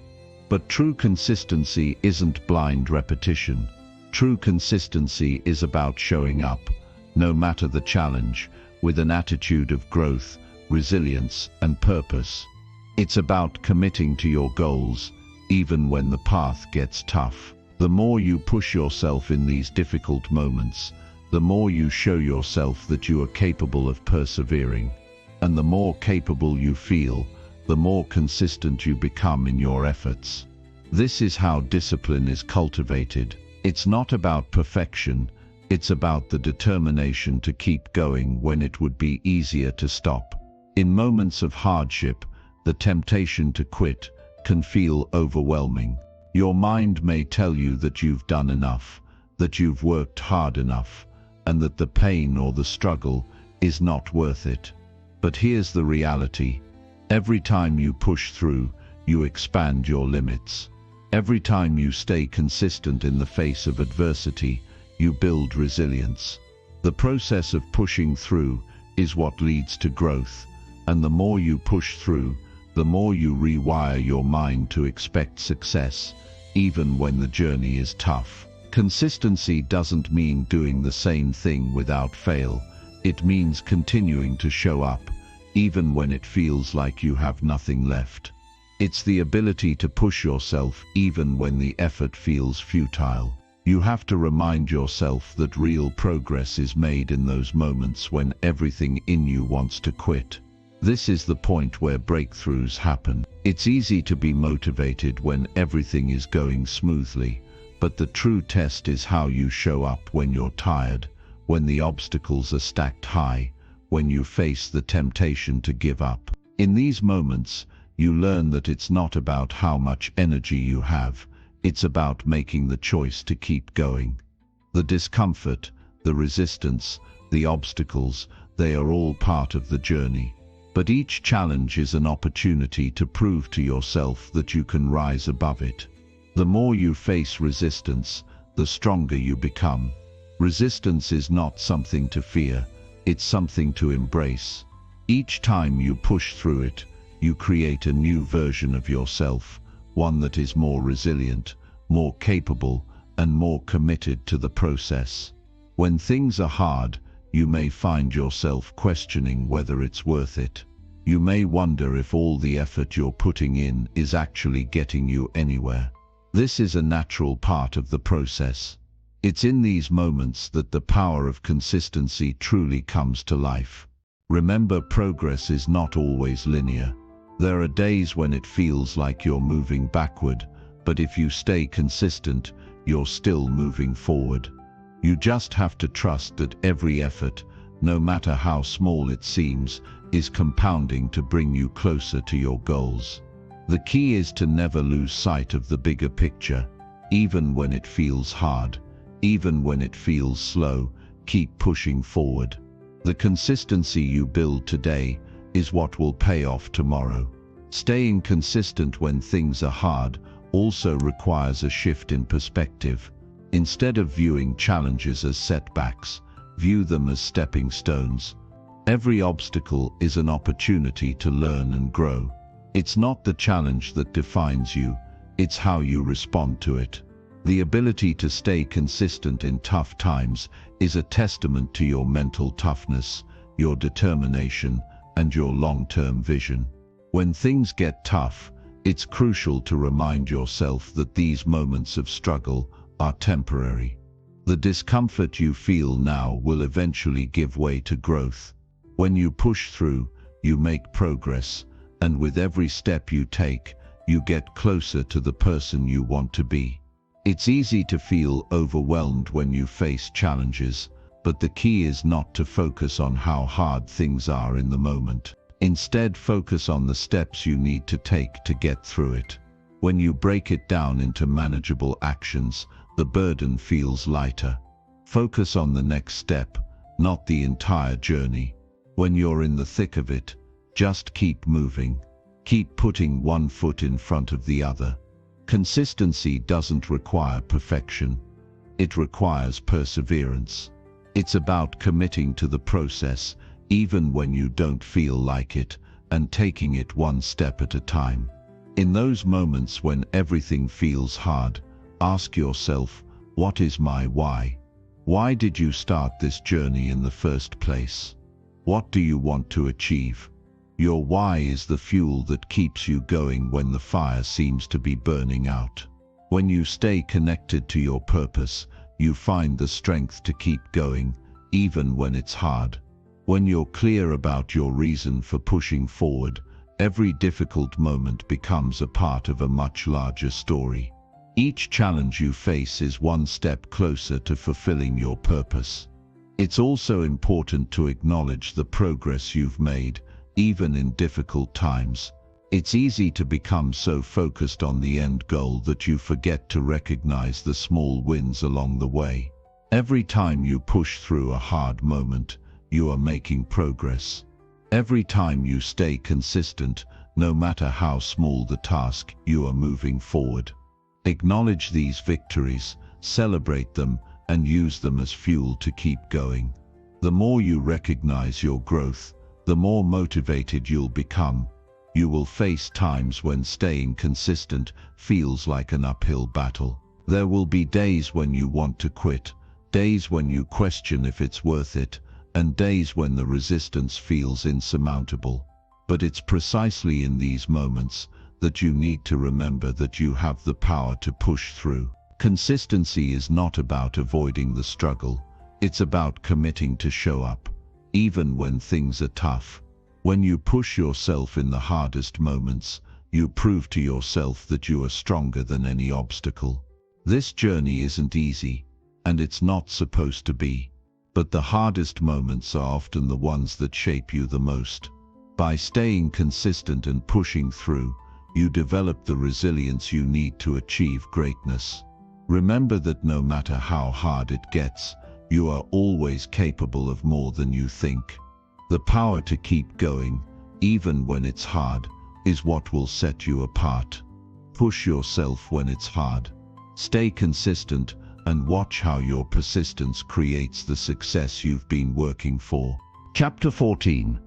But true consistency isn't blind repetition. True consistency is about showing up, no matter the challenge, with an attitude of growth, resilience, and purpose. It's about committing to your goals, even when the path gets tough. The more you push yourself in these difficult moments, the more you show yourself that you are capable of persevering. And the more capable you feel, the more consistent you become in your efforts. This is how discipline is cultivated. It's not about perfection, it's about the determination to keep going when it would be easier to stop. In moments of hardship, the temptation to quit can feel overwhelming. Your mind may tell you that you've done enough, that you've worked hard enough, and that the pain or the struggle is not worth it. But here's the reality. Every time you push through, you expand your limits. Every time you stay consistent in the face of adversity, you build resilience. The process of pushing through is what leads to growth, and the more you push through, the more you rewire your mind to expect success, even when the journey is tough. Consistency doesn't mean doing the same thing without fail. It means continuing to show up, even when it feels like you have nothing left. It's the ability to push yourself even when the effort feels futile. You have to remind yourself that real progress is made in those moments when everything in you wants to quit. This is the point where breakthroughs happen. It's easy to be motivated when everything is going smoothly, but the true test is how you show up when you're tired, when the obstacles are stacked high, when you face the temptation to give up. In these moments, you learn that it's not about how much energy you have, it's about making the choice to keep going. The discomfort, the resistance, the obstacles, they are all part of the journey. But each challenge is an opportunity to prove to yourself that you can rise above it. The more you face resistance, the stronger you become. Resistance is not something to fear, it's something to embrace. Each time you push through it, you create a new version of yourself, one that is more resilient, more capable, and more committed to the process. When things are hard, you may find yourself questioning whether it's worth it. You may wonder if all the effort you're putting in is actually getting you anywhere. This is a natural part of the process. It's in these moments that the power of consistency truly comes to life. Remember, progress is not always linear. There are days when it feels like you're moving backward, but if you stay consistent, you're still moving forward. You just have to trust that every effort, no matter how small it seems, is compounding to bring you closer to your goals. The key is to never lose sight of the bigger picture. Even when it feels hard, even when it feels slow, keep pushing forward. The consistency you build today is what will pay off tomorrow. Staying consistent when things are hard also requires a shift in perspective. Instead of viewing challenges as setbacks, view them as stepping stones. Every obstacle is an opportunity to learn and grow. It's not the challenge that defines you, it's how you respond to it. The ability to stay consistent in tough times is a testament to your mental toughness, your determination, and your long-term vision. When things get tough, it's crucial to remind yourself that these moments of struggle are temporary. The discomfort you feel now will eventually give way to growth. When you push through, you make progress, and with every step you take, you get closer to the person you want to be. It's easy to feel overwhelmed when you face challenges, but the key is not to focus on how hard things are in the moment. Instead, focus on the steps you need to take to get through it. When you break it down into manageable actions, the burden feels lighter. Focus on the next step, not the entire journey. When you're in the thick of it, just keep moving. Keep putting one foot in front of the other. Consistency doesn't require perfection. It requires perseverance. It's about committing to the process, even when you don't feel like it, and taking it one step at a time. In those moments when everything feels hard, ask yourself, what is my why? Why did you start this journey in the first place? What do you want to achieve? Your why is the fuel that keeps you going when the fire seems to be burning out. When you stay connected to your purpose, you find the strength to keep going, even when it's hard. When you're clear about your reason for pushing forward, every difficult moment becomes a part of a much larger story. Each challenge you face is one step closer to fulfilling your purpose. It's also important to acknowledge the progress you've made, even in difficult times. It's easy to become so focused on the end goal that you forget to recognize the small wins along the way. Every time you push through a hard moment, you are making progress. Every time you stay consistent, no matter how small the task, you are moving forward. Acknowledge these victories, celebrate them, and use them as fuel to keep going. The more you recognize your growth, the more motivated you'll become. You will face times when staying consistent feels like an uphill battle. There will be days when you want to quit, days when you question if it's worth it, and days when the resistance feels insurmountable. But it's precisely in these moments that you need to remember that you have the power to push through. Consistency is not about avoiding the struggle, it's about committing to show up, even when things are tough. When you push yourself in the hardest moments, you prove to yourself that you are stronger than any obstacle. This journey isn't easy, and it's not supposed to be. But the hardest moments are often the ones that shape you the most. By staying consistent and pushing through, you develop the resilience you need to achieve greatness. Remember that no matter how hard it gets, you are always capable of more than you think. The power to keep going, even when it's hard, is what will set you apart. Push yourself when it's hard. Stay consistent and watch how your persistence creates the success you've been working for. Chapter 14.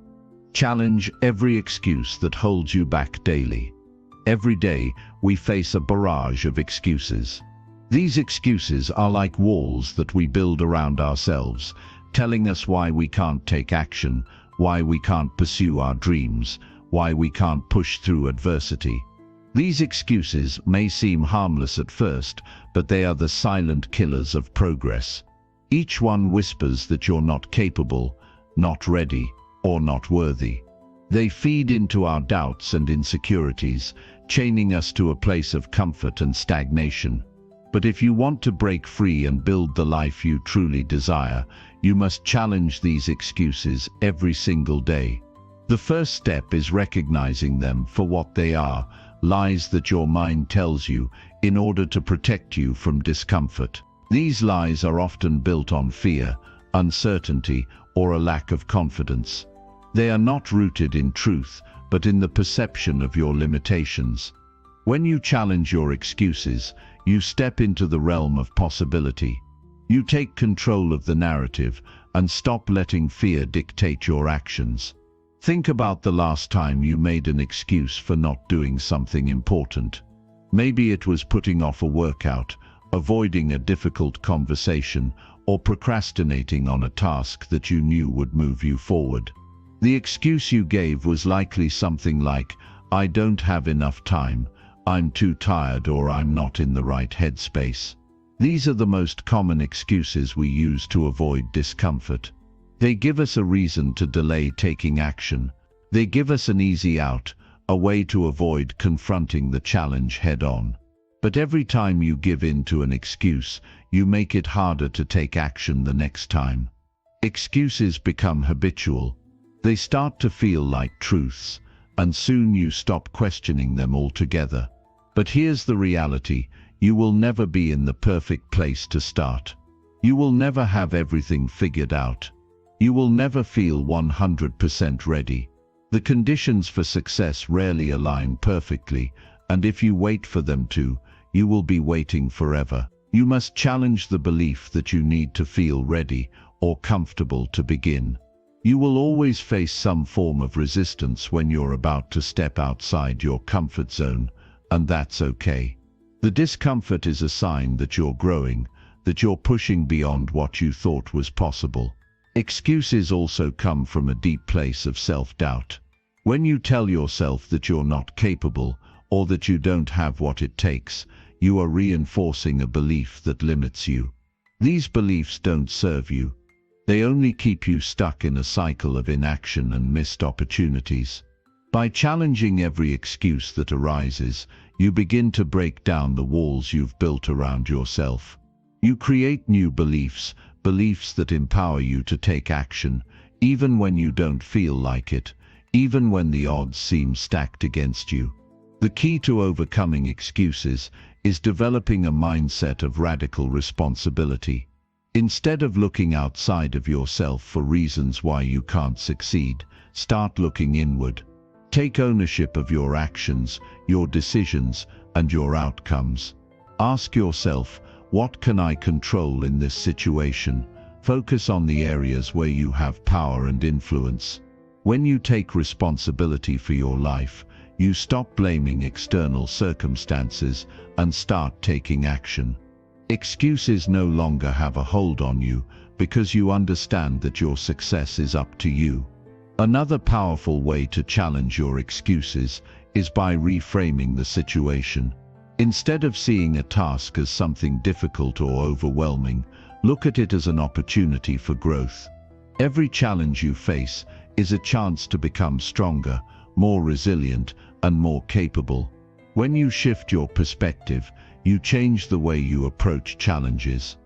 Challenge every excuse that holds you back daily. Every day, we face a barrage of excuses. These excuses are like walls that we build around ourselves, telling us why we can't take action, why we can't pursue our dreams, why we can't push through adversity. These excuses may seem harmless at first, but they are the silent killers of progress. Each one whispers that you're not capable, not ready, or not worthy. They feed into our doubts and insecurities, chaining us to a place of comfort and stagnation. But if you want to break free and build the life you truly desire, you must challenge these excuses every single day. The first step is recognizing them for what they are, lies that your mind tells you in order to protect you from discomfort. These lies are often built on fear, uncertainty, or a lack of confidence. They are not rooted in truth, but in the perception of your limitations. When you challenge your excuses, you step into the realm of possibility. You take control of the narrative and stop letting fear dictate your actions. Think about the last time you made an excuse for not doing something important. Maybe it was putting off a workout, avoiding a difficult conversation, or procrastinating on a task that you knew would move you forward. The excuse you gave was likely something like, "I don't have enough time, I'm too tired, or I'm not in the right headspace." These are the most common excuses we use to avoid discomfort. They give us a reason to delay taking action. They give us an easy out, a way to avoid confronting the challenge head-on. But every time you give in to an excuse, you make it harder to take action the next time. Excuses become habitual. They start to feel like truths, and soon you stop questioning them altogether. But here's the reality: you will never be in the perfect place to start. You will never have everything figured out. You will never feel 100% ready. The conditions for success rarely align perfectly, and if you wait for them to, you will be waiting forever. You must challenge the belief that you need to feel ready or comfortable to begin. You will always face some form of resistance when you're about to step outside your comfort zone, and that's okay. The discomfort is a sign that you're growing, that you're pushing beyond what you thought was possible. Excuses also come from a deep place of self-doubt. When you tell yourself that you're not capable, or that you don't have what it takes, you are reinforcing a belief that limits you. These beliefs don't serve you. They only keep you stuck in a cycle of inaction and missed opportunities. By challenging every excuse that arises, you begin to break down the walls you've built around yourself. You create new beliefs, beliefs that empower you to take action, even when you don't feel like it, even when the odds seem stacked against you. The key to overcoming excuses is developing a mindset of radical responsibility. Instead of looking outside of yourself for reasons why you can't succeed, start looking inward. Take ownership of your actions, your decisions, and your outcomes. Ask yourself, what can I control in this situation? Focus on the areas where you have power and influence. When you take responsibility for your life, you stop blaming external circumstances and start taking action. Excuses no longer have a hold on you because you understand that your success is up to you. Another powerful way to challenge your excuses is by reframing the situation. Instead of seeing a task as something difficult or overwhelming, look at it as an opportunity for growth. Every challenge you face is a chance to become stronger, more resilient, and more capable. When you shift your perspective, you change the way you approach challenges.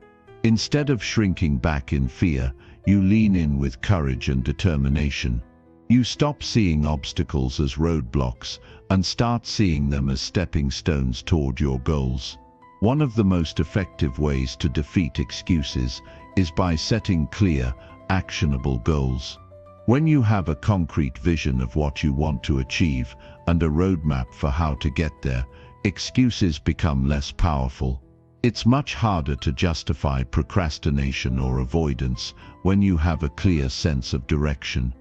Instead of shrinking back in fear, you lean in with courage and determination. You stop seeing obstacles as roadblocks and start seeing them as stepping stones toward your goals. One of the most effective ways to defeat excuses is by setting clear, actionable goals. When you have a concrete vision of what you want to achieve and a roadmap for how to get there, excuses become less powerful. It's much harder to justify procrastination or avoidance when you have a clear sense of direction.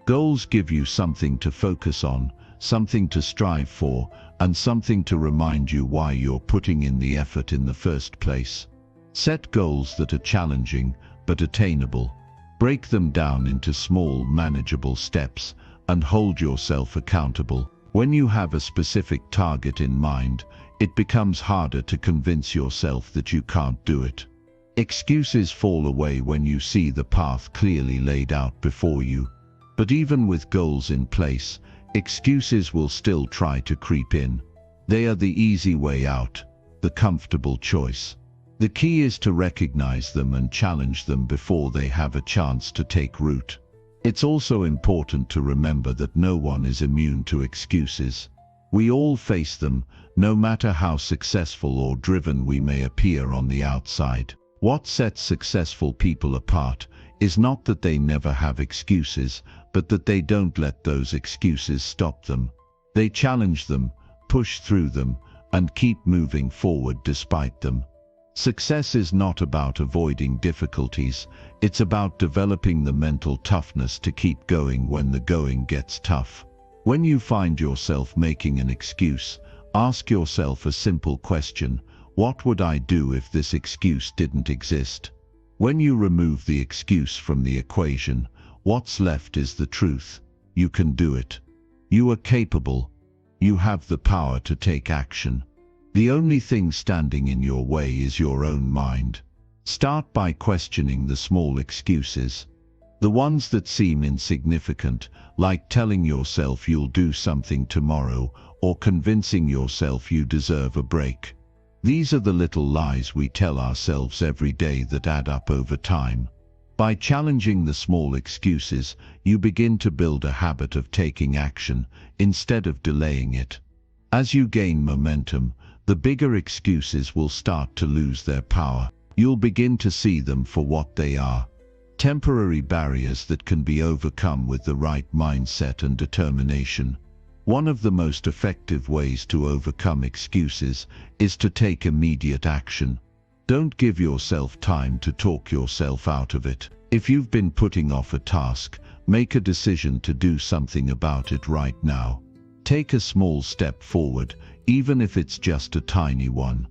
Goals give you something to focus on, something to strive for, and something to remind you why you're putting in the effort in the first place. Set goals that are challenging but attainable. Break them down into small, manageable steps and hold yourself accountable. When you have a specific target in mind, it becomes harder to convince yourself that you can't do it. Excuses fall away when you see the path clearly laid out before you. But even with goals in place, excuses will still try to creep in. They are the easy way out, the comfortable choice. The key is to recognize them and challenge them before they have a chance to take root. It's also important to remember that no one is immune to excuses. We all face them, no matter how successful or driven we may appear on the outside. What sets successful people apart is not that they never have excuses, but that they don't let those excuses stop them. They challenge them, push through them, and keep moving forward despite them. Success is not about avoiding difficulties, it's about developing the mental toughness to keep going when the going gets tough. When you find yourself making an excuse, ask yourself a simple question: what would I do if this excuse didn't exist? When you remove the excuse from the equation, what's left is the truth. You can do it. You are capable. You have the power to take action. The only thing standing in your way is your own mind. Start by questioning the small excuses. The ones that seem insignificant, like telling yourself you'll do something tomorrow or convincing yourself you deserve a break. These are the little lies we tell ourselves every day that add up over time. By challenging the small excuses, you begin to build a habit of taking action instead of delaying it. As you gain momentum, the bigger excuses will start to lose their power. You'll begin to see them for what they are: temporary barriers that can be overcome with the right mindset and determination. One of the most effective ways to overcome excuses is to take immediate action. Don't give yourself time to talk yourself out of it. If you've been putting off a task, make a decision to do something about it right now. Take a small step forward, even if it's just a tiny one.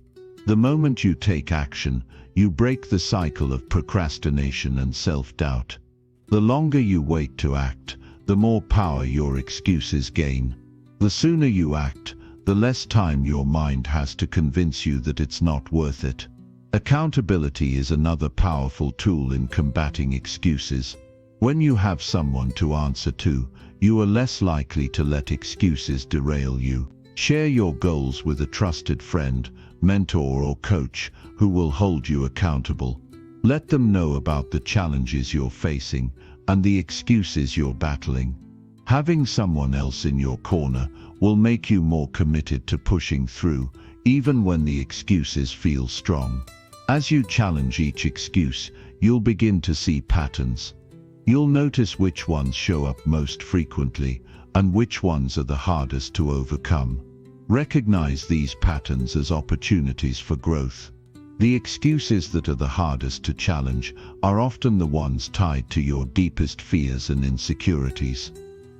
The moment you take action, you break the cycle of procrastination and self-doubt. The longer you wait to act, the more power your excuses gain. The sooner you act, the less time your mind has to convince you that it's not worth it. Accountability is another powerful tool in combating excuses. When you have someone to answer to, you are less likely to let excuses derail you. Share your goals with a trusted friend, mentor or coach who will hold you accountable. Let them know about the challenges you're facing and the excuses you're battling. Having someone else in your corner will make you more committed to pushing through, even when the excuses feel strong. As you challenge each excuse, you'll begin to see patterns. You'll notice which ones show up most frequently and which ones are the hardest to overcome. Recognize these patterns as opportunities for growth. The excuses that are the hardest to challenge are often the ones tied to your deepest fears and insecurities.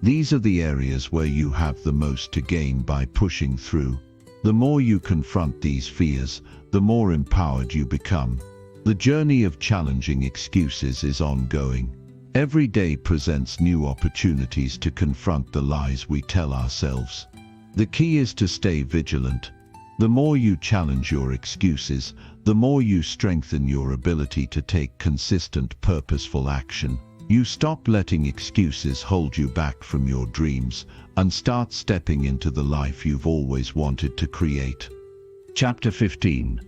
These are the areas where you have the most to gain by pushing through. The more you confront these fears, the more empowered you become. The journey of challenging excuses is ongoing. Every day presents new opportunities to confront the lies we tell ourselves. The key is to stay vigilant. The more you challenge your excuses, the more you strengthen your ability to take consistent, purposeful action. You stop letting excuses hold you back from your dreams and start stepping into the life you've always wanted to create. Chapter 15.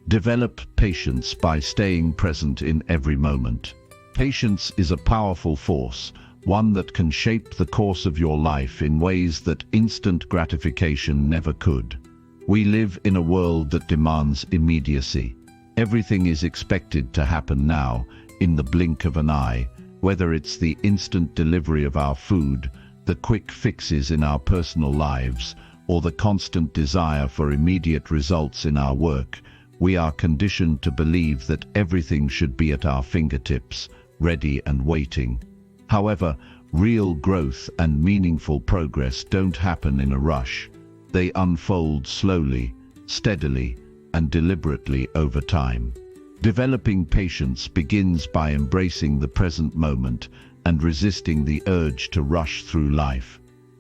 Develop patience by staying present in every moment. Patience is a powerful force, one that can shape the course of your life in ways that instant gratification never could. We live in a world that demands immediacy. Everything is expected to happen now, in the blink of an eye, whether it's the instant delivery of our food, the quick fixes in our personal lives, or the constant desire for immediate results in our work. We are conditioned to believe that everything should be at our fingertips, ready and waiting. However, real growth and meaningful progress don't happen in a rush. They unfold slowly, steadily, and deliberately over time. Developing patience begins by embracing the present moment and resisting the urge to rush through life.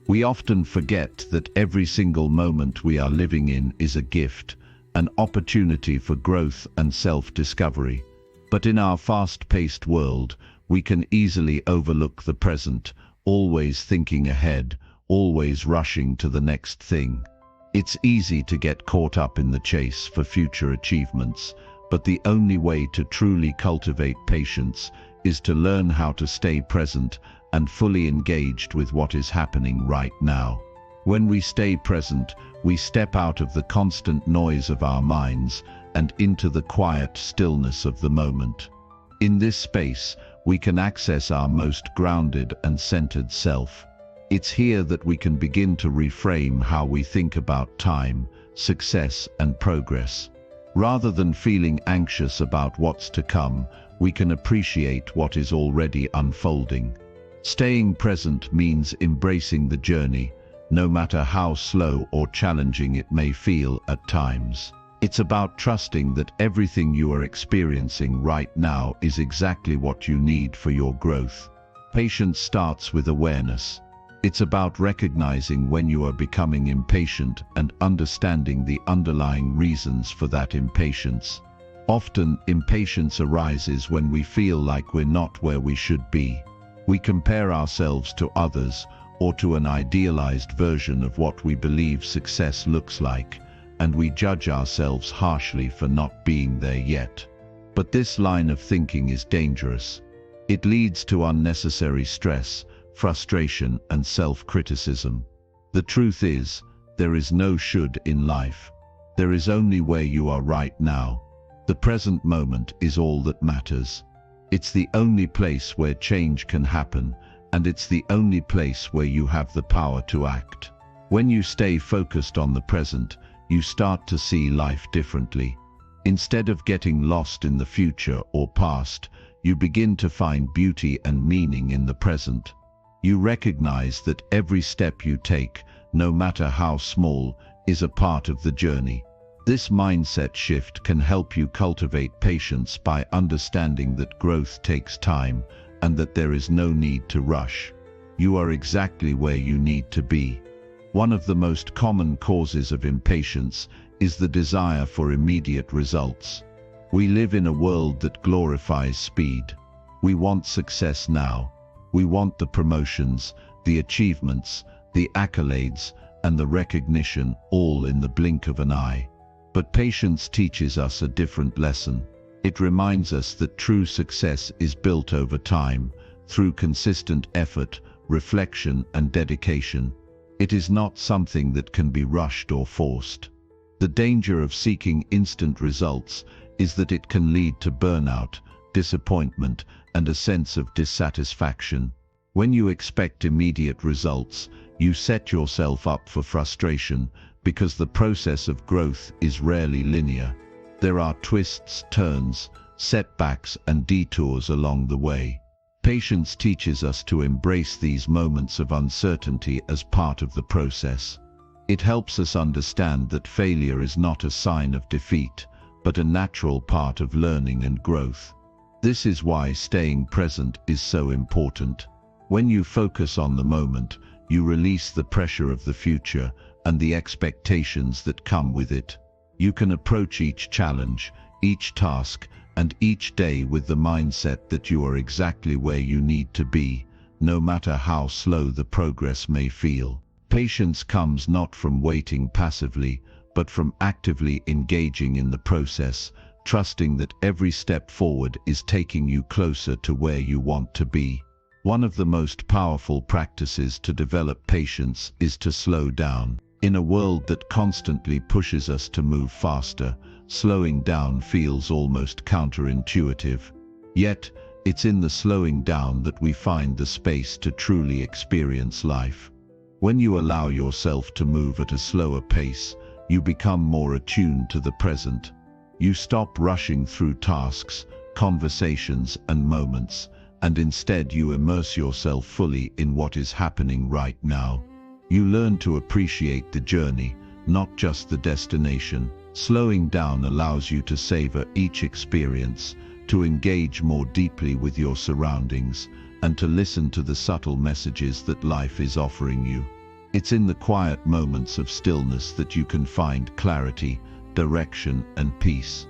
We often forget that every single moment we are living in is a gift, an opportunity for growth and self-discovery. But in our fast-paced world, we can easily overlook the present, always thinking ahead, always rushing to the next thing. It's easy to get caught up in the chase for future achievements, but the only way to truly cultivate patience is to learn how to stay present and fully engaged with what is happening right now. When we stay present, we step out of the constant noise of our minds and into the quiet stillness of the moment. In this space, we can access our most grounded and centered self. It's here that we can begin to reframe how we think about time, success, and progress. Rather than feeling anxious about what's to come, we can appreciate what is already unfolding. Staying present means embracing the journey, no matter how slow or challenging it may feel at times. It's about trusting that everything you are experiencing right now is exactly what you need for your growth. Patience starts with awareness. It's about recognizing when you are becoming impatient and understanding the underlying reasons for that impatience. Often, impatience arises when we feel like we're not where we should be. We compare ourselves to others or to an idealized version of what we believe success looks like, and we judge ourselves harshly for not being there yet. But this line of thinking is dangerous. It leads to unnecessary stress, frustration, and self-criticism. The truth is, there is no should in life. There is only where you are right now. The present moment is all that matters. It's the only place where change can happen, and it's the only place where you have the power to act. When you stay focused on the present, you start to see life differently. Instead of getting lost in the future or past, you begin to find beauty and meaning in the present. You recognize that every step you take, no matter how small, is a part of the journey. This mindset shift can help you cultivate patience by understanding that growth takes time and that there is no need to rush. You are exactly where you need to be. One of the most common causes of impatience is the desire for immediate results. We live in a world that glorifies speed. We want success now. We want the promotions, the achievements, the accolades, and the recognition all in the blink of an eye. But patience teaches us a different lesson. It reminds us that true success is built over time, through consistent effort, reflection, and dedication. It is not something that can be rushed or forced. The danger of seeking instant results is that it can lead to burnout, disappointment, and a sense of dissatisfaction. When you expect immediate results, you set yourself up for frustration because the process of growth is rarely linear. There are twists, turns, setbacks, and detours along the way. Patience teaches us to embrace these moments of uncertainty as part of the process. It helps us understand that failure is not a sign of defeat, but a natural part of learning and growth. This is why staying present is so important. When you focus on the moment, you release the pressure of the future and the expectations that come with it. You can approach each challenge, each task, and each day with the mindset that you are exactly where you need to be, no matter how slow the progress may feel. Patience comes not from waiting passively, but from actively engaging in the process, trusting that every step forward is taking you closer to where you want to be. One of the most powerful practices to develop patience is to slow down. In a world that constantly pushes us to move faster, slowing down feels almost counterintuitive. Yet, it's in the slowing down that we find the space to truly experience life. When you allow yourself to move at a slower pace, you become more attuned to the present. You stop rushing through tasks, conversations, and moments, and instead you immerse yourself fully in what is happening right now. You learn to appreciate the journey, not just the destination. Slowing down allows you to savor each experience, to engage more deeply with your surroundings, and to listen to the subtle messages that life is offering you. It's in the quiet moments of stillness that you can find clarity, direction, and peace.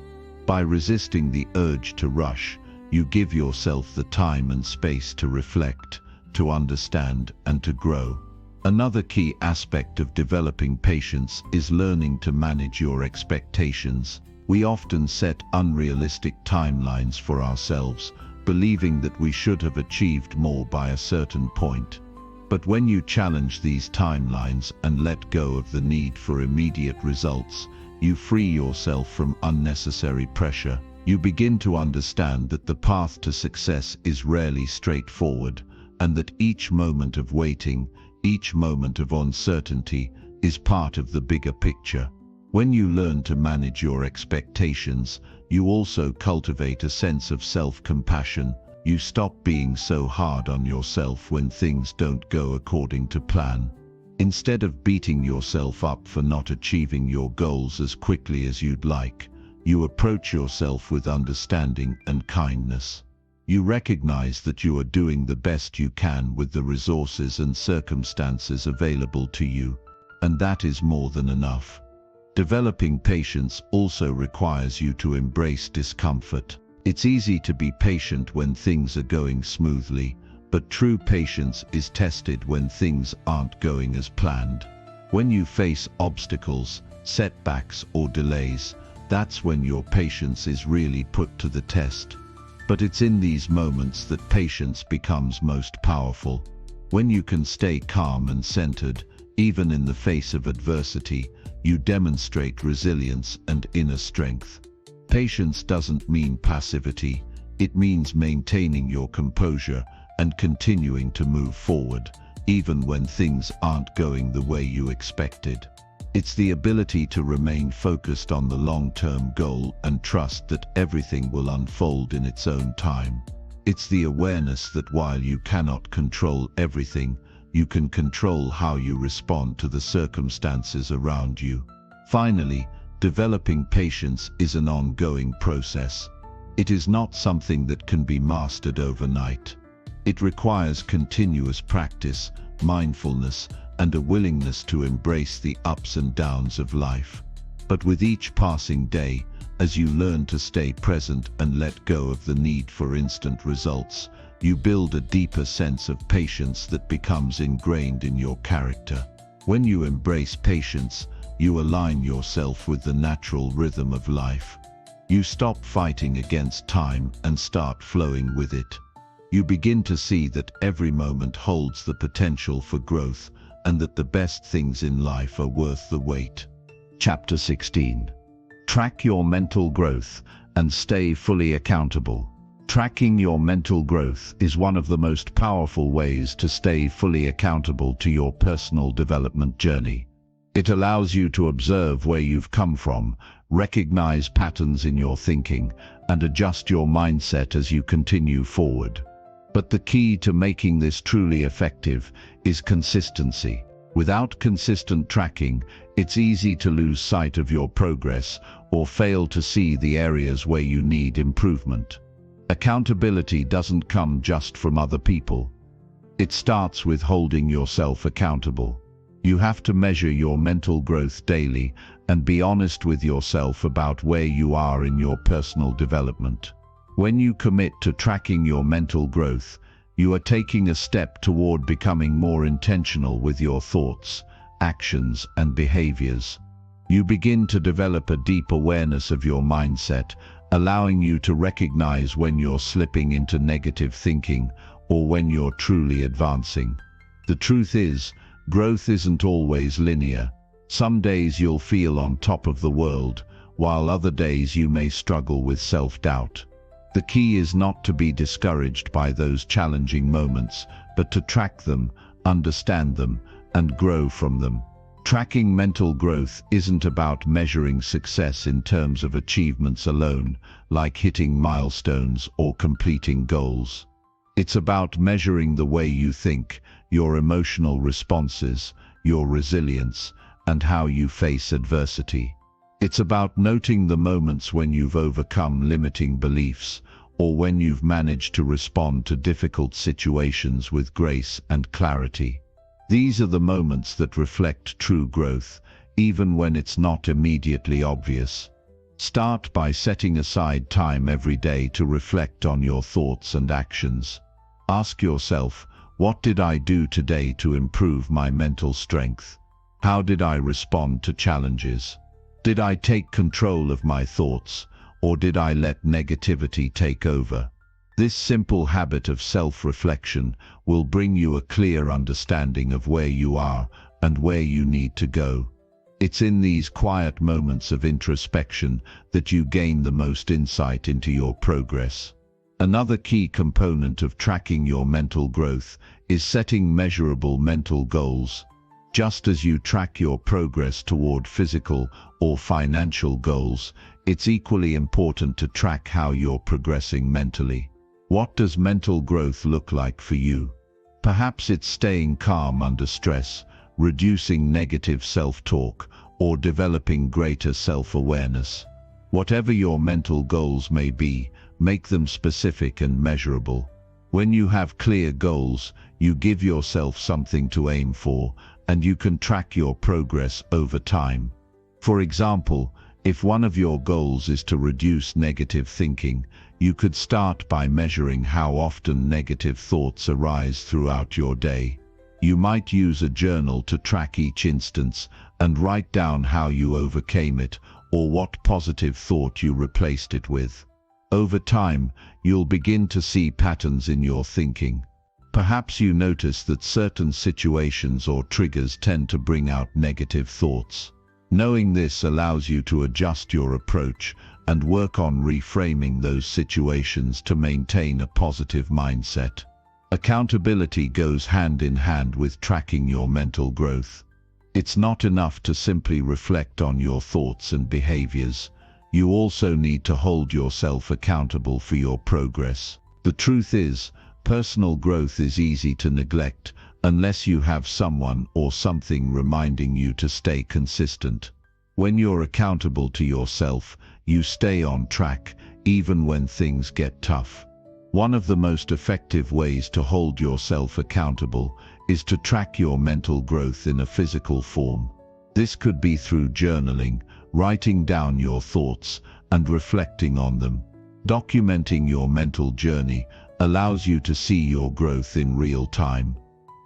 By resisting the urge to rush, you give yourself the time and space to reflect, to understand, and to grow. Another key aspect of developing patience is learning to manage your expectations. We often set unrealistic timelines for ourselves, believing that we should have achieved more by a certain point. But when you challenge these timelines and let go of the need for immediate results, you free yourself from unnecessary pressure. You begin to understand that the path to success is rarely straightforward, and that each moment of waiting, each moment of uncertainty, is part of the bigger picture. When you learn to manage your expectations, you also cultivate a sense of self-compassion. You stop being so hard on yourself when things don't go according to plan. Instead of beating yourself up for not achieving your goals as quickly as you'd like, you approach yourself with understanding and kindness. You recognize that you are doing the best you can with the resources and circumstances available to you, and that is more than enough. Developing patience also requires you to embrace discomfort. It's easy to be patient when things are going smoothly, but true patience is tested when things aren't going as planned. When you face obstacles, setbacks, or delays, that's when your patience is really put to the test. But it's in these moments that patience becomes most powerful. When you can stay calm and centered, even in the face of adversity, you demonstrate resilience and inner strength. Patience doesn't mean passivity, it means maintaining your composure and continuing to move forward, even when things aren't going the way you expected. It's the ability to remain focused on the long-term goal and trust that everything will unfold in its own time. It's the awareness that while you cannot control everything, you can control how you respond to the circumstances around you. Finally, developing patience is an ongoing process. It is not something that can be mastered overnight. It requires continuous practice, mindfulness, and a willingness to embrace the ups and downs of life. But with each passing day, as you learn to stay present and let go of the need for instant results, you build a deeper sense of patience that becomes ingrained in your character. When you embrace patience, you align yourself with the natural rhythm of life. You stop fighting against time and start flowing with it. You begin to see that every moment holds the potential for growth and that the best things in life are worth the wait. Chapter 16. Track your mental growth and stay fully accountable. Tracking your mental growth is one of the most powerful ways to stay fully accountable to your personal development journey. It allows you to observe where you've come from, recognize patterns in your thinking, and adjust your mindset as you continue forward. But the key to making this truly effective is consistency. Without consistent tracking, it's easy to lose sight of your progress or fail to see the areas where you need improvement. Accountability doesn't come just from other people. It starts with holding yourself accountable. You have to measure your mental growth daily and be honest with yourself about where you are in your personal development. When you commit to tracking your mental growth, you are taking a step toward becoming more intentional with your thoughts, actions, and behaviors. You begin to develop a deep awareness of your mindset, allowing you to recognize when you're slipping into negative thinking or when you're truly advancing. The truth is, growth isn't always linear. Some days you'll feel on top of the world, while other days you may struggle with self-doubt. The key is not to be discouraged by those challenging moments, but to track them, understand them, and grow from them. Tracking mental growth isn't about measuring success in terms of achievements alone, like hitting milestones or completing goals. It's about measuring the way you think, your emotional responses, your resilience, and how you face adversity. It's about noting the moments when you've overcome limiting beliefs, or when you've managed to respond to difficult situations with grace and clarity. These are the moments that reflect true growth, even when it's not immediately obvious. Start by setting aside time every day to reflect on your thoughts and actions. Ask yourself, what did I do today to improve my mental strength? How did I respond to challenges? Did I take control of my thoughts, or did I let negativity take over? This simple habit of self-reflection will bring you a clear understanding of where you are and where you need to go. It's in these quiet moments of introspection that you gain the most insight into your progress. Another key component of tracking your mental growth is setting measurable mental goals. Just as you track your progress toward physical or financial goals, it's equally important to track how you're progressing mentally. What does mental growth look like for you? Perhaps it's staying calm under stress, reducing negative self-talk, or developing greater self-awareness. Whatever your mental goals may be, make them specific and measurable. When you have clear goals, you give yourself something to aim for, and you can track your progress over time. For example, if one of your goals is to reduce negative thinking, you could start by measuring how often negative thoughts arise throughout your day. You might use a journal to track each instance and write down how you overcame it or what positive thought you replaced it with. Over time, you'll begin to see patterns in your thinking. Perhaps you notice that certain situations or triggers tend to bring out negative thoughts. Knowing this allows you to adjust your approach and work on reframing those situations to maintain a positive mindset. Accountability goes hand in hand with tracking your mental growth. It's not enough to simply reflect on your thoughts and behaviors. You also need to hold yourself accountable for your progress. The truth is, personal growth is easy to neglect unless you have someone or something reminding you to stay consistent. When you're accountable to yourself, you stay on track, even when things get tough. One of the most effective ways to hold yourself accountable is to track your mental growth in a physical form. This could be through journaling, writing down your thoughts, and reflecting on them. Documenting your mental journey allows you to see your growth in real time.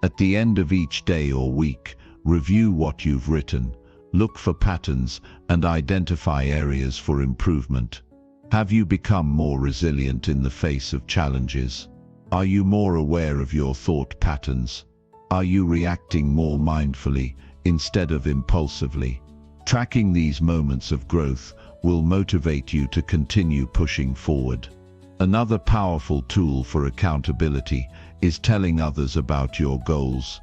At the end of each day or week, review what you've written, look for patterns, and identify areas for improvement. Have you become more resilient in the face of challenges? Are you more aware of your thought patterns? Are you reacting more mindfully instead of impulsively? Tracking these moments of growth will motivate you to continue pushing forward. Another powerful tool for accountability is telling others about your goals.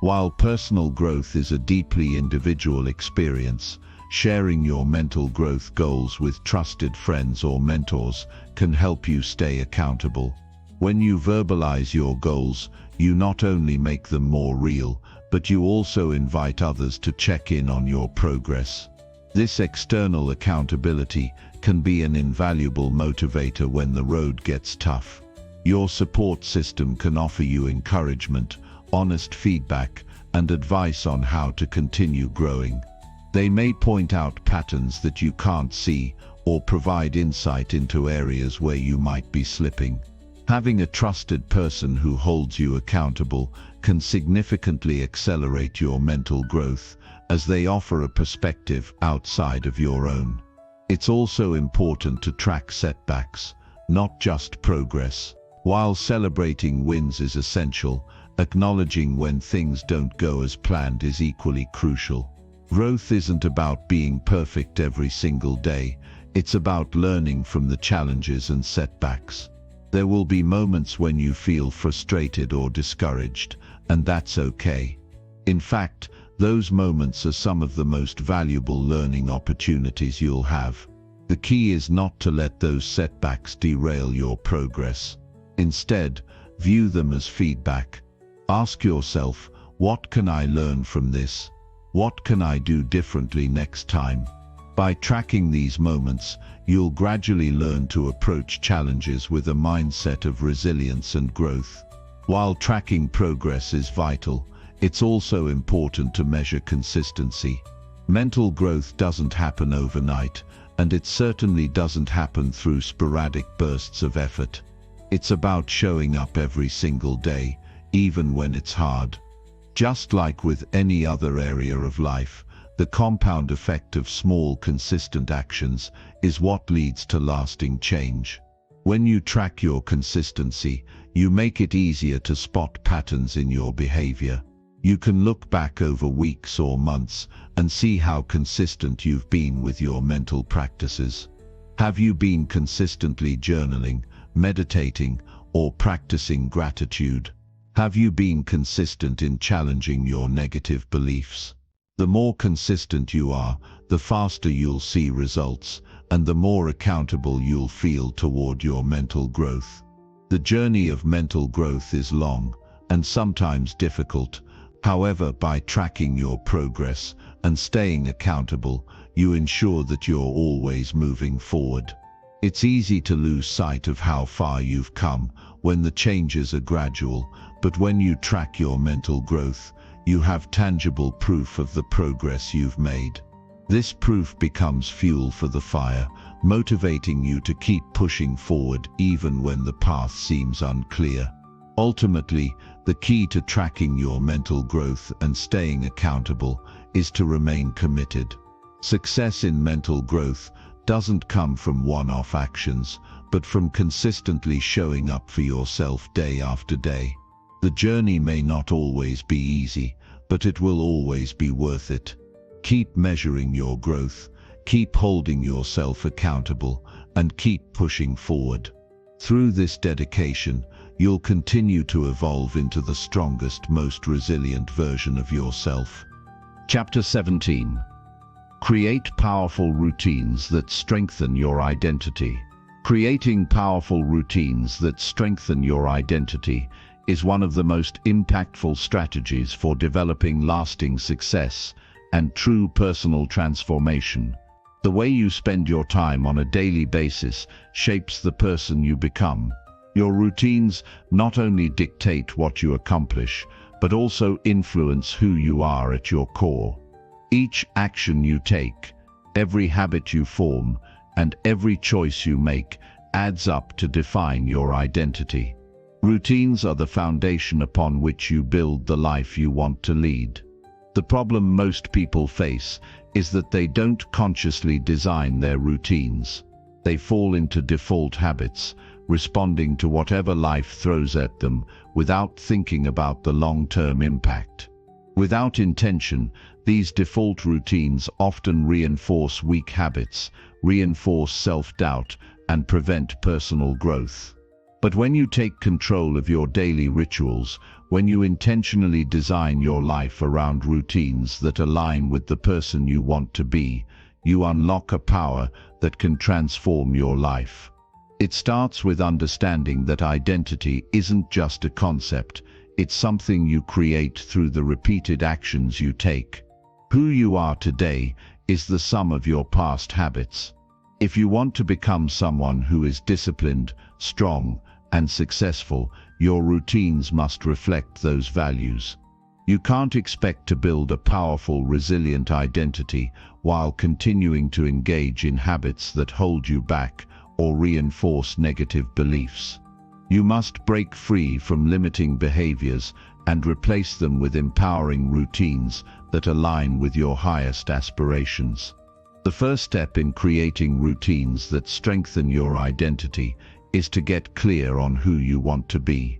While personal growth is a deeply individual experience, sharing your mental growth goals with trusted friends or mentors can help you stay accountable. When you verbalize your goals, you not only make them more real, but you also invite others to check in on your progress. This external accountability can be an invaluable motivator when the road gets tough. Your support system can offer you encouragement, honest feedback, and advice on how to continue growing. They may point out patterns that you can't see or provide insight into areas where you might be slipping. Having a trusted person who holds you accountable can significantly accelerate your mental growth, as they offer a perspective outside of your own. It's also important to track setbacks, not just progress. While celebrating wins is essential, acknowledging when things don't go as planned is equally crucial. Growth isn't about being perfect every single day, it's about learning from the challenges and setbacks. There will be moments when you feel frustrated or discouraged, and that's okay. In fact, those moments are some of the most valuable learning opportunities you'll have. The key is not to let those setbacks derail your progress. Instead, view them as feedback. Ask yourself, what can I learn from this? What can I do differently next time? By tracking these moments, you'll gradually learn to approach challenges with a mindset of resilience and growth. While tracking progress is vital, It's also important to measure consistency. Mental growth doesn't happen overnight, and it certainly doesn't happen through sporadic bursts of effort. It's about showing up every single day, even when it's hard. Just like with any other area of life, the compound effect of small, consistent actions is what leads to lasting change. When you track your consistency, you make it easier to spot patterns in your behavior. You can look back over weeks or months and see how consistent you've been with your mental practices. Have you been consistently journaling, meditating, or practicing gratitude? Have you been consistent in challenging your negative beliefs? The more consistent you are, the faster you'll see results, and the more accountable you'll feel toward your mental growth. The journey of mental growth is long and sometimes difficult. However, by tracking your progress and staying accountable, you ensure that you're always moving forward. It's easy to lose sight of how far you've come when the changes are gradual, but when you track your mental growth, you have tangible proof of the progress you've made. This proof becomes fuel for the fire, motivating you to keep pushing forward even when the path seems unclear. Ultimately, the key to tracking your mental growth and staying accountable is to remain committed. Success in mental growth doesn't come from one-off actions, but from consistently showing up for yourself day after day. The journey may not always be easy, but it will always be worth it. Keep measuring your growth, keep holding yourself accountable, and keep pushing forward. Through this dedication, you'll continue to evolve into the strongest, most resilient version of yourself. Chapter 17. Create powerful routines that strengthen your identity. Creating powerful routines that strengthen your identity is one of the most impactful strategies for developing lasting success and true personal transformation. The way you spend your time on a daily basis shapes the person you become. Your routines not only dictate what you accomplish, but also influence who you are at your core. Each action you take, every habit you form, and every choice you make adds up to define your identity. Routines are the foundation upon which you build the life you want to lead. The problem most people face is that they don't consciously design their routines. They fall into default habits, responding to whatever life throws at them without thinking about the long-term impact. Without intention, these default routines often reinforce weak habits, reinforce self-doubt, and prevent personal growth. But when you take control of your daily rituals, when you intentionally design your life around routines that align with the person you want to be, you unlock a power that can transform your life. It starts with understanding that identity isn't just a concept, it's something you create through the repeated actions you take. Who you are today is the sum of your past habits. If you want to become someone who is disciplined, strong, and successful, your routines must reflect those values. You can't expect to build a powerful, resilient identity while continuing to engage in habits that hold you back or reinforce negative beliefs. You must break free from limiting behaviors and replace them with empowering routines that align with your highest aspirations. The first step in creating routines that strengthen your identity is to get clear on who you want to be.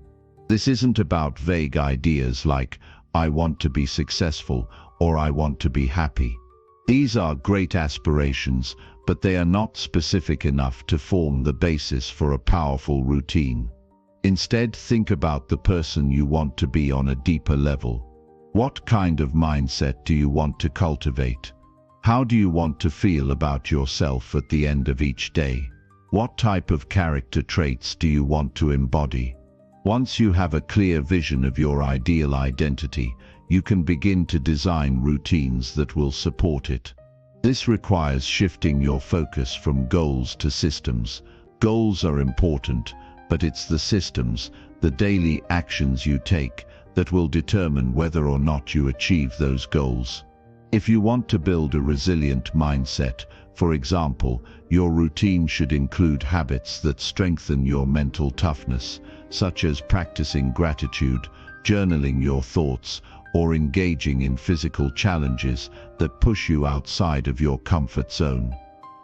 This isn't about vague ideas like, "I want to be successful" or "I want to be happy." These are great aspirations, but they are not specific enough to form the basis for a powerful routine. Instead, think about the person you want to be on a deeper level. What kind of mindset do you want to cultivate? How do you want to feel about yourself at the end of each day? What type of character traits do you want to embody? Once you have a clear vision of your ideal identity, you can begin to design routines that will support it. This requires shifting your focus from goals to systems. Goals are important, but it's the systems, the daily actions you take, that will determine whether or not you achieve those goals. If you want to build a resilient mindset, for example, your routine should include habits that strengthen your mental toughness, such as practicing gratitude, journaling your thoughts, or engaging in physical challenges that push you outside of your comfort zone.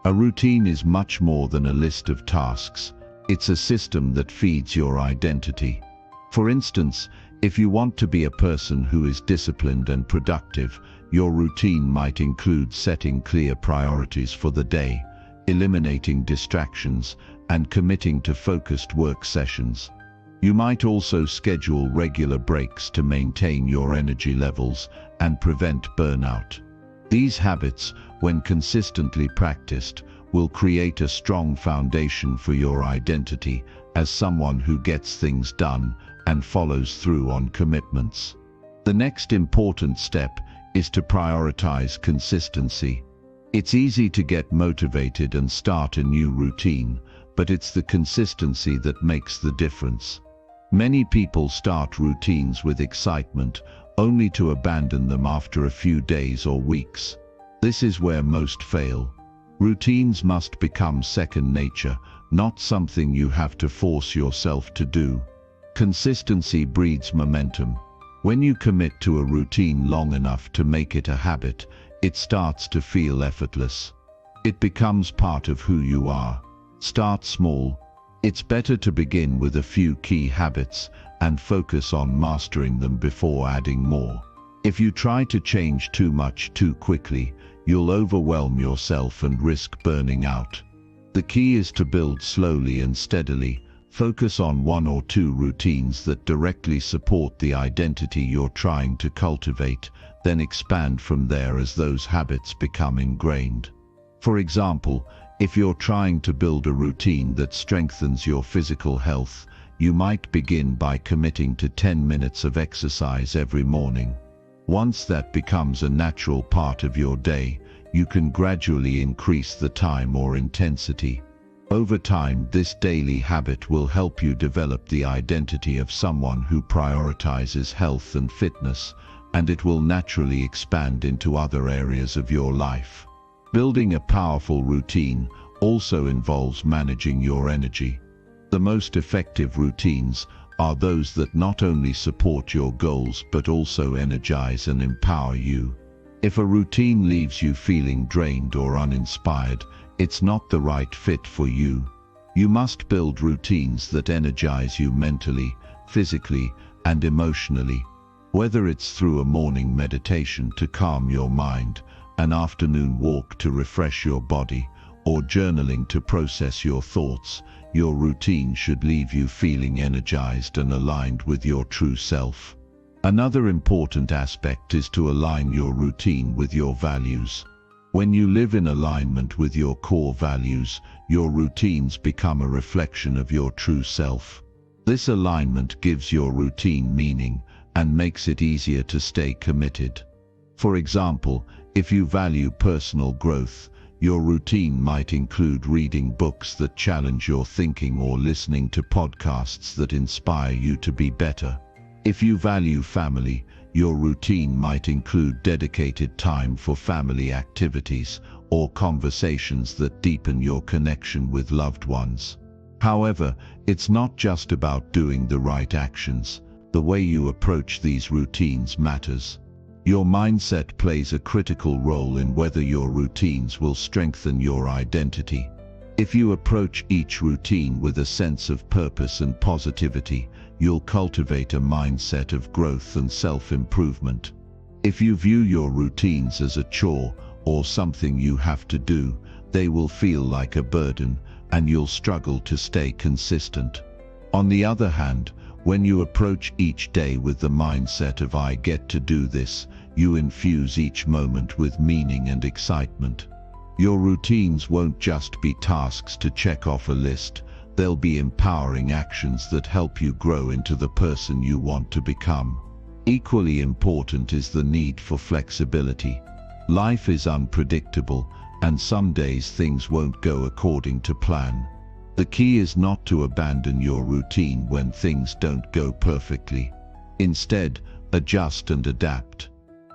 A routine is much more than a list of tasks. It's a system that feeds your identity. For instance, if you want to be a person who is disciplined and productive, your routine might include setting clear priorities for the day, eliminating distractions, and committing to focused work sessions. You might also schedule regular breaks to maintain your energy levels and prevent burnout. These habits, when consistently practiced, will create a strong foundation for your identity as someone who gets things done and follows through on commitments. The next important step is to prioritize consistency. It's easy to get motivated and start a new routine, but it's the consistency that makes the difference. Many people start routines with excitement, only to abandon them after a few days or weeks. This is where most fail. Routines must become second nature, not something you have to force yourself to do. Consistency breeds momentum. When you commit to a routine long enough to make it a habit, it starts to feel effortless. It becomes part of who you are. Start small. It's better to begin with a few key habits and focus on mastering them before adding more. If you try to change too much too quickly, you'll overwhelm yourself and risk burning out. The key is to build slowly and steadily. Focus on 1 or 2 routines that directly support the identity you're trying to cultivate, then expand from there as those habits become ingrained. For example, if you're trying to build a routine that strengthens your physical health, you might begin by committing to 10 minutes of exercise every morning. Once that becomes a natural part of your day, you can gradually increase the time or intensity. Over time, this daily habit will help you develop the identity of someone who prioritizes health and fitness, and it will naturally expand into other areas of your life. Building a powerful routine also involves managing your energy. The most effective routines are those that not only support your goals but also energize and empower you. If a routine leaves you feeling drained or uninspired, it's not the right fit for you. You must build routines that energize you mentally, physically, and emotionally. Whether it's through a morning meditation to calm your mind, an afternoon walk to refresh your body, or journaling to process your thoughts, your routine should leave you feeling energized and aligned with your true self. Another important aspect is to align your routine with your values. When you live in alignment with your core values, your routines become a reflection of your true self. This alignment gives your routine meaning and makes it easier to stay committed. For example, if you value personal growth, your routine might include reading books that challenge your thinking or listening to podcasts that inspire you to be better. If you value family, your routine might include dedicated time for family activities or conversations that deepen your connection with loved ones. However, it's not just about doing the right actions. The way you approach these routines matters. Your mindset plays a critical role in whether your routines will strengthen your identity. If you approach each routine with a sense of purpose and positivity, you'll cultivate a mindset of growth and self-improvement. If you view your routines as a chore or something you have to do, they will feel like a burden and you'll struggle to stay consistent. On the other hand, when you approach each day with the mindset of "I get to do this," you infuse each moment with meaning and excitement. Your routines won't just be tasks to check off a list. They'll be empowering actions that help you grow into the person you want to become. Equally important is the need for flexibility. Life is unpredictable, and some days things won't go according to plan. The key is not to abandon your routine when things don't go perfectly. Instead, adjust and adapt.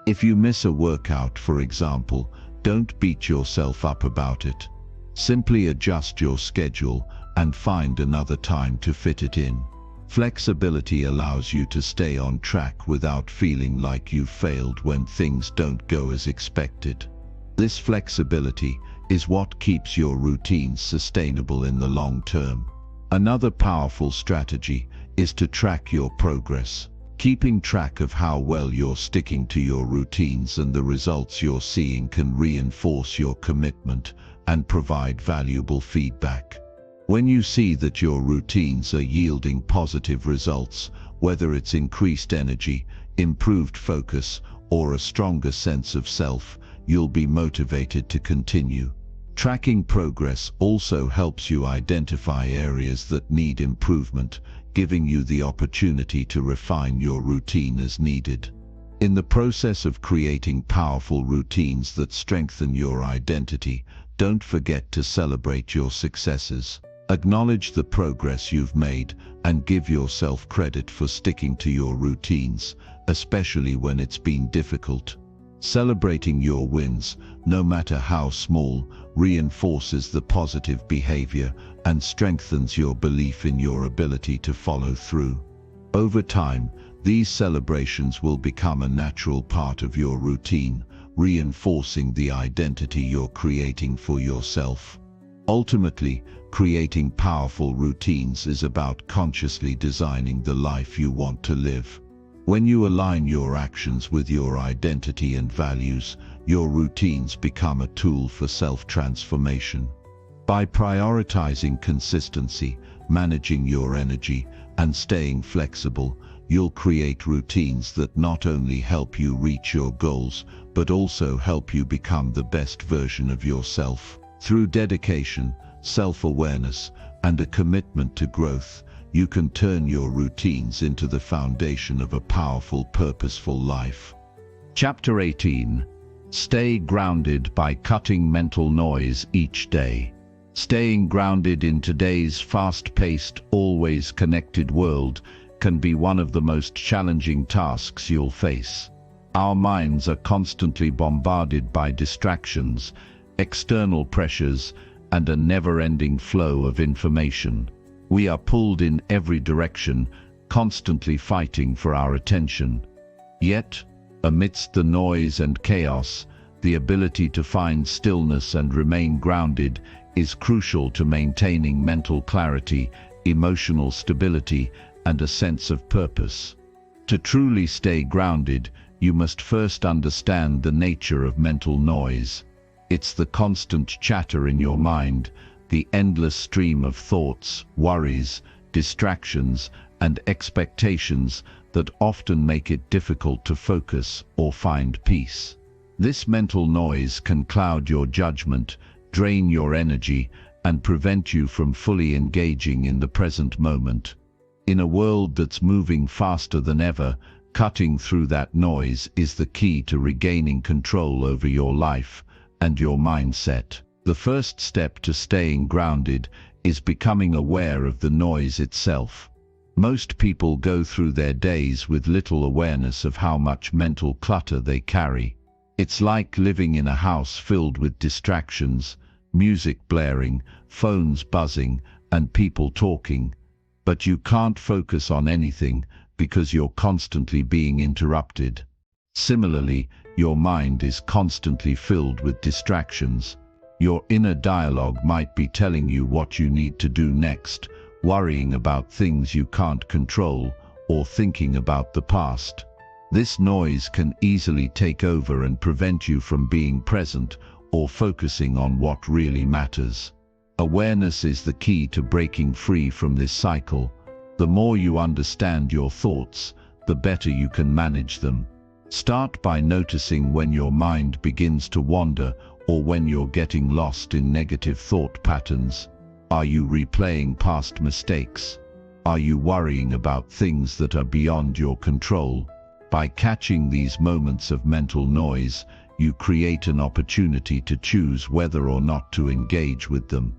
If you miss a workout, for example, don't beat yourself up about it. Simply adjust your schedule and find another time to fit it in. Flexibility allows you to stay on track without feeling like you've failed when things don't go as expected. This flexibility is what keeps your routines sustainable in the long term. Another powerful strategy is to track your progress. Keeping track of how well you're sticking to your routines and the results you're seeing can reinforce your commitment and provide valuable feedback. When you see that your routines are yielding positive results, whether it's increased energy, improved focus, or a stronger sense of self, you'll be motivated to continue. Tracking progress also helps you identify areas that need improvement, giving you the opportunity to refine your routine as needed. In the process of creating powerful routines that strengthen your identity, don't forget to celebrate your successes. Acknowledge the progress you've made and give yourself credit for sticking to your routines, especially when it's been difficult. Celebrating your wins, no matter how small, reinforces the positive behavior and strengthens your belief in your ability to follow through. Over time, these celebrations will become a natural part of your routine, reinforcing the identity you're creating for yourself. Ultimately, creating powerful routines is about consciously designing the life you want to live. When you align your actions with your identity and values, your routines become a tool for self-transformation. By prioritizing consistency, managing your energy, and staying flexible, you'll create routines that not only help you reach your goals, but also help you become the best version of yourself. Through dedication, self-awareness, and a commitment to growth, you can turn your routines into the foundation of a powerful, purposeful life. Chapter 18. Stay grounded by cutting mental noise each day. Staying grounded in today's fast-paced, always connected world can be one of the most challenging tasks you'll face. Our minds are constantly bombarded by distractions, external pressures, and a never-ending flow of information. We are pulled in every direction, constantly fighting for our attention. Yet, amidst the noise and chaos, the ability to find stillness and remain grounded is crucial to maintaining mental clarity, emotional stability, and a sense of purpose. To truly stay grounded, you must first understand the nature of mental noise. It's the constant chatter in your mind, the endless stream of thoughts, worries, distractions, and expectations that often make it difficult to focus or find peace. This mental noise can cloud your judgment, drain your energy, and prevent you from fully engaging in the present moment. In a world that's moving faster than ever, cutting through that noise is the key to regaining control over your life and your mindset. The first step to staying grounded is becoming aware of the noise itself. Most people go through their days with little awareness of how much mental clutter they carry. It's like living in a house filled with distractions, music blaring, phones buzzing, and people talking. But you can't focus on anything because you're constantly being interrupted. Similarly, your mind is constantly filled with distractions. Your inner dialogue might be telling you what you need to do next, worrying about things you can't control, or thinking about the past. This noise can easily take over and prevent you from being present or focusing on what really matters. Awareness is the key to breaking free from this cycle. The more you understand your thoughts, the better you can manage them. Start by noticing when your mind begins to wander or when you're getting lost in negative thought patterns. Are you replaying past mistakes? Are you worrying about things that are beyond your control? By catching these moments of mental noise, you create an opportunity to choose whether or not to engage with them.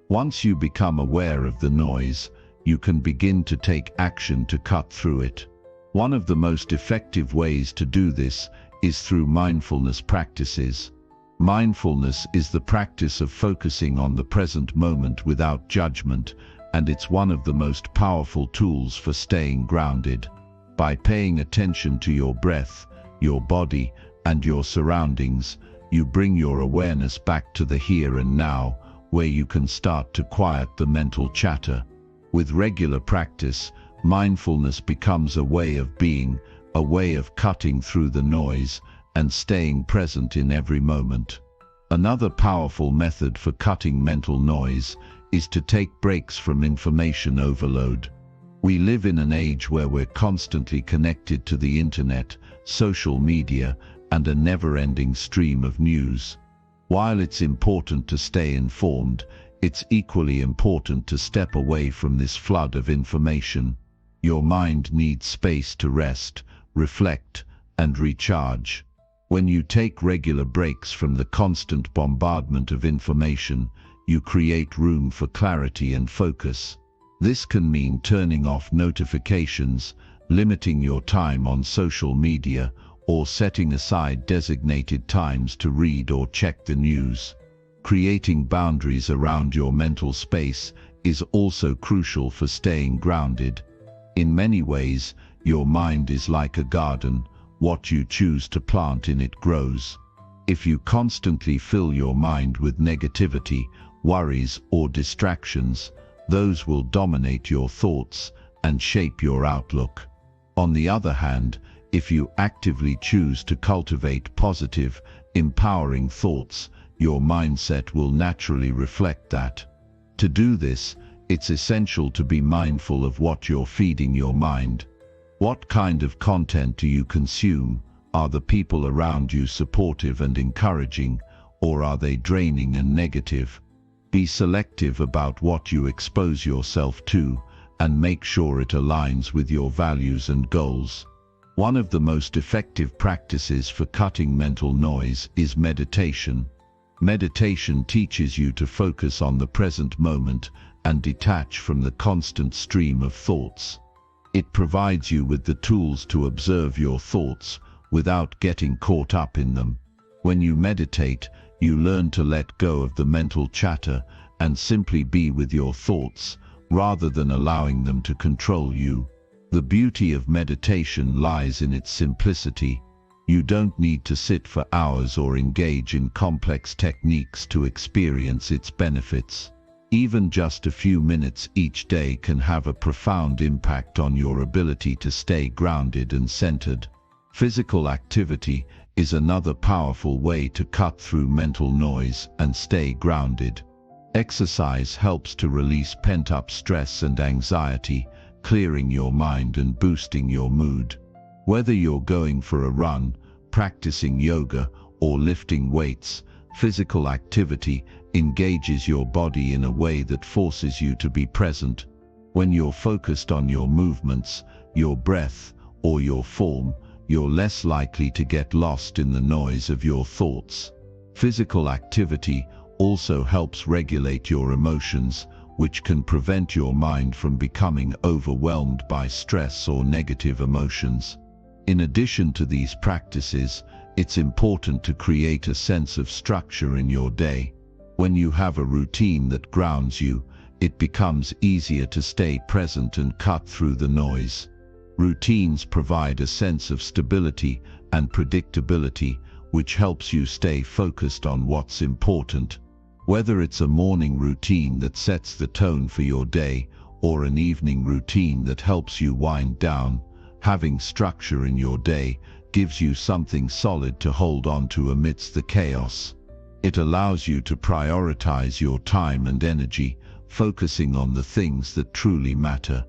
Once you become aware of the noise, you can begin to take action to cut through it. One of the most effective ways to do this is through mindfulness practices. Mindfulness is the practice of focusing on the present moment without judgment, and it's one of the most powerful tools for staying grounded. By paying attention to your breath, your body, and your surroundings, you bring your awareness back to the here and now, where you can start to quiet the mental chatter. With regular practice, mindfulness becomes a way of being, a way of cutting through the noise and staying present in every moment. Another powerful method for cutting mental noise is to take breaks from information overload. We live in an age where we're constantly connected to the internet, social media, and a never-ending stream of news. While it's important to stay informed, it's equally important to step away from this flood of information. Your mind needs space to rest, reflect, and recharge. When you take regular breaks from the constant bombardment of information, you create room for clarity and focus. This can mean turning off notifications, limiting your time on social media, or setting aside designated times to read or check the news. Creating boundaries around your mental space is also crucial for staying grounded. In many ways, your mind is like a garden. What you choose to plant in it grows. If you constantly fill your mind with negativity, worries, or distractions, those will dominate your thoughts and shape your outlook. On the other hand, if you actively choose to cultivate positive, empowering thoughts, your mindset will naturally reflect that. To do this, it's essential to be mindful of what you're feeding your mind. What kind of content do you consume? Are the people around you supportive and encouraging, or are they draining and negative? Be selective about what you expose yourself to, and make sure it aligns with your values and goals. One of the most effective practices for cutting mental noise is meditation. Meditation teaches you to focus on the present moment and detach from the constant stream of thoughts. It provides you with the tools to observe your thoughts without getting caught up in them. When you meditate, you learn to let go of the mental chatter and simply be with your thoughts, rather than allowing them to control you. The beauty of meditation lies in its simplicity. You don't need to sit for hours or engage in complex techniques to experience its benefits. Even just a few minutes each day can have a profound impact on your ability to stay grounded and centered. Physical activity is another powerful way to cut through mental noise and stay grounded. Exercise helps to release pent-up stress and anxiety, clearing your mind and boosting your mood. Whether you're going for a run, practicing yoga, or lifting weights, physical activity engages your body in a way that forces you to be present. When you're focused on your movements, your breath, or your form, you're less likely to get lost in the noise of your thoughts. Physical activity also helps regulate your emotions, which can prevent your mind from becoming overwhelmed by stress or negative emotions. In addition to these practices, it's important to create a sense of structure in your day. When you have a routine that grounds you, it becomes easier to stay present and cut through the noise. Routines provide a sense of stability and predictability, which helps you stay focused on what's important. Whether it's a morning routine that sets the tone for your day, or an evening routine that helps you wind down, having structure in your day gives you something solid to hold on to amidst the chaos. It allows you to prioritize your time and energy, focusing on the things that truly matter.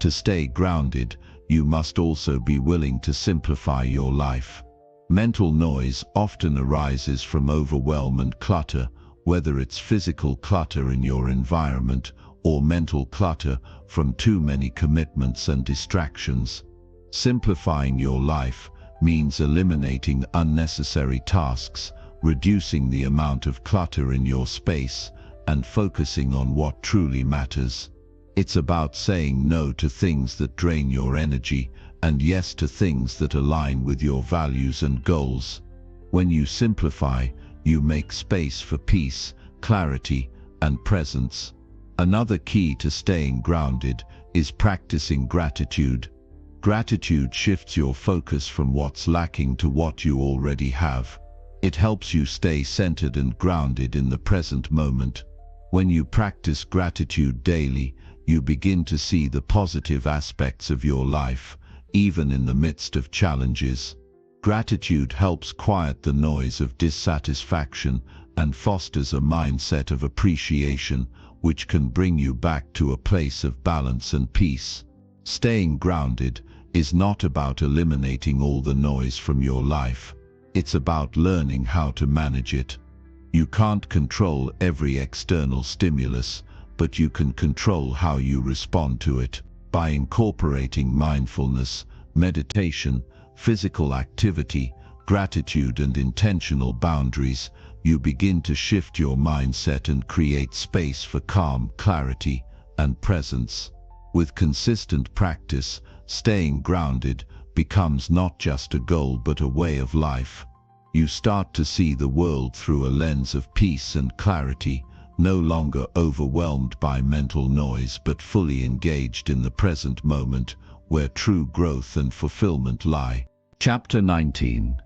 To stay grounded, you must also be willing to simplify your life. Mental noise often arises from overwhelm and clutter, whether it's physical clutter in your environment or mental clutter from too many commitments and distractions. Simplifying your life means eliminating unnecessary tasks, reducing the amount of clutter in your space, and focusing on what truly matters. It's about saying no to things that drain your energy and yes to things that align with your values and goals. When you simplify, you make space for peace, clarity, and presence. Another key to staying grounded is practicing gratitude. Gratitude shifts your focus from what's lacking to what you already have. It helps you stay centered and grounded in the present moment. When you practice gratitude daily, you begin to see the positive aspects of your life, even in the midst of challenges. Gratitude helps quiet the noise of dissatisfaction and fosters a mindset of appreciation, which can bring you back to a place of balance and peace. Staying grounded is not about eliminating all the noise from your life. It's about learning how to manage it. You can't control every external stimulus, but you can control how you respond to it. By incorporating mindfulness, meditation, physical activity, gratitude, and intentional boundaries, you begin to shift your mindset and create space for calm, clarity, and presence. With consistent practice, staying grounded becomes not just a goal but a way of life. You start to see the world through a lens of peace and clarity, no longer overwhelmed by mental noise but fully engaged in the present moment, where true growth and fulfillment lie. Chapter 19.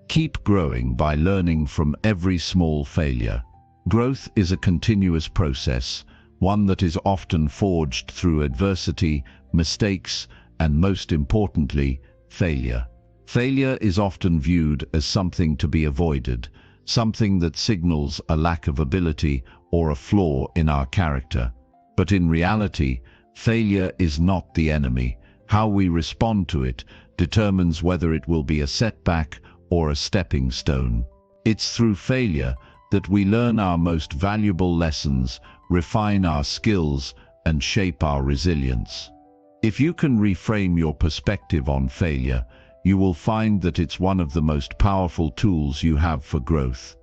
Keep growing by learning from every small failure. Growth is a continuous process, one that is often forged through adversity, mistakes, and most importantly, failure. Failure is often viewed as something to be avoided, something that signals a lack of ability or a flaw in our character. But in reality, failure is not the enemy. How we respond to it determines whether it will be a setback or a stepping stone. It's through failure that we learn our most valuable lessons, refine our skills, and shape our resilience. If you can reframe your perspective on failure, you will find that it's one of the most powerful tools you have for growth.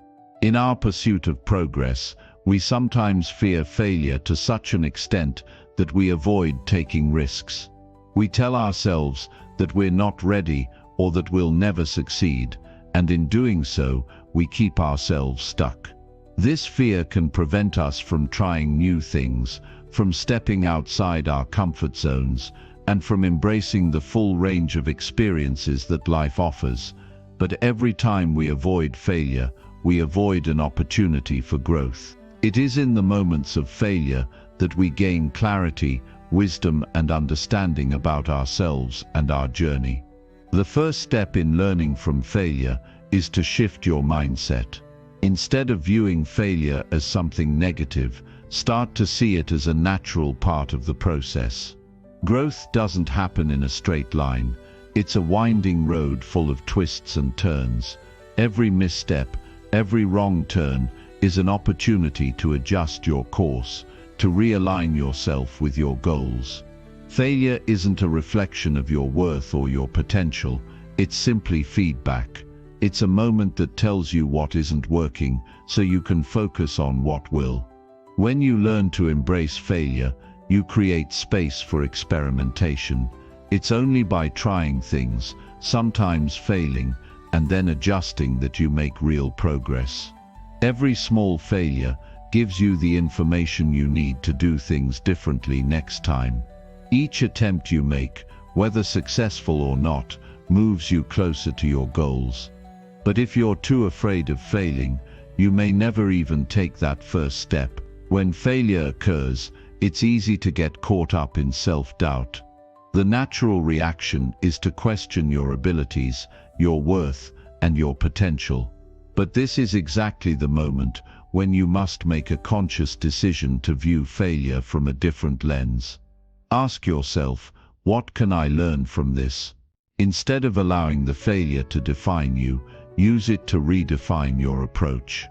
In our pursuit of progress, we sometimes fear failure to such an extent that we avoid taking risks. We tell ourselves that we're not ready or that we'll never succeed, and in doing so, we keep ourselves stuck. This fear can prevent us from trying new things, from stepping outside our comfort zones, and from embracing the full range of experiences that life offers. But every time we avoid failure, we avoid an opportunity for growth. It is in the moments of failure that we gain clarity, wisdom, and understanding about ourselves and our journey. The first step in learning from failure is to shift your mindset. Instead of viewing failure as something negative, start to see it as a natural part of the process. Growth doesn't happen in a straight line. It's a winding road full of twists and turns. Every misstep, every wrong turn is an opportunity to adjust your course, to realign yourself with your goals. Failure isn't a reflection of your worth or your potential. It's simply feedback. It's a moment that tells you what isn't working so you can focus on what will. When you learn to embrace failure, you create space for experimentation. It's only by trying things, sometimes failing, and then adjusting that you make real progress. Every small failure gives you the information you need to do things differently next time. Each attempt you make, whether successful or not, moves you closer to your goals. But if you're too afraid of failing, you may never even take that first step. When failure occurs, it's easy to get caught up in self-doubt. The natural reaction is to question your abilities, your worth, and your potential. But this is exactly the moment when you must make a conscious decision to view failure from a different lens. Ask yourself, what can I learn from this? Instead of allowing the failure to define you, use it to redefine your approach.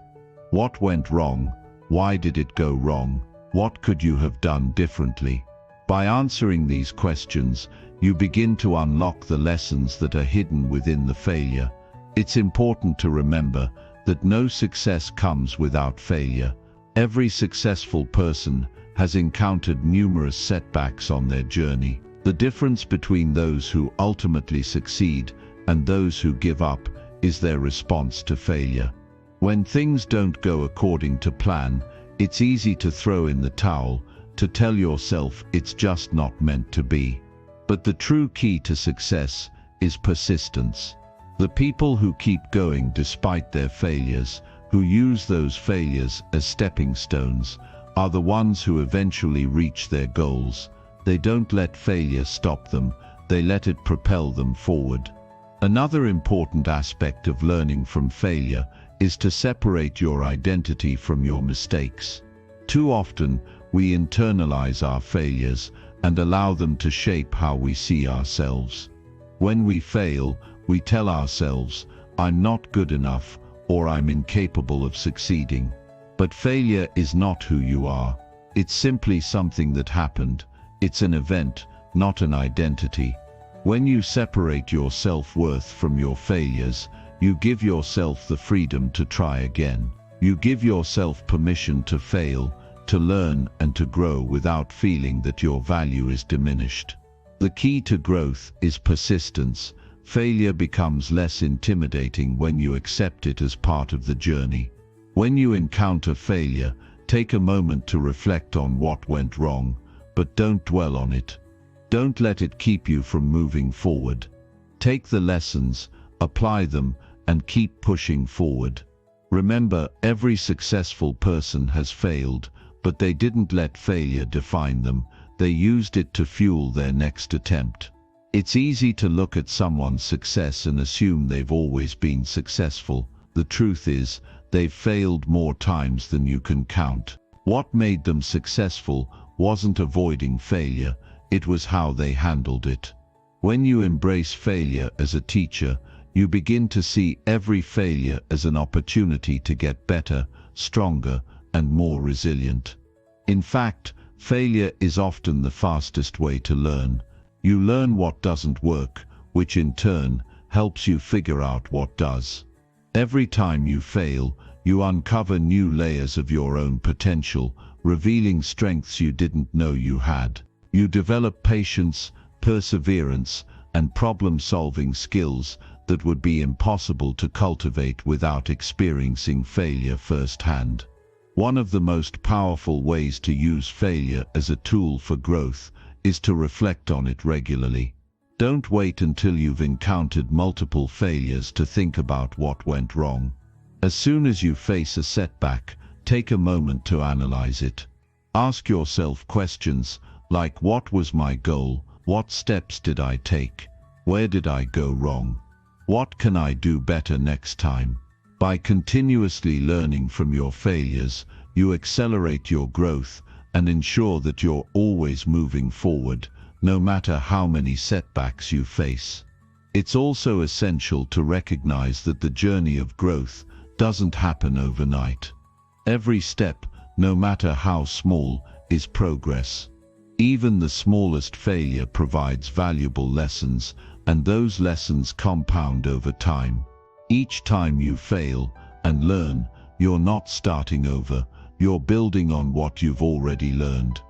What went wrong? Why did it go wrong? What could you have done differently? By answering these questions, you begin to unlock the lessons that are hidden within the failure. It's important to remember that no success comes without failure. Every successful person has encountered numerous setbacks on their journey. The difference between those who ultimately succeed and those who give up is their response to failure. When things don't go according to plan, it's easy to throw in the towel, to tell yourself it's just not meant to be. But the true key to success is persistence. The people who keep going despite their failures, who use those failures as stepping stones, are the ones who eventually reach their goals. They don't let failure stop them, they let it propel them forward. Another important aspect of learning from failure is to separate your identity from your mistakes. Too often, we internalize our failures and allow them to shape how we see ourselves. When we fail, we tell ourselves, "I'm not good enough," or "I'm incapable of succeeding." But failure is not who you are. It's simply something that happened. It's an event, not an identity. When you separate your self-worth from your failures, you give yourself the freedom to try again. You give yourself permission to fail, to learn and to grow without feeling that your value is diminished. The key to growth is persistence. Failure becomes less intimidating when you accept it as part of the journey. When you encounter failure, take a moment to reflect on what went wrong, but don't dwell on it. Don't let it keep you from moving forward. Take the lessons, apply them, and keep pushing forward. Remember, every successful person has failed, but they didn't let failure define them. They used it to fuel their next attempt. It's easy to look at someone's success and assume they've always been successful. The truth is, they've failed more times than you can count. What made them successful wasn't avoiding failure, it was how they handled it. When you embrace failure as a teacher, you begin to see every failure as an opportunity to get better, stronger, and more resilient. In fact, failure is often the fastest way to learn. You learn what doesn't work, which in turn helps you figure out what does. Every time you fail, you uncover new layers of your own potential, revealing strengths you didn't know you had. You develop patience, perseverance, and problem-solving skills that would be impossible to cultivate without experiencing failure firsthand. One of the most powerful ways to use failure as a tool for growth is to reflect on it regularly. Don't wait until you've encountered multiple failures to think about what went wrong. As soon as you face a setback, take a moment to analyze it. Ask yourself questions like, what was my goal? What steps did I take? Where did I go wrong? What can I do better next time? By continuously learning from your failures, you accelerate your growth and ensure that you're always moving forward, no matter how many setbacks you face. It's also essential to recognize that the journey of growth doesn't happen overnight. Every step, no matter how small, is progress. Even the smallest failure provides valuable lessons, and those lessons compound over time. Each time you fail and learn, you're not starting over, you're building on what you've already learned.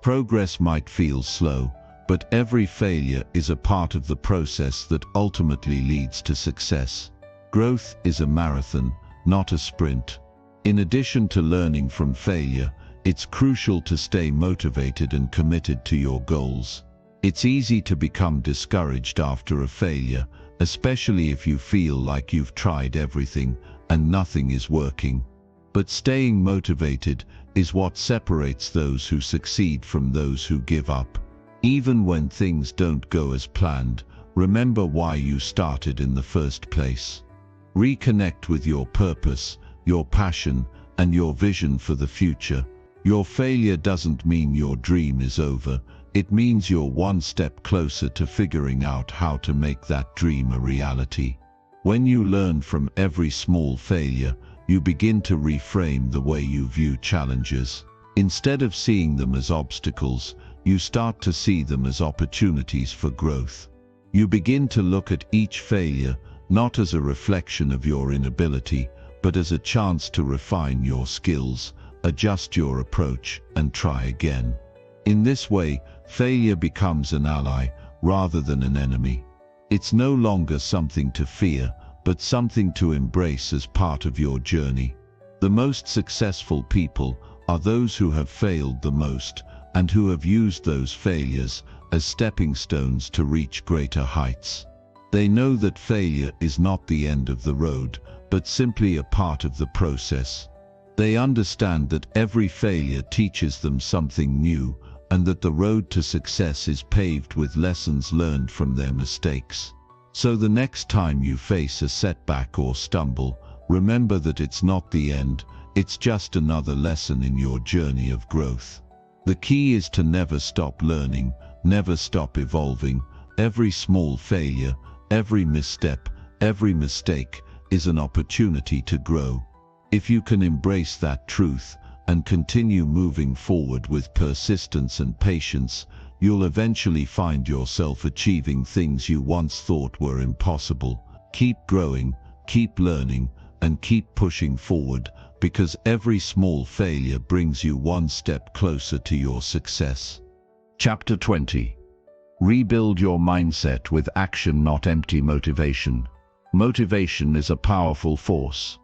Progress might feel slow, but every failure is a part of the process that ultimately leads to success. Growth is a marathon, not a sprint. In addition to learning from failure, it's crucial to stay motivated and committed to your goals. It's easy to become discouraged after a failure, especially if you feel like you've tried everything and nothing is working. But staying motivated is what separates those who succeed from those who give up. Even when things don't go as planned, remember why you started in the first place. Reconnect with your purpose, your passion, and your vision for the future. Your failure doesn't mean your dream is over. It means you're one step closer to figuring out how to make that dream a reality. When you learn from every small failure, you begin to reframe the way you view challenges. Instead of seeing them as obstacles, you start to see them as opportunities for growth. You begin to look at each failure not as a reflection of your inability, but as a chance to refine your skills, adjust your approach, and try again. In this way, Failure becomes an ally rather than an enemy. It's no longer something to fear, but something to embrace as part of your journey. The most successful people are those who have failed the most and who have used those failures as stepping stones to reach greater heights. They know that failure is not the end of the road, but simply a part of the process. They understand that every failure teaches them something new, and that the road to success is paved with lessons learned from their mistakes. So the next time you face a setback or stumble, remember that it's not the end, it's just another lesson in your journey of growth. The key is to never stop learning, never stop evolving. Every small failure, every misstep, every mistake is an opportunity to grow. If you can embrace that truth and continue moving forward with persistence and patience, you'll eventually find yourself achieving things you once thought were impossible. Keep growing, keep learning, and keep pushing forward, because every small failure brings you one step closer to your success. Chapter 20. Rebuild your mindset with action, not empty motivation. Motivation is a powerful force.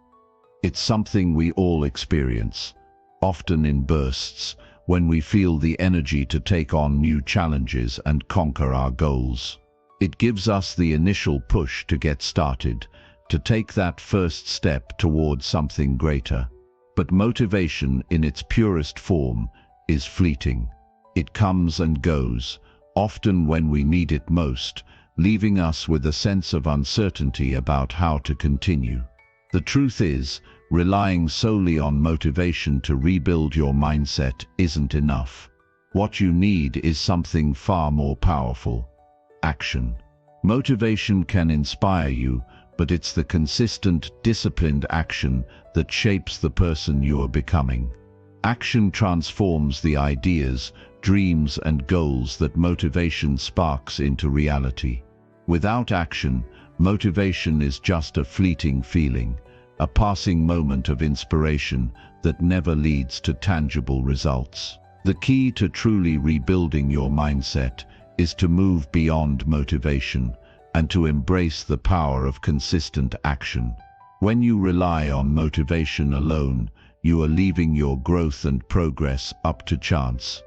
It's something we all experience, often in bursts, when we feel the energy to take on new challenges and conquer our goals. It gives us the initial push to get started, to take that first step towards something greater. But motivation in its purest form is fleeting. It comes and goes, often when we need it most, leaving us with a sense of uncertainty about how to continue. The truth is, relying solely on motivation to rebuild your mindset isn't enough. What you need is something far more powerful: action. Motivation can inspire you, but it's the consistent, disciplined action that shapes the person you are becoming. Action transforms the ideas, dreams, and goals that motivation sparks into reality. Without action, motivation is just a fleeting feeling, a passing moment of inspiration that never leads to tangible results. The key to truly rebuilding your mindset is to move beyond motivation and to embrace the power of consistent action. When you rely on motivation alone, you are leaving your growth and progress up to chance.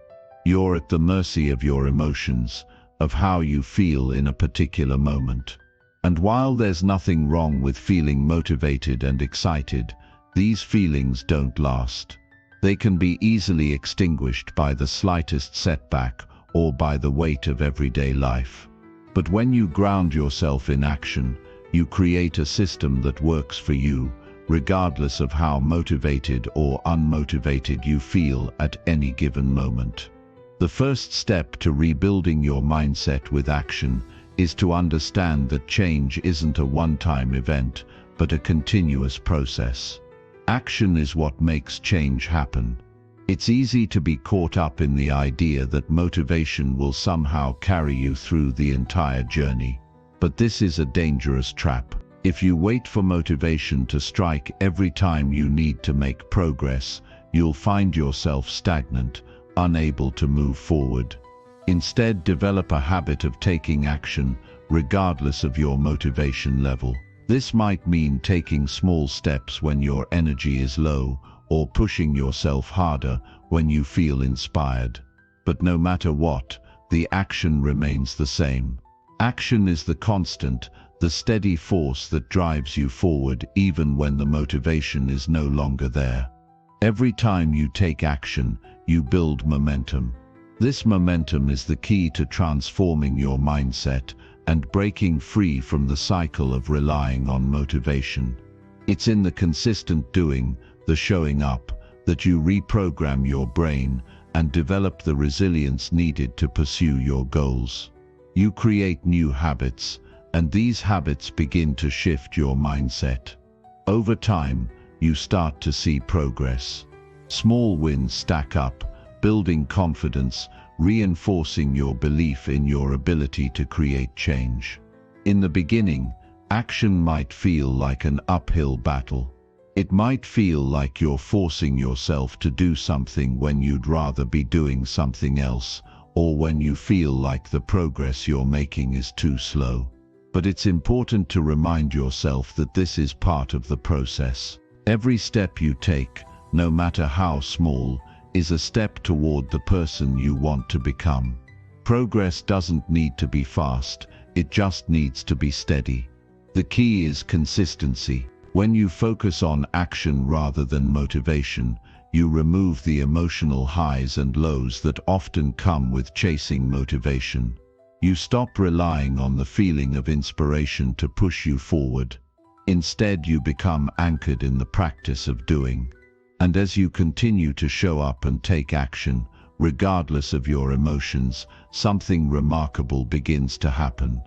You're at the mercy of your emotions, of how you feel in a particular moment. And while there's nothing wrong with feeling motivated and excited, these feelings don't last. They can be easily extinguished by the slightest setback or by the weight of everyday life. But when you ground yourself in action, you create a system that works for you, regardless of how motivated or unmotivated you feel at any given moment. The first step to rebuilding your mindset with action is to understand that change isn't a one-time event, but a continuous process. Action is what makes change happen. It's easy to be caught up in the idea that motivation will somehow carry you through the entire journey. But this is a dangerous trap. If you wait for motivation to strike every time you need to make progress, you'll find yourself stagnant, unable to move forward. Instead, develop a habit of taking action, regardless of your motivation level. This might mean taking small steps when your energy is low, or pushing yourself harder when you feel inspired. But no matter what, the action remains the same. Action is the constant, the steady force that drives you forward even when the motivation is no longer there. Every time you take action, you build momentum. This momentum is the key to transforming your mindset and breaking free from the cycle of relying on motivation. It's in the consistent doing, the showing up, that you reprogram your brain and develop the resilience needed to pursue your goals. You create new habits, and these habits begin to shift your mindset. Over time, you start to see progress. Small wins stack up, building confidence, reinforcing your belief in your ability to create change. In the beginning, action might feel like an uphill battle. It might feel like you're forcing yourself to do something when you'd rather be doing something else, or when you feel like the progress you're making is too slow. But it's important to remind yourself that this is part of the process. Every step you take, no matter how small, is a step toward the person you want to become. Progress doesn't need to be fast, it just needs to be steady. The key is consistency. When you focus on action rather than motivation, you remove the emotional highs and lows that often come with chasing motivation. You stop relying on the feeling of inspiration to push you forward. Instead, you become anchored in the practice of doing. And as you continue to show up and take action, regardless of your emotions, something remarkable begins to happen.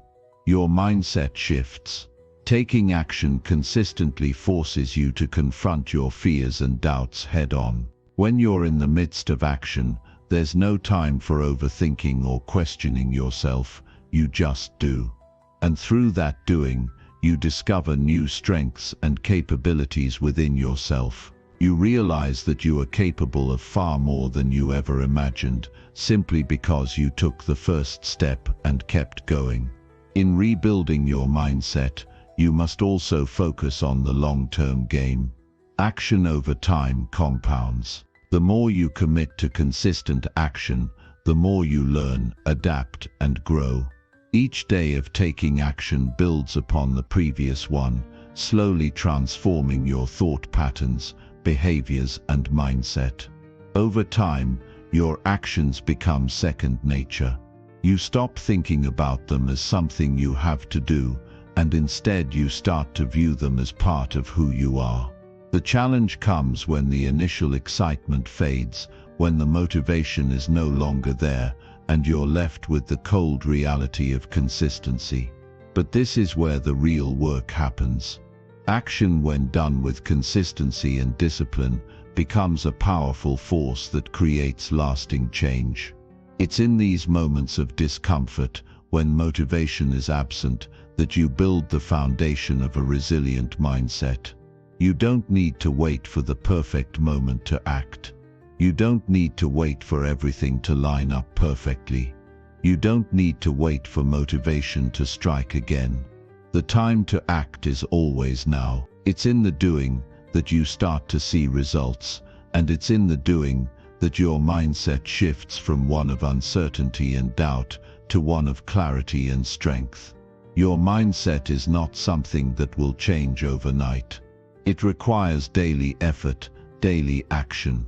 Your mindset shifts. Taking action consistently forces you to confront your fears and doubts head-on. When you're in the midst of action, there's no time for overthinking or questioning yourself, you just do. And through that doing, you discover new strengths and capabilities within yourself. You realize that you are capable of far more than you ever imagined, simply because you took the first step and kept going. In rebuilding your mindset, you must also focus on the long-term game. Action over time compounds. The more you commit to consistent action, the more you learn, adapt, and grow. Each day of taking action builds upon the previous one, slowly transforming your thought patterns, behaviors, and mindset. Over time, your actions become second nature. You stop thinking about them as something you have to do, and instead you start to view them as part of who you are. The challenge comes when the initial excitement fades, when the motivation is no longer there, and you're left with the cold reality of consistency. But this is where the real work happens. Action, when done with consistency and discipline, becomes a powerful force that creates lasting change. It's in these moments of discomfort, when motivation is absent, that you build the foundation of a resilient mindset. You don't need to wait for the perfect moment to act. You don't need to wait for everything to line up perfectly. You don't need to wait for motivation to strike again. The time to act is always now. It's in the doing that you start to see results, and it's in the doing that your mindset shifts from one of uncertainty and doubt to one of clarity and strength. Your mindset is not something that will change overnight. It requires daily effort, daily action.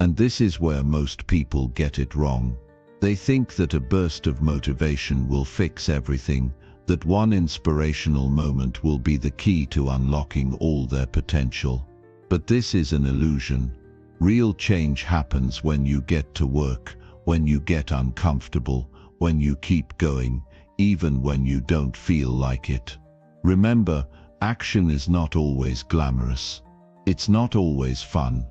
And this is where most people get it wrong. They think that a burst of motivation will fix everything, that one inspirational moment will be the key to unlocking all their potential. But this is an illusion. Real change happens when you get to work, when you get uncomfortable, when you keep going, even when you don't feel like it. Remember, action is not always glamorous. It's not always fun,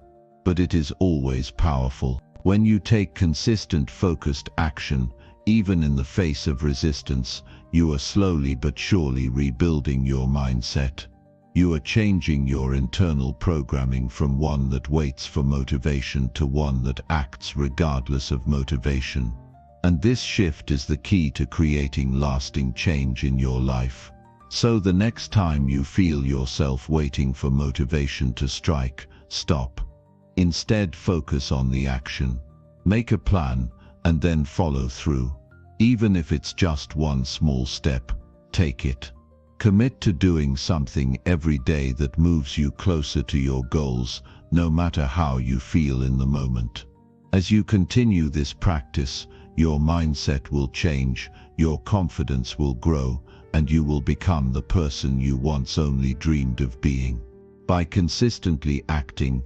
but it is always powerful. When you take consistent, focused action, even in the face of resistance, you are slowly but surely rebuilding your mindset. You are changing your internal programming from one that waits for motivation to one that acts regardless of motivation. And this shift is the key to creating lasting change in your life. So the next time you feel yourself waiting for motivation to strike, stop. Instead, focus on the action. Make a plan, and then follow through. Even if it's just one small step, take it. Commit to doing something every day that moves you closer to your goals, no matter how you feel in the moment. As you continue this practice, your mindset will change, your confidence will grow, and you will become the person you once only dreamed of being. By consistently acting,